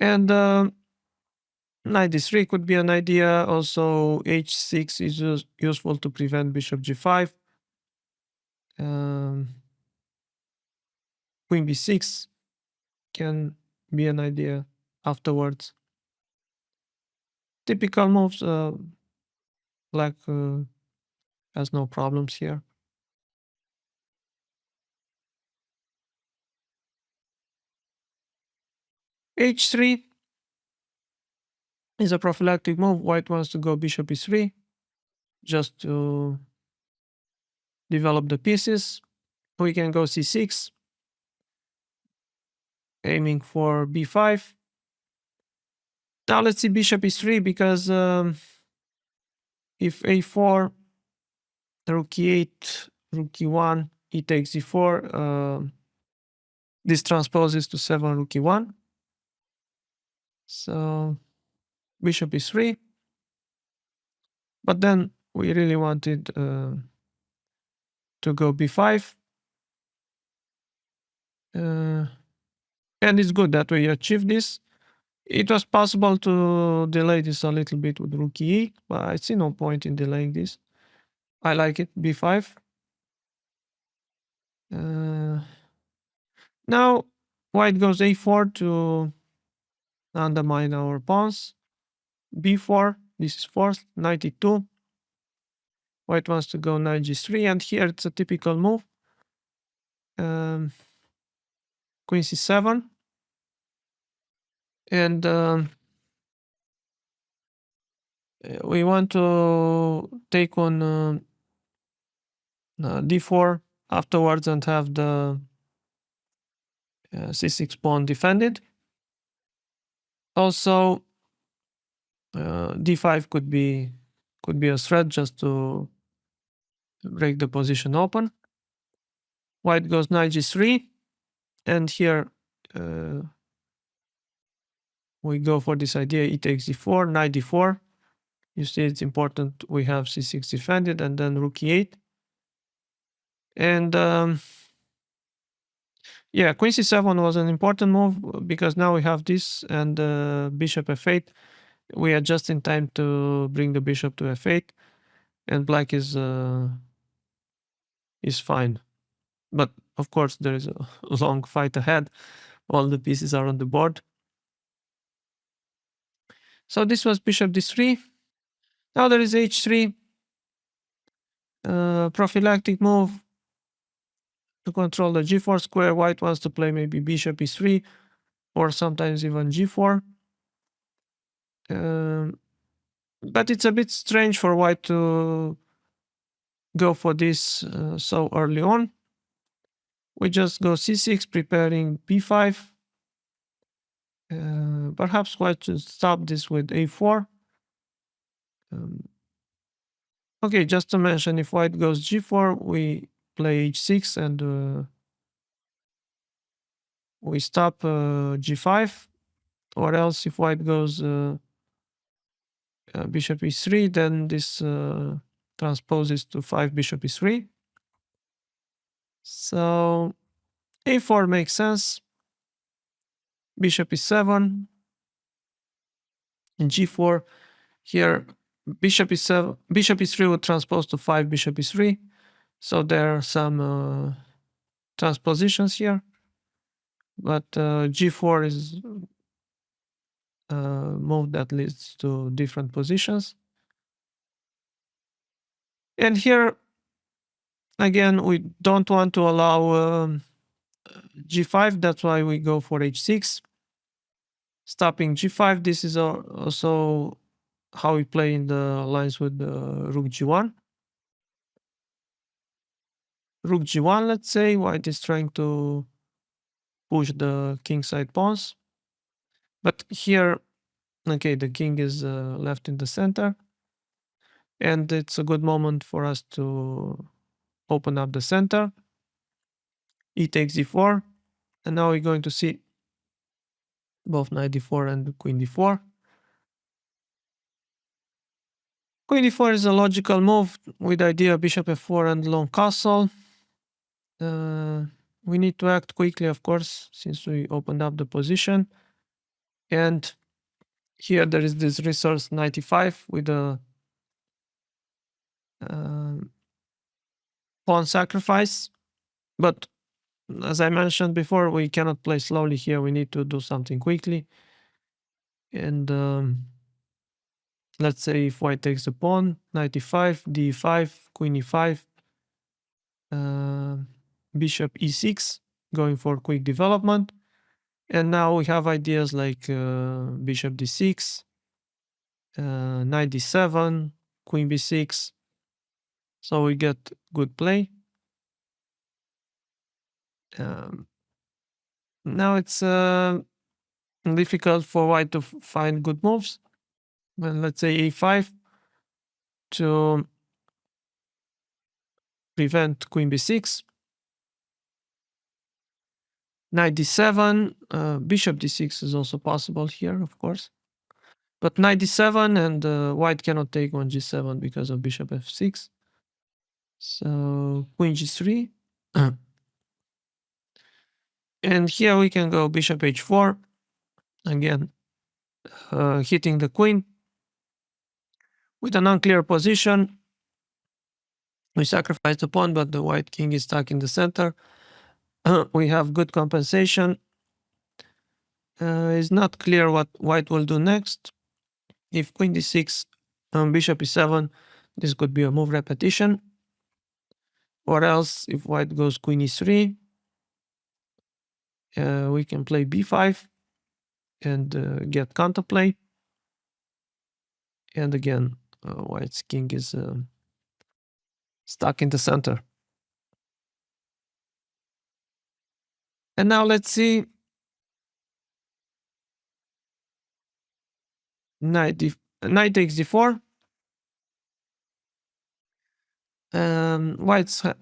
And knight d3 could be an idea. Also, h6 is useful to prevent bishop g5. queen b6 can be an idea afterwards. Typical moves, black has no problems here. h3 is a prophylactic move. White wants to go bishop e3 just to develop the pieces. We can go c6, aiming for b5. Now let's see bishop e3 because if a4, rook e8, rook e1, e takes e4, this transposes to 7 rook e1. So bishop e3. But then we really wanted to go b5. And it's good that we achieved this. It was possible to delay this a little bit with rook e8, but I see no point in delaying this. I like it, b5. Now white goes a4 to undermine our pawns. b4, this is forced, knight e2. White wants to go knight g3, and here it's a typical move. Queen c7. And we want to take on d4 afterwards and have the c6 pawn defended. Also, d5 could be a threat just to break the position open. White goes knight g3, and here we go for this idea: e takes d4, knight d4. You see, it's important we have c6 defended, and then rook e8. And yeah, queen c7 was an important move because now we have this and bishop f8. We are just in time to bring the bishop to f8, and black is fine. But of course, there is a long fight ahead. All the pieces are on the board. So this was bishop d3. Now there is h3, prophylactic move to control the g4 square. White wants to play maybe bishop e3 or sometimes even g4. But it's a bit strange for white to go for this so early on. We just go c6, preparing b5. Perhaps white should stop this with a4. Okay, just to mention, if white goes g4, we play h6 and we stop g5. Or else if white goes bishop e3, then this transposes to 5 bishop e3. So a4 makes sense. Bishop e7, and g4. Here, bishop e7, bishop e3 would transpose to 5 bishop e3. So there are some transpositions here. But g4 is a move that leads to different positions. And here, again, we don't want to allow g5. That's why we go for h6. Stopping g5. This is also how we play in the lines with rook g1. Rook g1, let's say. White is trying to push the kingside pawns. But here, okay, the king is left in the center. And it's a good moment for us to open up the center. E takes d4. And now we're going to see both knight d4 and queen d4. Queen d4 is a logical move with idea bishop f4 and long castle. We need to act quickly, of course, since we opened up the position. And here there is this resource 95 with a pawn sacrifice. But as I mentioned before, we cannot play slowly here. We need to do something quickly. And let's say if white takes the pawn, knight e5, d5, queen e5, uh, bishop e6, going for quick development. And now we have ideas like bishop d6, knight d7, queen b6. So we get good play. Um, Now it's difficult for white to find good moves. Well, let's say a5 to prevent queen b6. Knight d7, bishop d6 is also possible here, of course. But knight d7 and white cannot take on g7 because of bishop f6. So queen g3. And here we can go bishop h4. Again, hitting the queen. With an unclear position, we sacrifice the pawn, but the white king is stuck in the center. We have good compensation. It's not clear what white will do next. If queen d6, bishop e7, this could be a move repetition. Or else, if white goes queen e3, we can play b5 and get counterplay. And again, white's king is stuck in the center. And now let's see knight takes d4.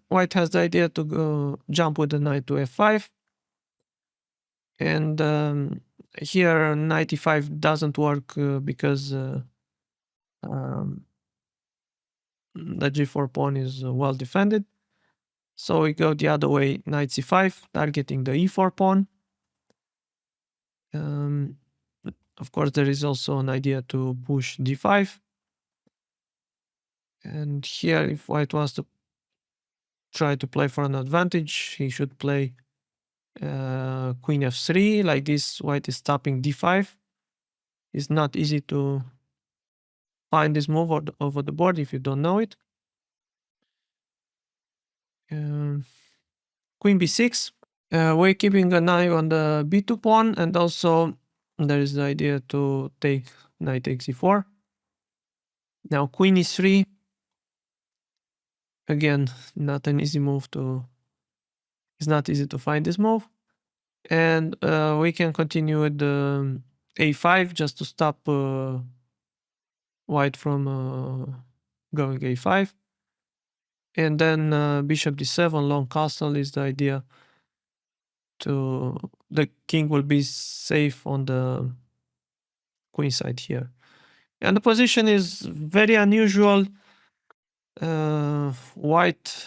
White has the idea to go jump with the knight to f5. And here knight e5 doesn't work because um, the g4 pawn is well defended. So we go the other way, knight c5, targeting the e4 pawn. Of course, there is also an idea to push d5. And here, if white wants to try to play for an advantage, he should play queen f3. Like this, white is stopping d5. It's not easy to find this move over the board if you don't know it. Queen b6. We're keeping an eye on the b2 pawn, and also there is the idea to take knight takes e4. Now queen e3. Again, not an easy move to. It's not easy to find this move, and we can continue with the a5 just to stop white from going a5. And then bishop d7, long castle is the idea. The king will be safe on the queen side here. And the position is very unusual. White,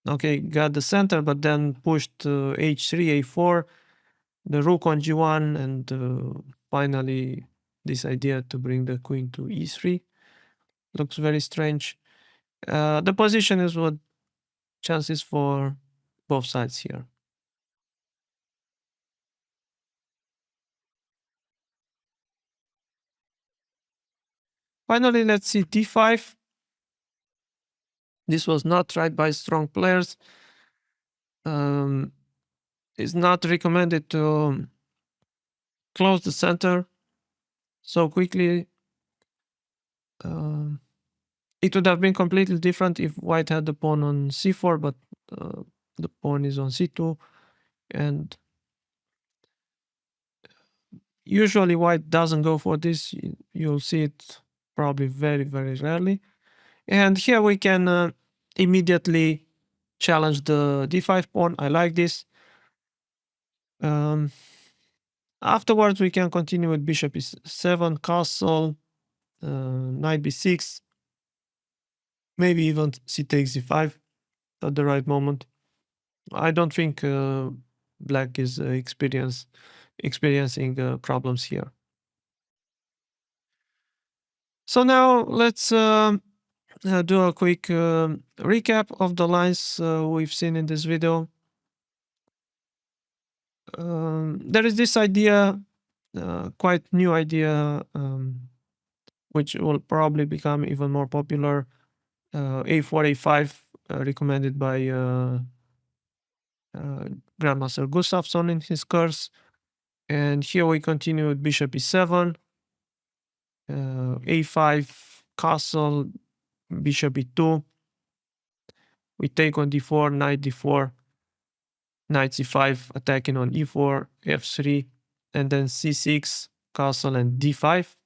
okay, got the center, but then pushed h3, a4, the rook on g1, and finally this idea to bring the queen to e3. Looks very strange. The position is what chances for both sides here. Finally, let's see d5. This was not tried by strong players. It's not recommended to close the center so quickly. It would have been completely different if white had the pawn on c4, but the pawn is on c2. And usually white doesn't go for this. You'll see it probably very, very rarely. And here we can immediately challenge the d5 pawn. I like this. Afterwards, we can continue with bishop e7, castle, knight b6, maybe even c takes d5 at the right moment. I don't think black is experiencing problems here. So now let's do a quick recap of the lines we've seen in this video. there is this idea, quite new idea, which will probably become even more popular. A4, A5, recommended by Grandmaster Gustafsson in his course. And here we continue with bishop e7, a5, castle, bishop e2. We take on d4, knight d4, knight c5, attacking on e4, f3, and then c6, castle, and d5.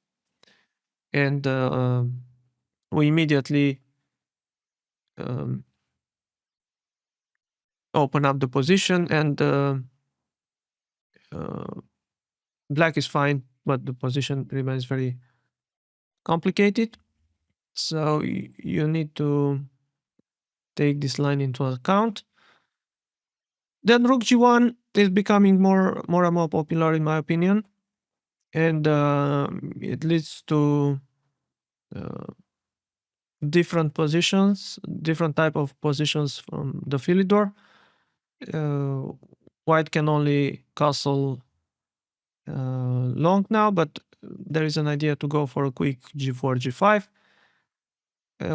And we immediately um, open up the position, and black is fine, but the position remains very complicated. So you need to take this line into account. Then rook g1 is becoming more and more popular, in my opinion, and it leads to uh, different positions, different type of positions from the Philidor. Uh, White can only castle long now, but there is an idea to go for a quick g4, g5.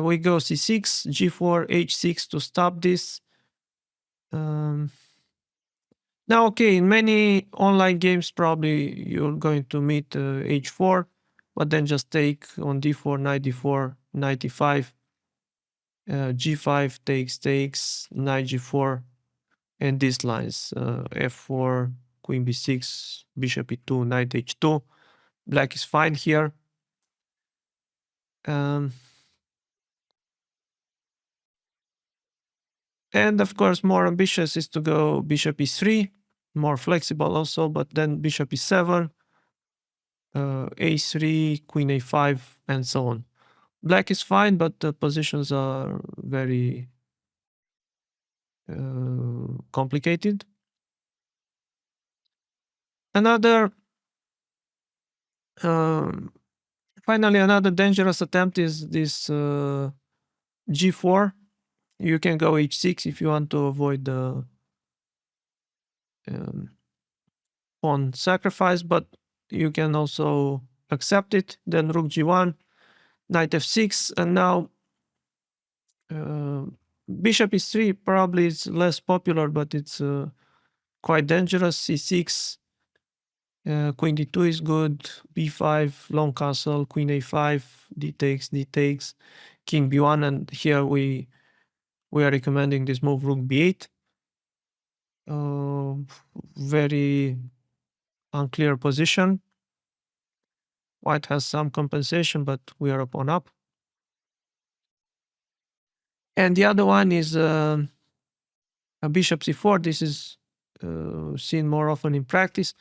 We go c6, g4, h6 to stop this. Now, okay, in many online games, probably you're going to meet h4, but then just take on d4, knight d4, knight e5, g5 takes, knight g4, and these lines, f4, queen b6, bishop e2, knight h2. Black is fine here. Um, and of course, more ambitious is to go bishop e3, more flexible also, but then bishop e7, a3, queen a5, and so on. Black is fine, but the positions are very complicated. Another, um, finally, another dangerous attempt is this g4. You can go h6 if you want to avoid the um, pawn sacrifice, but you can also accept it. Then rook g1, knight f6, and now bishop e3 probably is less popular, but it's quite dangerous. c6, queen d2 is good, b5, long castle, queen a5, d takes, king b1, and here we are recommending this move, rook b8. Very unclear position. White has some compensation, but we are a pawn up. And the other one is a bishop c4. This is seen more often in practice.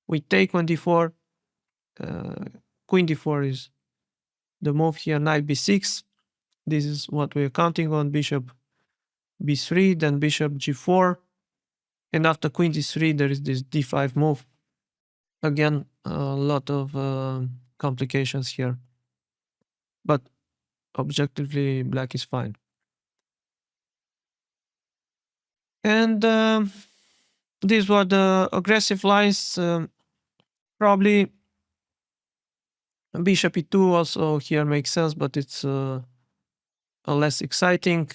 We take on d4. Queen d4 is the move here, knight b6. This is what we're counting on, bishop b3, then bishop g4. And after queen d3, there is this d5 move. Again, a lot of complications here. But objectively, black is fine. And these were the aggressive lines. Probably bishop e2 also here makes sense, but it's a less exciting.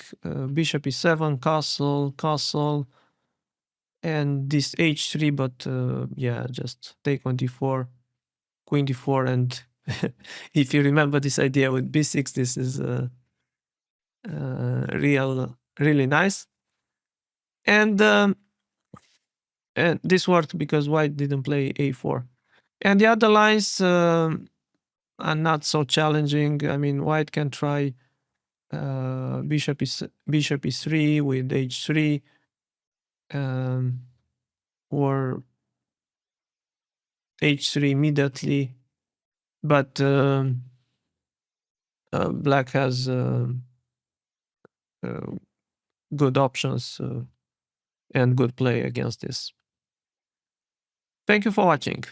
Bishop e7, castle, and this h3, but yeah, just take on d4, queen d4, and if you remember this idea with b6, this is really nice. And this worked because white didn't play a4. And the other lines are not so challenging. I mean, white can try bishop e3 with h3, or h3 immediately, but black has uh, good options and good play against this. Thank you for watching.